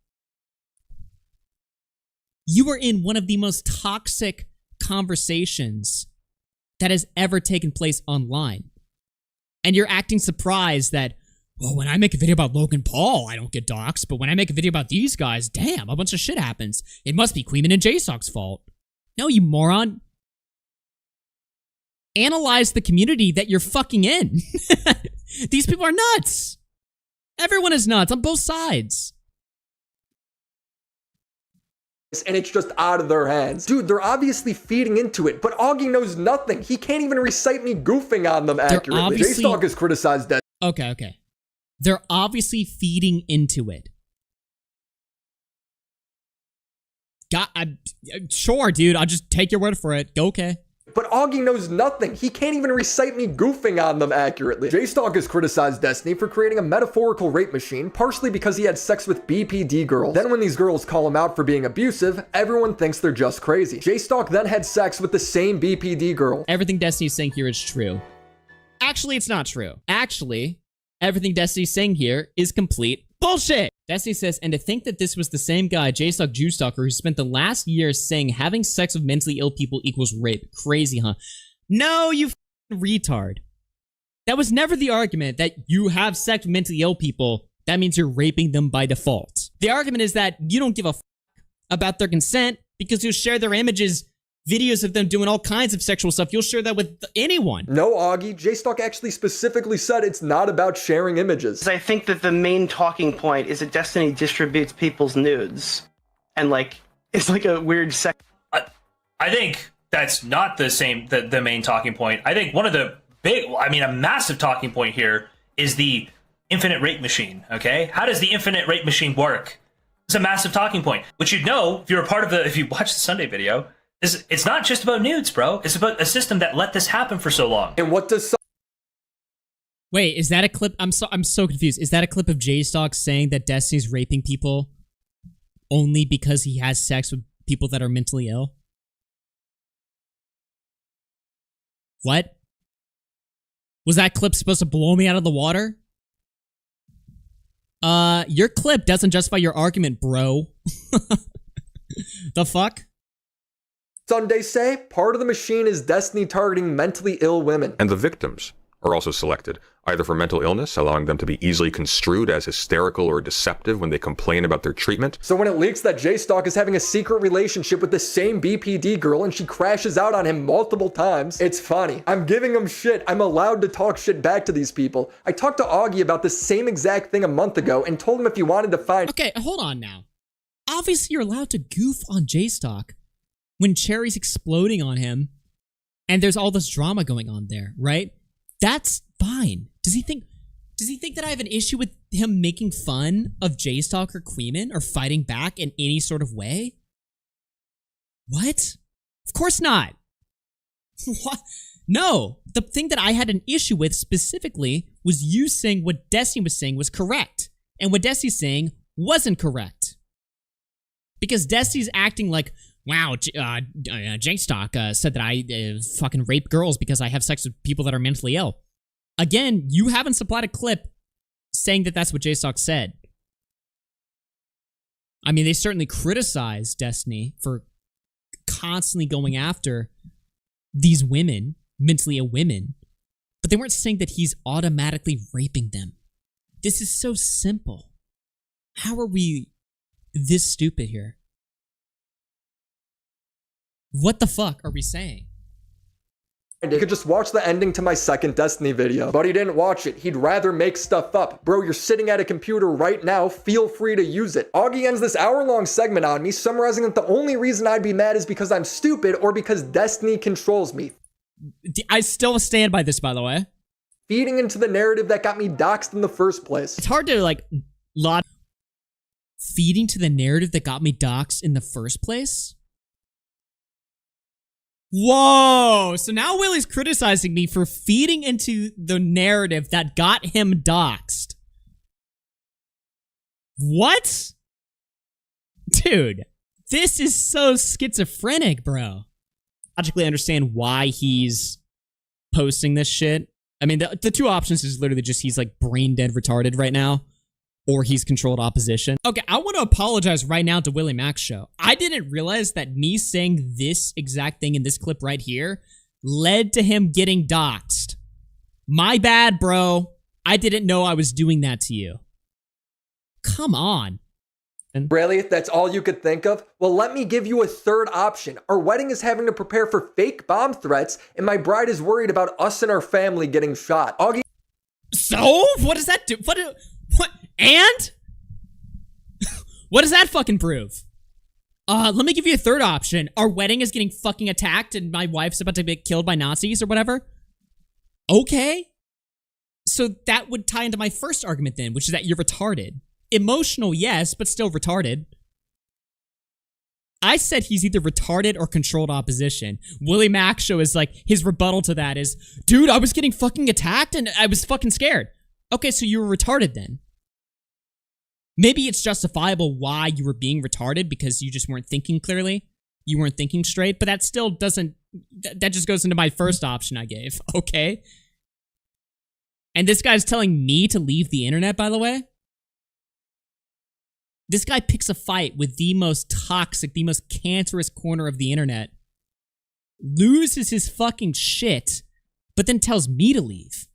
You are in one of the most toxic conversations that has ever taken place online. And you're acting surprised that, well, when I make a video about Logan Paul, I don't get doxxed, but when I make a video about these guys, damn, a bunch of shit happens. It must be Queeman and JSock's fault. No, you moron. Analyze the community that you're fucking in. These people are nuts. Everyone is nuts on both sides. And it's just out of their hands. Dude, they're obviously feeding into it, but Augie knows nothing. He can't even recite me goofing on them accurately. JStock has criticized that. Okay. They're obviously feeding into it. Sure, dude. I'll just take your word for it. Go, okay. But Augie knows nothing. He can't even recite me goofing on them accurately. JStock has criticized Destiny for creating a metaphorical rape machine, partially because he had sex with BPD girls. Then when these girls call him out for being abusive, everyone thinks they're just crazy. JStock then had sex with the same BPD girl. Everything Destiny's saying here is true. Actually, it's not true. Actually, everything Destiny's saying here is complete bullshit. Destiny says, and to think that this was the same guy, JStock Jewstalker, who spent the last year saying having sex with mentally ill people equals rape. Crazy, huh? No, you retard. That was never the argument that you have sex with mentally ill people. That means you're raping them by default. The argument is that you don't give a about their consent because you share their images, videos of them doing all kinds of sexual stuff. You'll share that with anyone. No, Augie. JStock actually specifically said it's not about sharing images. I think that the main talking point is that Destiny distributes people's nudes. And, like, it's like a weird I think that's not the main talking point. I think one of the a massive talking point here is the infinite rape machine, okay? How does the infinite rape machine work? It's a massive talking point. Which you'd know if if you watch the Sunday video, it's not just about nudes, bro. It's about a system that let this happen for so long. And what does... Wait, is that a clip? I'm so confused. Is that a clip of JStock saying that Destiny's raping people only because he has sex with people that are mentally ill? What? Was that clip supposed to blow me out of the water? Your clip doesn't justify your argument, bro. The fuck? Sunday say part of the machine is Destiny targeting mentally ill women. And the victims are also selected, either for mental illness, allowing them to be easily construed as hysterical or deceptive when they complain about their treatment. So when it leaks that JStock is having a secret relationship with the same BPD girl and she crashes out on him multiple times, it's funny. I'm giving him shit. I'm allowed to talk shit back to these people. I talked to Augie about the same exact thing a month ago and told him if he wanted to find... Okay, hold on now. Obviously you're allowed to goof on JStock when Cherry's exploding on him and there's all this drama going on there, right? That's fine. Does he think that I have an issue with him making fun of JStock or Queeman or fighting back in any sort of way? What? Of course not. What? No. The thing that I had an issue with specifically was you saying what Destiny was saying was correct, and what Destiny's saying wasn't correct. Because Destiny's acting like, wow, J-Stock said that I fucking rape girls because I have sex with people that are mentally ill. Again, you haven't supplied a clip saying that that's what J-Stock said. I mean, they certainly criticized Destiny for constantly going after these women, mentally ill women, but they weren't saying that he's automatically raping them. This is so simple. How are we this stupid here? What the fuck are we saying? And you could just watch the ending to my second Destiny video. But he didn't watch it. He'd rather make stuff up. Bro, you're sitting at a computer right now. Feel free to use it. Augie ends this hour-long segment on me, summarizing that the only reason I'd be mad is because I'm stupid or because Destiny controls me. I still stand by this, by the way. Feeding into the narrative that got me doxxed in the first place. It's hard to, like, feeding to the narrative that got me doxxed in the first place? Whoa! So now Willie's criticizing me for feeding into the narrative that got him doxxed. What? Dude, this is so schizophrenic, bro. Logically understand why he's posting this shit. I mean, the two options is literally just he's like brain dead retarded right now, or he's controlled opposition. Okay, I want to apologize right now to WillyMacShow. I didn't realize that me saying this exact thing in this clip right here led to him getting doxxed. My bad, bro. I didn't know I was doing that to you. Come on. Really? That's all you could think of? Well, let me give you a third option. Our wedding is having to prepare for fake bomb threats, and my bride is worried about us and our family getting shot. Augie. So? What does that do? What? And? What does that fucking prove? Let me give you a third option. Our wedding is getting fucking attacked and my wife's about to get killed by Nazis or whatever. Okay. So that would tie into my first argument then, which is that you're retarded. Emotional, yes, but still retarded. I said he's either retarded or controlled opposition. WillyMacShow is like, his rebuttal to that is, dude, I was getting fucking attacked and I was fucking scared. Okay, so you were retarded then. Maybe it's justifiable why you were being retarded because you just weren't thinking clearly. You weren't thinking straight, but that still doesn't, that just goes into my first option I gave, okay? And this guy's telling me to leave the internet, by the way? This guy picks a fight with the most toxic, the most cancerous corner of the internet, loses his fucking shit, but then tells me to leave.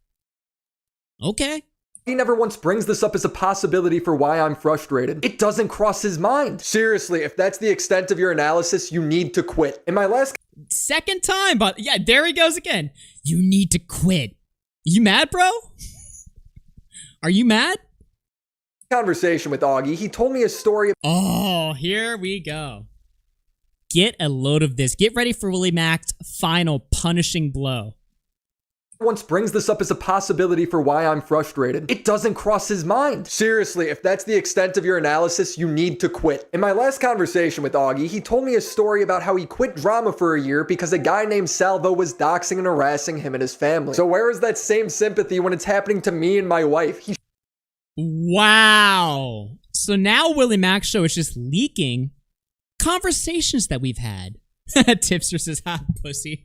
Okay. He never once brings this up as a possibility for why I'm frustrated. It doesn't cross his mind. Seriously, if that's the extent of your analysis, you need to quit. In my last second time, but yeah, there he goes again. You need to quit. You mad, bro? Are you mad? Conversation with Augie, he told me a story. Oh, here we go. Get a load of this. Get ready for WillyMac's final punishing blow. Once brings this up as a possibility for why I'm frustrated. It doesn't cross his mind. Seriously, if that's the extent of your analysis, you need to quit. In my last conversation with Augie, he told me a story about how he quit drama for a year because a guy named Salvo was doxing and harassing him and his family. So where is that same sympathy when it's happening to me and my wife? Wow. So now WillyMacShow is just leaking conversations that we've had. Tipster says, ha, pussy.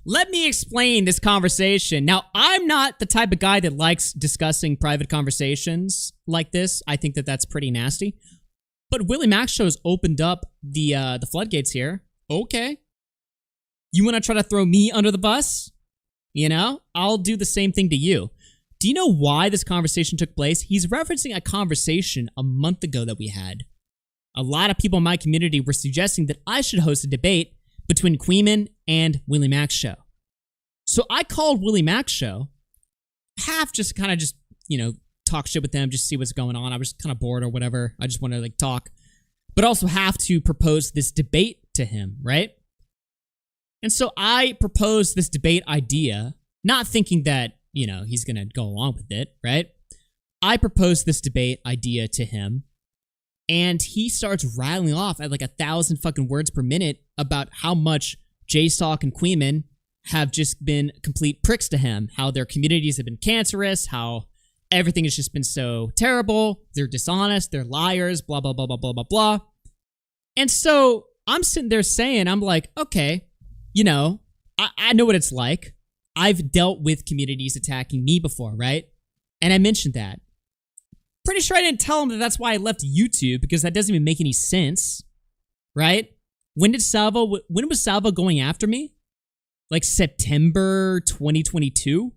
Let me explain this conversation. Now, I'm not the type of guy that likes discussing private conversations like this. I think that that's pretty nasty. But WillyMacShow's opened up the floodgates here. Okay. You want to try to throw me under the bus? You know, I'll do the same thing to you. Do you know why this conversation took place? He's referencing a conversation a month ago that we had. A lot of people in my community were suggesting that I should host a debate between Queeman and WillyMacShow. So I called WillyMacShow, half just kind of talk shit with them, just see what's going on. I was kind of bored or whatever. I just wanted to talk. But also have to propose this debate to him, right? And so I proposed this debate idea, not thinking that, he's going to go along with it, right? I proposed this debate idea to him, and he starts rattling off at like 1,000 fucking words per minute about how much J-Stock and Queeman have just been complete pricks to him, how their communities have been cancerous, how everything has just been so terrible, they're dishonest, they're liars, blah, blah, blah, blah, blah, blah, blah. And so I'm sitting there saying, I'm like, okay, you know, I know what it's like. I've dealt with communities attacking me before, right? And I mentioned that. Pretty sure I didn't tell him that that's why I left YouTube, because that doesn't even make any sense, right? When was Salvo going after me? Like September 2022?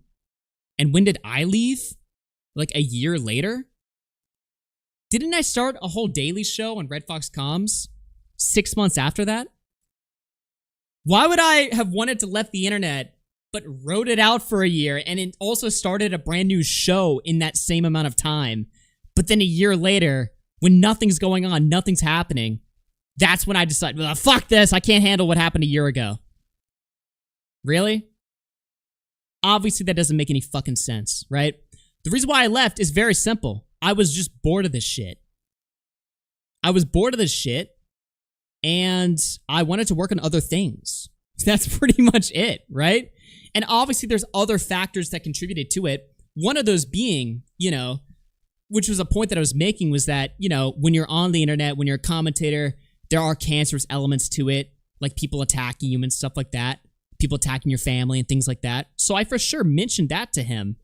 And when did I leave? Like a year later? Didn't I start a whole daily show on Red Fox Comms 6 months after that? Why would I have wanted to left the internet but wrote it out for a year and it also started a brand new show in that same amount of time? But then a year later, when nothing's going on, nothing's happening, that's when I decided, well, fuck this, I can't handle what happened a year ago. Really? Obviously, that doesn't make any fucking sense, right? The reason why I left is very simple. I was just bored of this shit. I was bored of this shit, and I wanted to work on other things. That's pretty much it, right? And obviously, there's other factors that contributed to it. One of those being, you know, which was a point that I was making, was that, you know, when you're on the internet, when you're a commentator, there are cancerous elements to it, like people attacking you and stuff like that, people attacking your family and things like that. So I for sure mentioned that to him,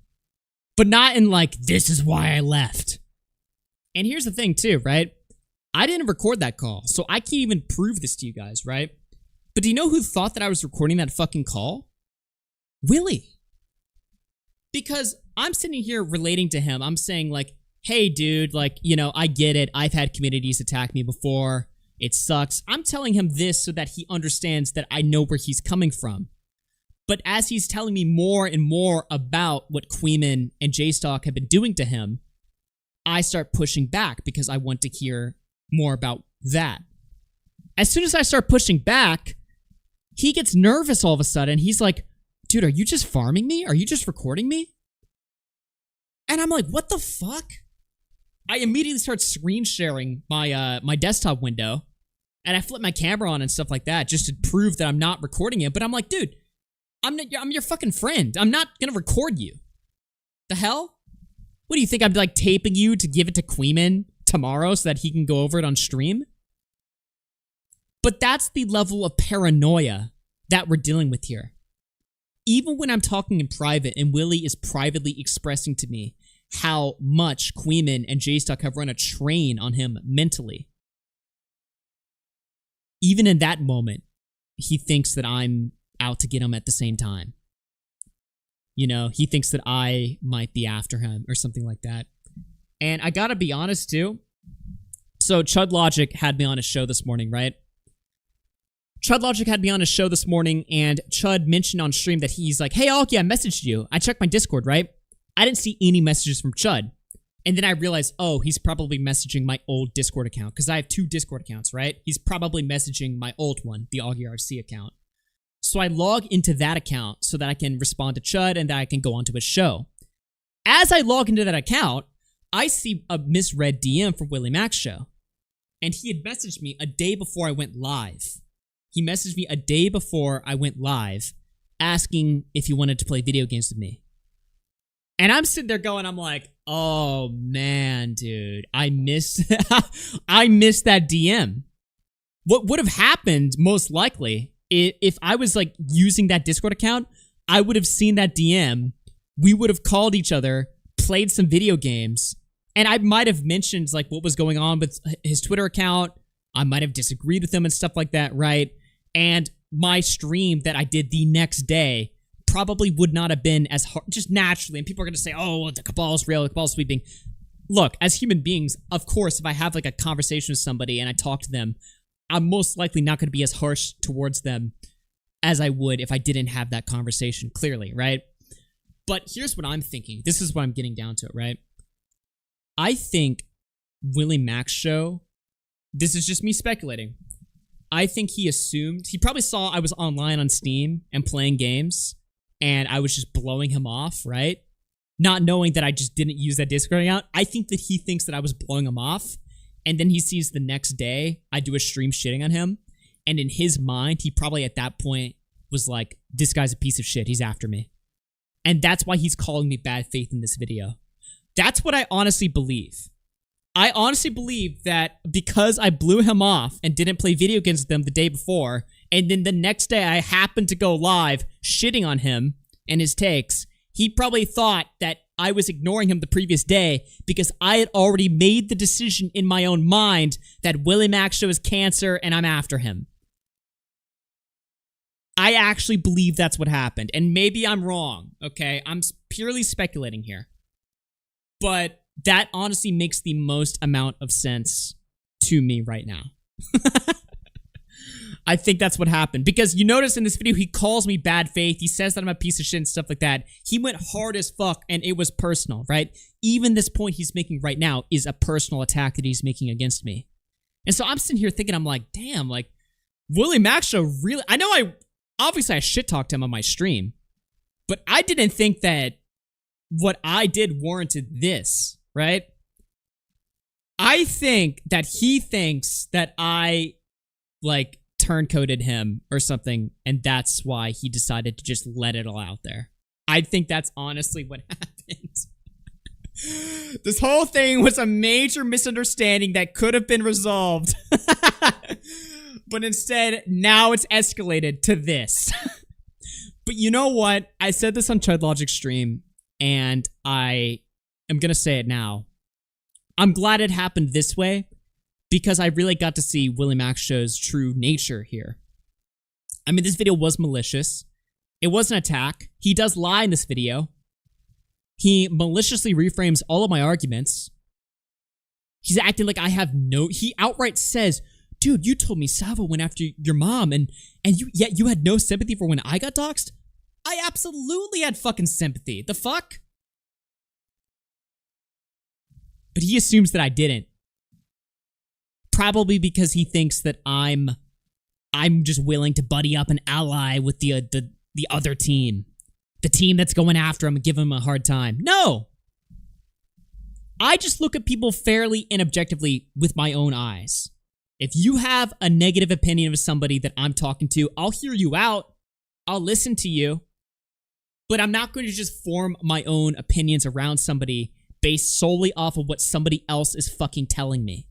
but not in like, this is why I left. And here's the thing too, right? I didn't record that call, so I can't even prove this to you guys, right? But do you know who thought that I was recording that fucking call? Willie. Because I'm sitting here relating to him. I'm saying like, hey dude, like, you know, I get it. I've had communities attack me before. It sucks. I'm telling him this so that he understands that I know where he's coming from. But as he's telling me more and more about what Queeman and J-Stock have been doing to him, I start pushing back because I want to hear more about that. As soon as I start pushing back, he gets nervous all of a sudden. He's like, dude, are you just farming me? Are you just recording me? And I'm like, what the fuck? I immediately start screen sharing my my desktop window, and I flip my camera on and stuff like that just to prove that I'm not recording it. But I'm like, dude, I'm your fucking friend. I'm not gonna record you. The hell? What do you think? I'm like taping you to give it to Queeman tomorrow so that he can go over it on stream? But that's the level of paranoia that we're dealing with here. Even when I'm talking in private and Willie is privately expressing to me how much Queeman and J-Stock have run a train on him mentally, even in that moment, he thinks that I'm out to get him at the same time. You know, he thinks that I might be after him or something like that. And I gotta be honest too. So Chud Logic had me on his show this morning, right? Chud Logic had me on his show this morning, and Chud mentioned on stream that he's like, hey, Alki, I messaged you. I checked my Discord, right? I didn't see any messages from Chud. And then I realized, oh, he's probably messaging my old Discord account, because I have 2 Discord accounts, right? He's probably messaging my old one, the Augie RC account. So I log into that account so that I can respond to Chud and that I can go onto his show. As I log into that account, I see a misread DM from WillyMacShow. And he had messaged me a day before I went live. He messaged me a day before I went live asking if he wanted to play video games with me. And I'm sitting there going, I'm like, oh man, dude, I missed that DM. What would have happened most likely if I was like using that Discord account, I would have seen that DM. We would have called each other, played some video games, and I might have mentioned like what was going on with his Twitter account. I might have disagreed with him and stuff like that, right? And my stream that I did the next day probably would not have been as hard, just naturally. And people are going to say, oh, the cabal's real, the cabal's sweeping. Look, as human beings, of course, if I have like a conversation with somebody and I talk to them, I'm most likely not going to be as harsh towards them as I would if I didn't have that conversation, clearly, right? But here's what I'm thinking. This is what I'm getting down to, right? I think WillyMacShow, this is just me speculating, I think he assumed, he probably saw I was online on Steam and playing games, and I was just blowing him off, right? Not knowing that I just didn't use that Discord account. I think that he thinks that I was blowing him off, and then he sees the next day I do a stream shitting on him, and in his mind, he probably at that point was like, this guy's a piece of shit. He's after me. And that's why he's calling me bad faith in this video. That's what I honestly believe. I honestly believe that because I blew him off and didn't play video games with him the day before, and then the next day I happened to go live shitting on him and his takes, he probably thought that I was ignoring him the previous day because I had already made the decision in my own mind that WillyMacShow is cancer and I'm after him. I actually believe that's what happened. And maybe I'm wrong, okay? I'm purely speculating here. But that honestly makes the most amount of sense to me right now. I think that's what happened. Because you notice in this video, he calls me bad faith. He says that I'm a piece of shit and stuff like that. He went hard as fuck, and it was personal, right? Even this point he's making right now is a personal attack that he's making against me. And so I'm sitting here thinking, I'm like, damn, like, WillyMacShow really... I know obviously I shit-talked him on my stream, but I didn't think that what I did warranted this, right? I think that he thinks that I, like, turncoated him or something, and that's why he decided to just let it all out there. I think that's honestly what happened. This whole thing was a major misunderstanding that could have been resolved. But instead, now it's escalated to this. But you know what? I said this on Chud Logic's stream, and I am going to say it now. I'm glad it happened this way, because I really got to see WillyMacShow's true nature here. I mean, this video was malicious. It was an attack. He does lie in this video. He maliciously reframes all of my arguments. He's acting like I have no... He outright says, dude, you told me Salvo went after your mom, and yet you had no sympathy for when I got doxxed? I absolutely had fucking sympathy. The fuck? But he assumes that I didn't. Probably because he thinks that I'm just willing to buddy up and ally with the other team. The team that's going after him and giving him a hard time. No! I just look at people fairly and objectively with my own eyes. If you have a negative opinion of somebody that I'm talking to, I'll hear you out. I'll listen to you. But I'm not going to just form my own opinions around somebody based solely off of what somebody else is fucking telling me.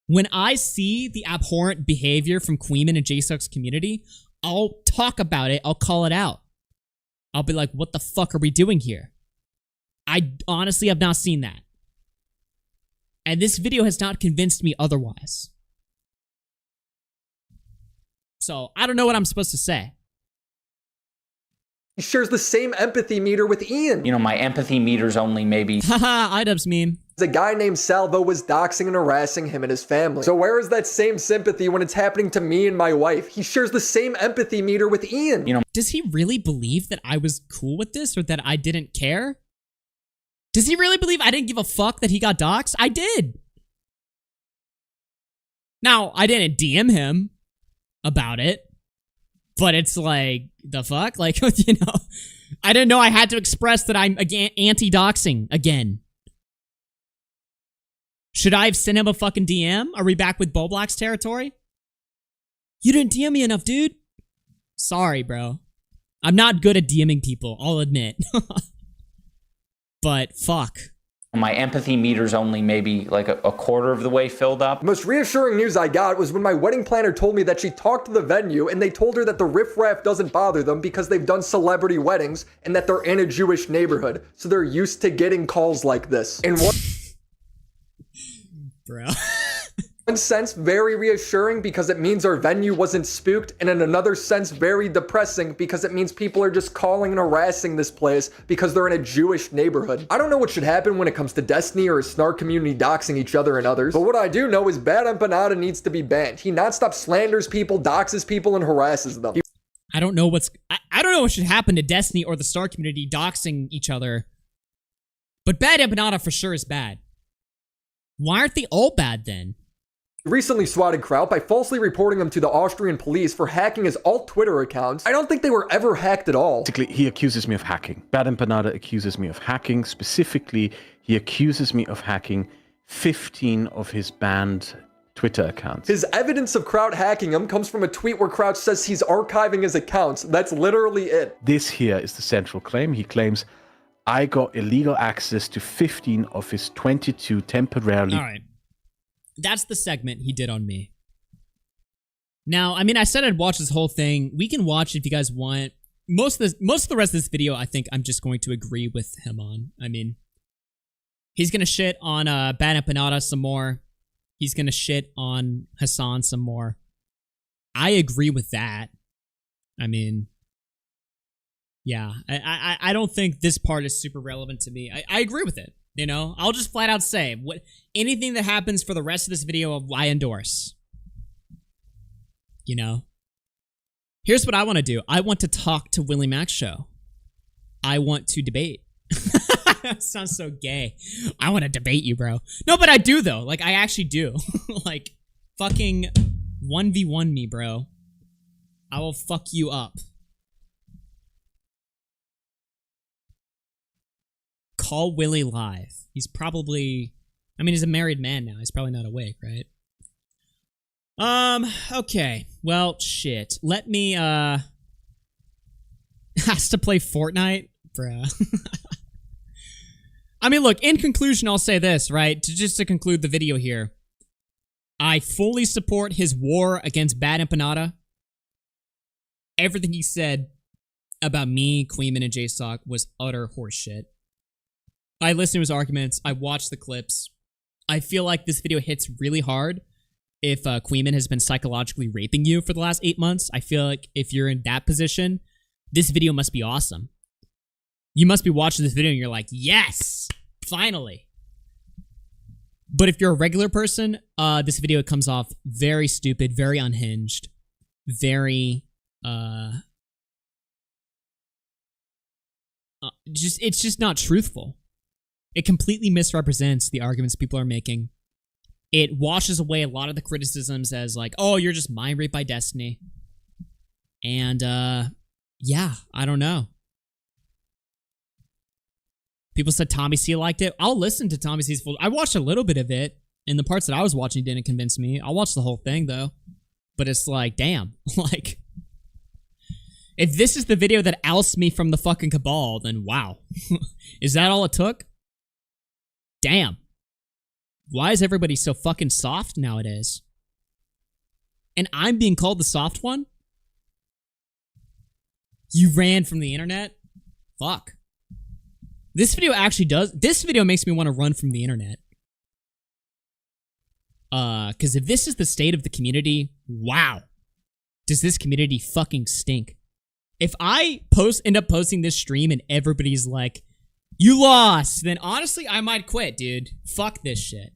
When I see the abhorrent behavior from Queeman and JSuck's community, I'll talk about it. I'll call it out. I'll be like, what the fuck are we doing here? I honestly have not seen that. And this video has not convinced me otherwise. So, I don't know what I'm supposed to say. He shares the same empathy meter with Ian. You know, my empathy meter's only maybe... Haha, iDubbbz meme. A guy named Salvo was doxing and harassing him and his family. So where is that same sympathy when it's happening to me and my wife? He shares the same empathy meter with Ian. You know, does he really believe that I was cool with this or that I didn't care? Does he really believe I didn't give a fuck that he got doxxed? I did. Now, I didn't DM him about it, but it's like, the fuck? Like, you know, I didn't know I had to express that I'm anti-doxing again. Should I have sent him a fucking DM? Are we back with Boblack's territory? You didn't DM me enough, dude. Sorry, bro. I'm not good at DMing people, I'll admit. But fuck. my empathy meter's only maybe like a quarter of the way filled up. The most reassuring news I got was when my wedding planner told me that she talked to the venue and they told her that the riffraff doesn't bother them because they've done celebrity weddings and that they're in a Jewish neighborhood, so they're used to getting calls like this. In one sense, very reassuring because it means our venue wasn't spooked, and in another sense, very depressing because it means people are just calling and harassing this place because they're in a Jewish neighborhood. I don't know what should happen when it comes to Destiny or a Snark community doxing each other and others, but what I do know is Bad Empanada needs to be banned. He nonstop slanders people, doxes people, and harasses them. I don't know I don't know what should happen to Destiny or the Star community doxing each other, but Bad Empanada for sure is bad. Why aren't they all bad then? Recently swatted Kraut by falsely reporting him to the Austrian police for hacking his alt Twitter accounts. I don't think they were ever hacked at all. Basically, he accuses me of hacking. Bad Empanada accuses me of hacking. Specifically, he accuses me of hacking 15 of his banned Twitter accounts. His evidence of Kraut hacking him comes from a tweet where Kraut says he's archiving his accounts. That's literally it. This here is the central claim. He claims, I got illegal access to 15 of his 22 temporarily. All right. That's the segment he did on me. Now, I mean, I said I'd watch this whole thing. We can watch it if you guys want. Most of the rest of this video, I think I'm just going to agree with him on. I mean, he's going to shit on Bad Empanada some more. He's going to shit on Hassan some more. I agree with that. I mean, yeah, I don't think this part is super relevant to me. I agree with it, you know? I'll just flat out say, anything that happens for the rest of this video, I endorse. You know? Here's what I want to do. I want to talk to WillyMacShow. I want to debate. Sounds so gay. I want to debate you, bro. No, but I do, though. Like, I actually do. Like, fucking 1v1 me, bro. I will fuck you up. Call Willie live. He's probably... I mean, he's a married man now. He's probably not awake, right? Okay. Well, shit. Let me, has to play Fortnite? Bruh. I mean, look, in conclusion, I'll say this, right? Just to conclude the video here. I fully support his war against Bad Empanada. Everything he said about me, Queenman, and JSOC was utter horseshit. I listened to his arguments. I watched the clips. I feel like this video hits really hard if Queenman has been psychologically raping you for the last 8 months. I feel like if you're in that position, this video must be awesome. You must be watching this video and you're like, yes, finally. But if you're a regular person, this video comes off very stupid, very unhinged, very, it's just not truthful. It completely misrepresents the arguments people are making. It washes away a lot of the criticisms as like, oh, you're just mind raped by Destiny. And, yeah, I don't know. People said Tommy C liked it. I'll listen to Tommy C's full... I watched a little bit of it, and the parts that I was watching didn't convince me. I'll watch the whole thing, though. But it's like, damn. Like, if this is the video that ousts me from the fucking cabal, then wow. Is that all it took? Damn. Why is everybody so fucking soft nowadays? And I'm being called the soft one? You ran from the internet? Fuck. This video actually does... This video makes me want to run from the internet. Because if this is the state of the community, wow. Does this community fucking stink? If I end up posting this stream and everybody's like, you lost, then honestly, I might quit, dude. Fuck this shit.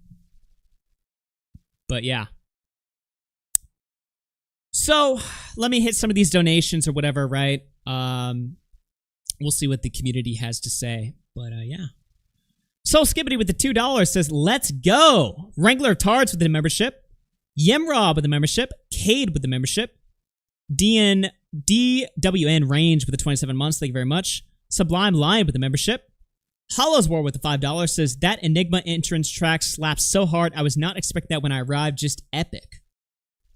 But yeah. So, let me hit some of these donations or whatever, right? We'll see what the community has to say. But, yeah. Soul Skibbity with the $2 says, let's go! Wrangler of Tards with the membership. Yemrob with the membership. Cade with the membership. DWN Range with the 27 months. Thank you very much. Sublime Lion with the membership. Hollow's War with the $5 says, that Enigma entrance track slaps so hard, I was not expecting that when I arrived. Just epic.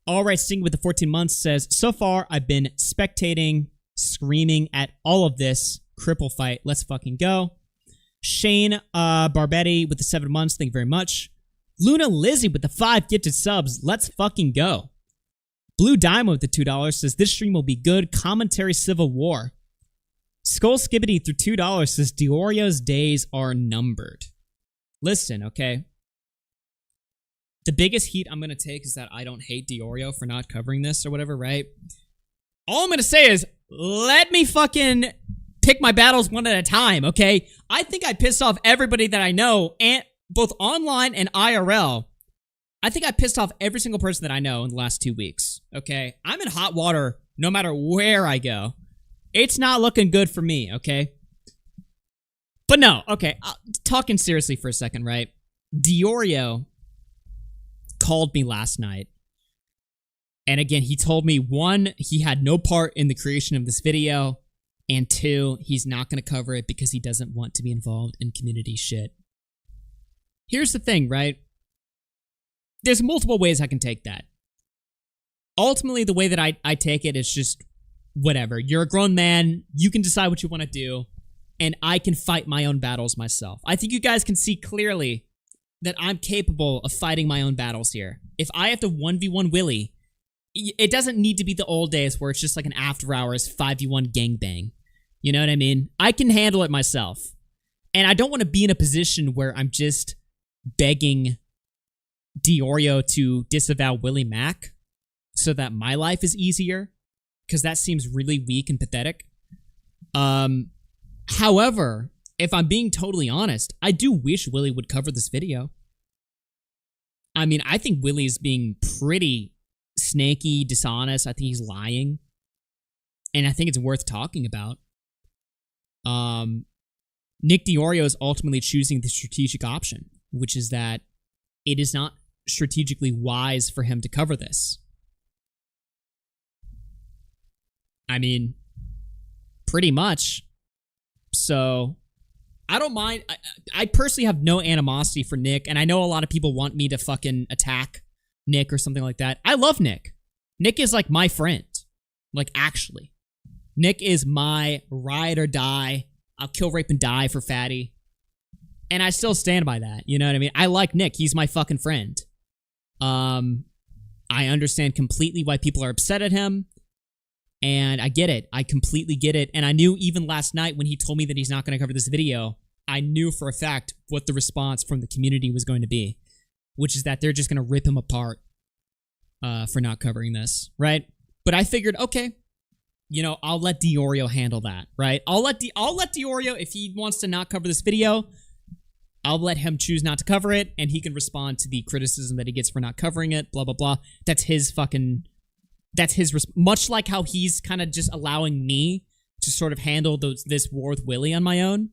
Alright Sing with the 14 months says, so far I've been spectating, screaming at all of this. Cripple fight. Let's fucking go. Shane Barbetti with the 7 months. Thank you very much. Luna Lizzie with the 5 gifted subs. Let's fucking go. Blue Diamond with the $2 says, this stream will be good. Commentary Civil War. Skull Skibbity through $2 says, Diorio's days are numbered. Listen, okay? The biggest heat I'm going to take is that I don't hate Diorio for not covering this or whatever, right? All I'm going to say is, let me fucking pick my battles one at a time, okay? I think I pissed off everybody that I know, and both online and IRL. I think I pissed off every single person that I know in the last 2 weeks, okay? I'm in hot water no matter where I go. It's not looking good for me, okay? But no, okay, talking seriously for a second, right? Diorio called me last night. And again, he told me, 1, he had no part in the creation of this video, and 2, he's not going to cover it because he doesn't want to be involved in community shit. Here's the thing, right? there's multiple ways I can take that. Ultimately, the way that I take it is just whatever. You're a grown man. You can decide what you want to do. And I can fight my own battles myself. I think you guys can see clearly that I'm capable of fighting my own battles here. If I have to 1v1 Willie, it doesn't need to be the old days where it's just like an after hours 5v1 gangbang. You know what I mean? I can handle it myself. And I don't want to be in a position where I'm just begging Diorio to disavow Willie Mac so that my life is easier, because that seems really weak and pathetic. However, if I'm being totally honest, I do wish Willie would cover this video. I mean, I think Willie is being pretty snaky, dishonest. I think he's lying. And I think it's worth talking about. Nick Diorio is ultimately choosing the strategic option, which is that it is not strategically wise for him to cover this. I mean, pretty much. So, I don't mind. I personally have no animosity for Nick, and I know a lot of people want me to fucking attack Nick or something like that. I love Nick. Nick is like my friend. Like, actually. Nick is my ride or die. I'll kill, rape, and die for Fatty. And I still stand by that. You know what I mean? I like Nick. He's my fucking friend. I understand completely why people are upset at him. And I get it. I completely get it. And I knew even last night when he told me that he's not going to cover this video, I knew for a fact what the response from the community was going to be, which is that they're just going to rip him apart for not covering this, right? But I figured, okay, you know, I'll let Diorio handle that, right? I'll let Diorio, if he wants to not cover this video, I'll let him choose not to cover it, and he can respond to the criticism that he gets for not covering it, blah, blah, blah. That's his fucking... much like how he's kind of just allowing me to sort of handle this war with Willie on my own,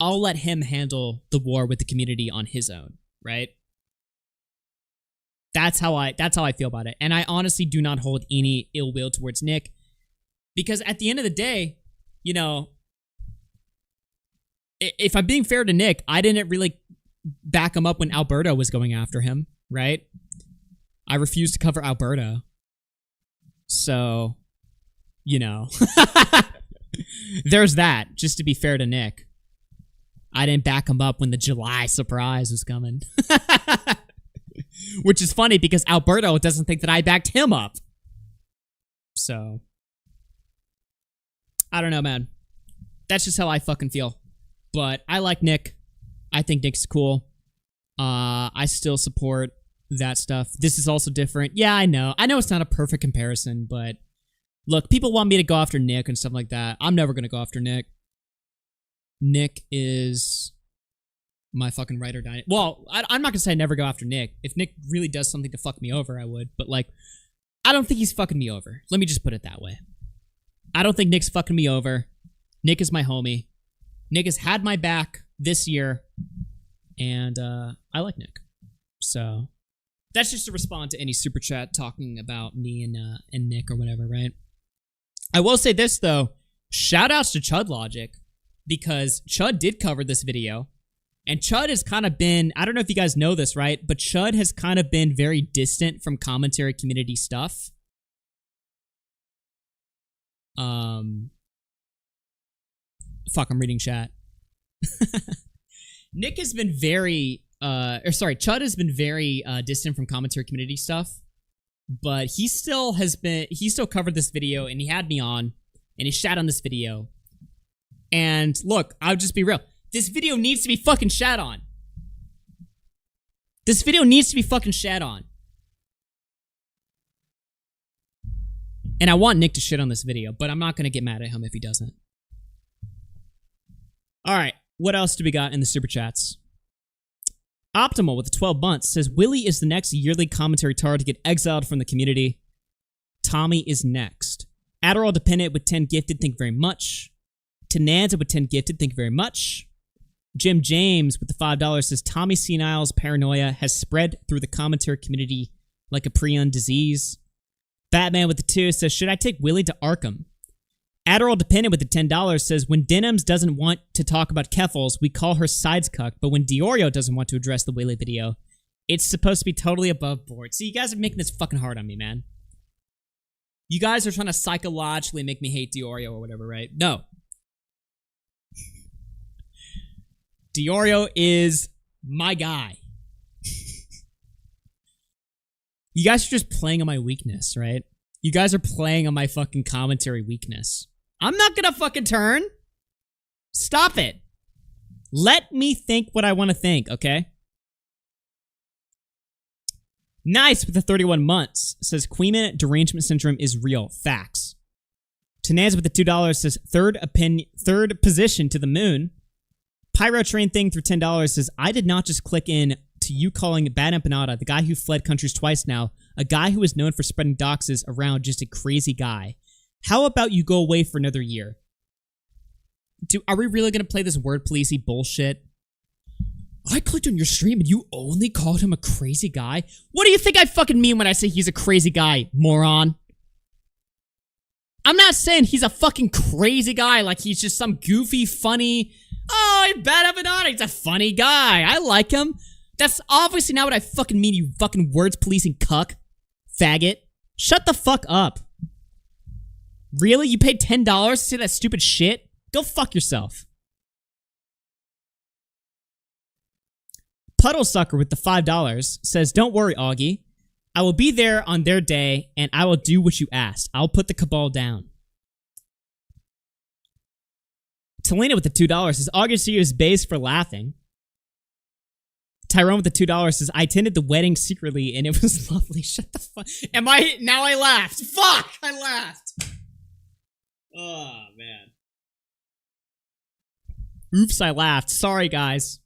I'll let him handle the war with the community on his own, right? That's how I feel about it. And I honestly do not hold any ill will towards Nick, because at the end of the day, you know, if I'm being fair to Nick, I didn't really back him up when Alberto was going after him, right? I refused to cover Alberto. So, you know, there's that, just to be fair to Nick. I didn't back him up when the July surprise was coming. Which is funny because Alberto doesn't think that I backed him up. So, I don't know, man. That's just how I fucking feel. But I like Nick. I think Nick's cool. I still support that stuff. This is also different. Yeah, I know. I know it's not a perfect comparison, but look, people want me to go after Nick and stuff like that. I'm never going to go after Nick. Nick is my fucking ride or die. Well, I'm not going to say I never go after Nick. If Nick really does something to fuck me over, I would. But, like, I don't think he's fucking me over. Let me just put it that way. I don't think Nick's fucking me over. Nick is my homie. Nick has had my back this year. And I like Nick. So... that's just to respond to any super chat talking about me and Nick or whatever, right? I will say this, though. Shout outs to Chud Logic, because Chud did cover this video. And Chud has kind of been, I don't know if you guys know this, right? But Chud has kind of been very distant from commentary community stuff. Fuck, I'm reading chat. Nick has been very... Chud has been very distant from commentary community stuff, but he still covered this video, and he had me on, and he shat on this video. And look, I'll just be real. This video needs to be fucking shat on. This video needs to be fucking shat on. And I want Nick to shit on this video, but I'm not going to get mad at him if he doesn't. Alright, what else do we got in the super chats? Optimal with the 12 months says, Willie is the next yearly commentary tar to get exiled from the community. Tommy is next. Adderall Dependent with 10 gifted, thank you very much. Tenanza with 10 gifted, thank you very much. Jim James with the $5 says, Tommy Senile's paranoia has spread through the commentary community like a prion disease. Batman with the 2 says, should I take Willie to Arkham? Adderall Dependent with the $10 says, when Denims doesn't want to talk about Keffels, we call her sides cuck, but when Diorio doesn't want to address the Willie video, It's supposed to be totally above board. See, you guys are making this fucking hard on me, man. You guys are trying to psychologically make me hate Diorio or whatever, right? No. Diorio is my guy. You guys are just playing on my weakness, right? You guys are playing on my fucking commentary weakness. I'm not gonna fucking turn. Stop it. Let me think what I want to think, okay? Nice with the 31 months. Says Queeman derangement syndrome is real. Facts. Tanaz with the $2 says third position to the moon. Pyro Train Thing through $10 says I did not just click in to you calling Bad Empanada, the guy who fled countries twice now, a guy who is known for spreading doxes around, just a crazy guy. How about you go away for another year? Are we really gonna play this word policey bullshit? I clicked on your stream and you only called him a crazy guy? What do you think I fucking mean when I say he's a crazy guy, moron? I'm not saying he's a fucking crazy guy like he's just some goofy, funny... Oh, he's Bad Empanada, he's a funny guy. I like him. That's obviously not what I fucking mean, you fucking words policing cuck. Faggot. Shut the fuck up. Really? You paid $10 to say that stupid shit? Go fuck yourself. Puddle Sucker with the $5 says, don't worry, Augie. I will be there on their day, and I will do what you asked. I'll put the cabal down. Talina with the $2 says, Augie is based for laughing. Tyrone with the $2 says, I attended the wedding secretly, and it was lovely. Shut the fuck... Now I laughed. Fuck! I laughed. Oh, man. Oops, I laughed. Sorry, guys.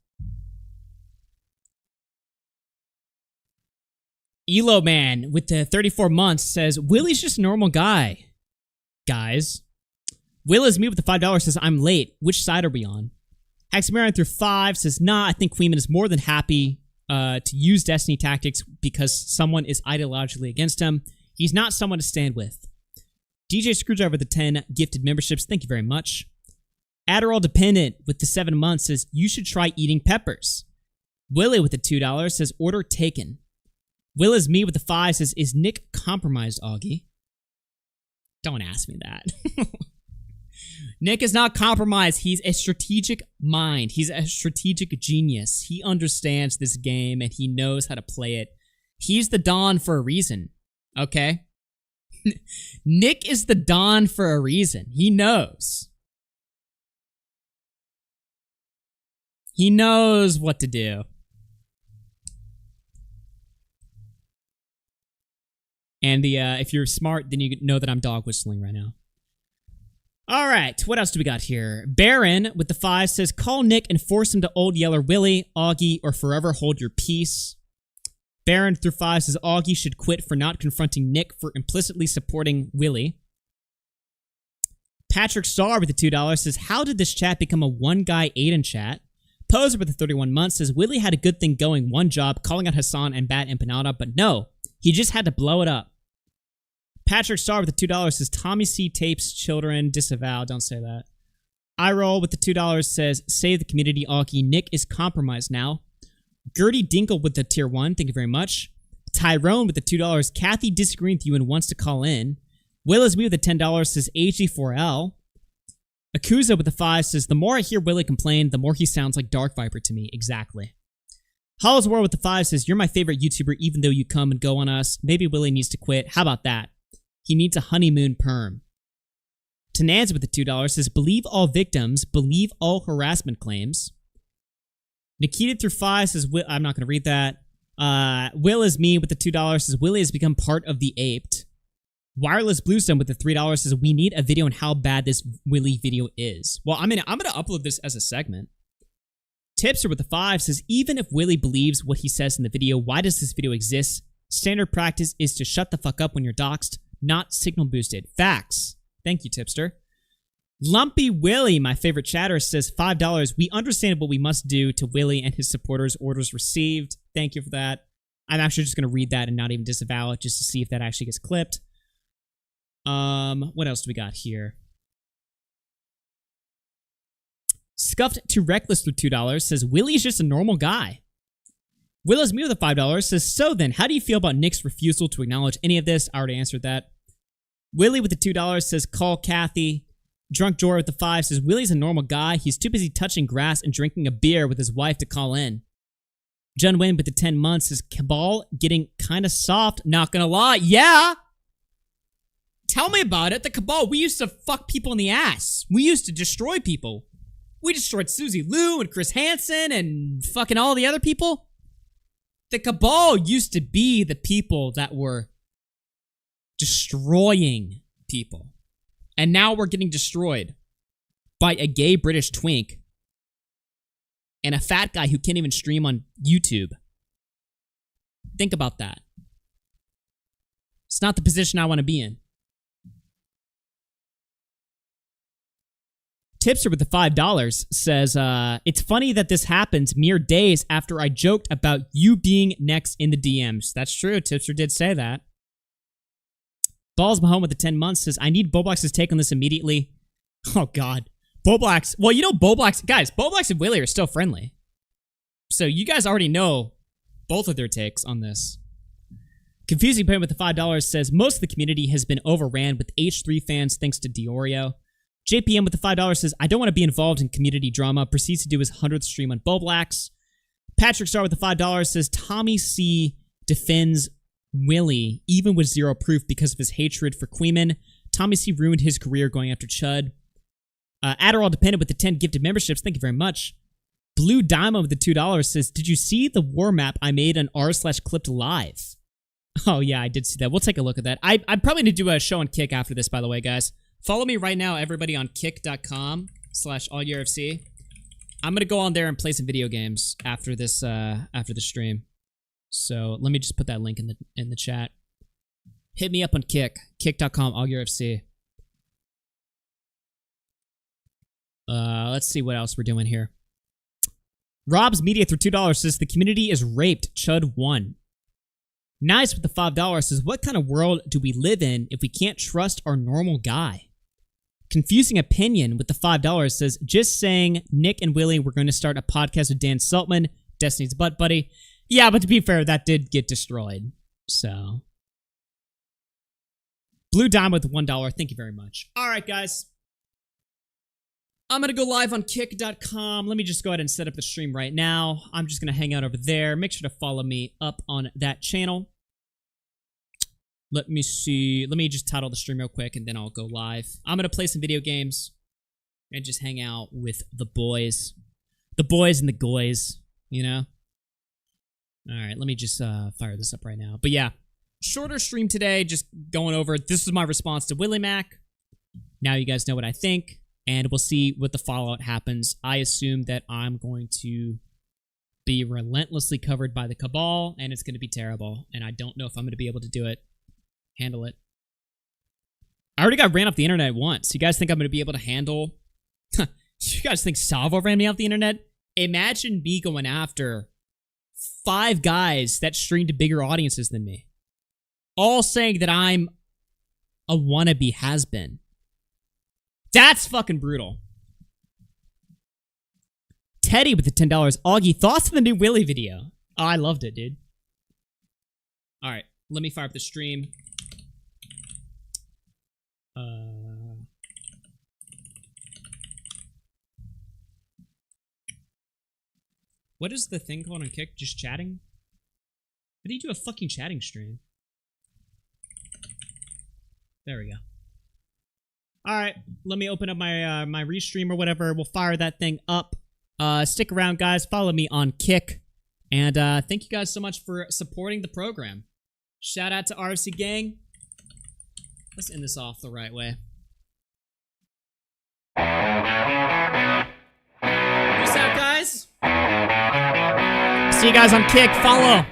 Elo Man with the 34 months says, Willie's just a normal guy. Guys. Will is me with the $5 says, I'm late. Which side are we on? Haxmarion through 5 says, nah, I think Queeman is more than happy to use Destiny tactics because someone is ideologically against him. He's not someone to stand with. DJ Screwdriver with the 10 gifted memberships. Thank you very much. Adderall Dependent with the 7 months says, you should try eating peppers. Willie with the $2 says, order taken. Will is me with the 5 says, is Nick compromised, Augie? Don't ask me that. Nick is not compromised. He's a strategic mind. He's a strategic genius. He understands this game and he knows how to play it. He's the Don for a reason, okay? Nick is the Don for a reason. He knows. He knows what to do. And if you're smart, then you know that I'm dog whistling right now. All right, what else do we got here? Baron with the 5 says, call Nick and force him to Old Yeller Willie, Augie, or forever hold your peace. Baron through 5 says, Augie should quit for not confronting Nick for implicitly supporting Willie. Patrick Starr with the $2 says, how did this chat become a one-guy Aiden chat? Poser with the 31 months says, Willie had a good thing going, one job, calling out Hassan and Bad Empanada, but no, he just had to blow it up. Patrick Starr with the $2 says, Tommy C tapes children disavow. Don't say that. I roll with the $2 says, save the community, Augie. Nick is compromised now. Gertie Dinkle with the tier 1. Thank you very much. Tyrone with the $2. Kathy disagreeing with you and wants to call in. Will is me with the $10 says, AG4L. Akuza with the 5 says, the more I hear Willie complain, the more he sounds like Dark Viper to me. Exactly. Hollow's War with the 5 says, you're my favorite YouTuber even though you come and go on us. Maybe Willie needs to quit. How about that? He needs a honeymoon perm. Tanaz with the $2 says, believe all victims, believe all harassment claims. Nikita through 5 says, I'm not going to read that. Will is me with the $2 says, Willie has become part of the aped. Wireless Bluestone with the $3 says, we need a video on how bad this Willie video is. Well, I'm going to upload this as a segment. Tipster with the 5 says, even if Willie believes what he says in the video, why does this video exist? Standard practice is to shut the fuck up when you're doxxed, not signal boosted. Facts. Thank you, Tipster. Lumpy Willie, my favorite chatter, says $5. We understand what we must do to Willie and his supporters. Orders received. Thank you for that. I'm actually just going to read that and not even disavow it just to see if that actually gets clipped. What else do we got here? Scuffed to Reckless through $2 says, Willie's just a normal guy. Willis Me with the $5 says, so then, how do you feel about Nick's refusal to acknowledge any of this? I already answered that. Willie with the $2 says, call Kathy. Drunk Jory with the 5 says, Willie's a normal guy. He's too busy touching grass and drinking a beer with his wife to call in. John Wynn with the 10 months says, Cabal getting kind of soft. Not gonna lie. Yeah! Tell me about it. The Cabal, we used to fuck people in the ass. We used to destroy people. We destroyed Susie Liu and Chris Hansen and fucking all the other people. The Cabal used to be the people that were destroying people. And now we're getting destroyed by a gay British twink and a fat guy who can't even stream on YouTube. Think about that. It's not the position I want to be in. Tipster with the $5 says, it's funny that this happens mere days after I joked about you being next in the DMs. That's true. Tipster did say that. Balls Mahone with the 10 months says, I need Boblax's take on this immediately. Oh, God. Boblax. Well, you know Boblax. Guys, Boblax and Willie are still friendly. So you guys already know both of their takes on this. Confusing Pain with the $5 says, most of the community has been overran with H3 fans thanks to Diorio. JPM with the $5 says, I don't want to be involved in community drama. Proceeds to do his 100th stream on Boblax. Patrick Star with the $5 says, Tommy C defends Willie, even with zero proof because of his hatred for Queeman. Tommy C ruined his career going after Chud. Adderall Dependent with the 10 gifted memberships. Thank you very much. Blue Diamond with the $2 says, did you see the war map I made on r/clipped live? Oh, yeah, I did see that. We'll take a look at that. I probably need to do a show on Kick after this, by the way, guys. Follow me right now, everybody, on kick.com/allyourfc. I'm going to go on there and play some video games after this stream. So let me just put that link in the chat. Hit me up on Kick, kick.com/allyourfc. Let's see what else we're doing here. Rob's Media through $2 says, the community is raped. Chud won. Nice with the $5 says, what kind of world do we live in if we can't trust our normal guy? Confusing Opinion with the $5 says, just saying Nick and Willie were going to start a podcast with Dan Saltman, Destiny's butt buddy. Yeah, but to be fair, that did get destroyed. So. Blue Dime with $1. Thank you very much. All right, guys. I'm going to go live on kick.com. Let me just go ahead and set up the stream right now. I'm just going to hang out over there. Make sure to follow me up on that channel. Let me see. Let me just title the stream real quick and then I'll go live. I'm going to play some video games and just hang out with the boys. The boys and the goys, you know? All right, let me just fire this up right now. But yeah, shorter stream today, just going over. This is my response to WillyMac. Now you guys know what I think. And we'll see what the fallout happens. I assume that I'm going to be relentlessly covered by the Cabal, and it's going to be terrible. And I don't know if I'm going to be able to do it. Handle it. I already got ran off the internet once. You guys think I'm going to be able to handle... You guys think Salvo ran me off the internet? Imagine me going after 5 guys that stream to bigger audiences than me. All saying that I'm a wannabe has-been. That's fucking brutal. Teddy with the $10. Augie, thoughts on the new Willie video? Oh, I loved it, dude. All right, let me fire up the stream. What is the thing called on Kick? Just chatting? How do you do a fucking chatting stream? There we go. Alright, let me open up my my restream or whatever. We'll fire that thing up. Stick around, guys. Follow me on Kick. And thank you guys so much for supporting the program. Shout out to RFC Gang. Let's end this off the right way. Peace out, guys. See you guys on Kick. Follow.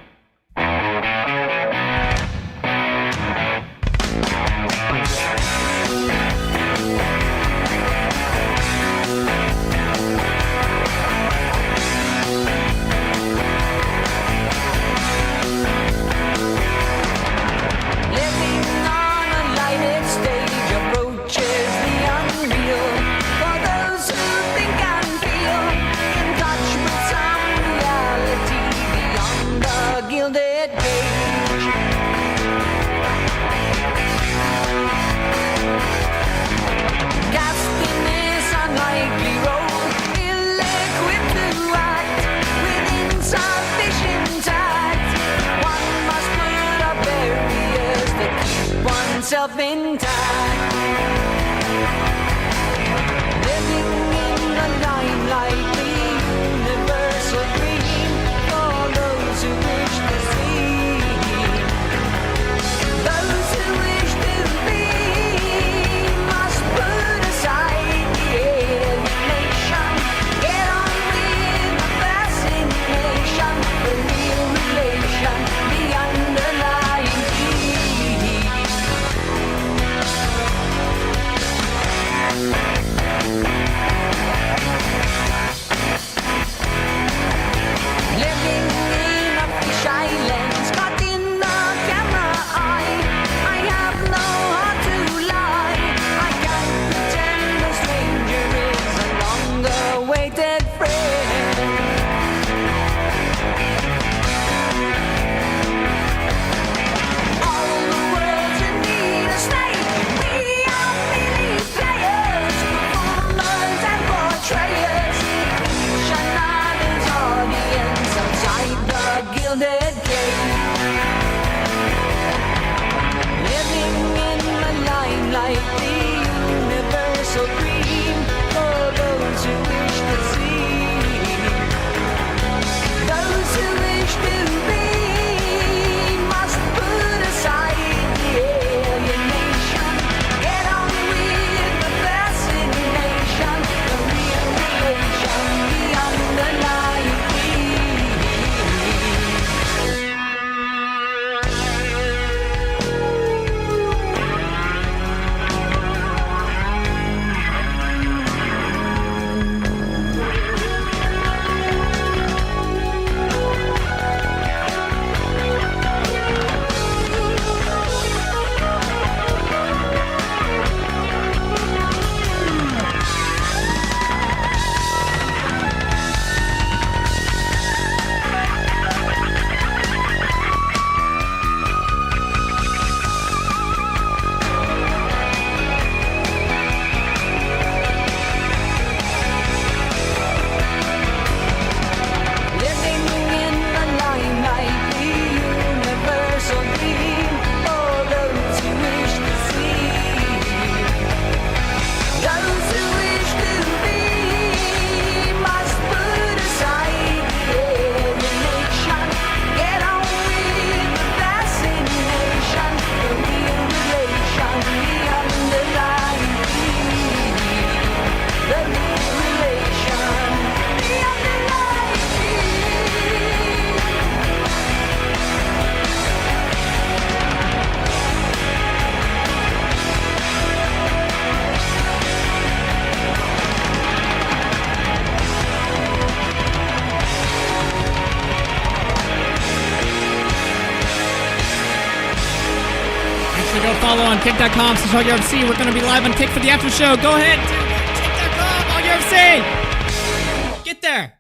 Beyond Go follow on kick.com/allyourfc. We're going to be live on Kick for the after show. Go ahead to kick.com, all UFC. Get there.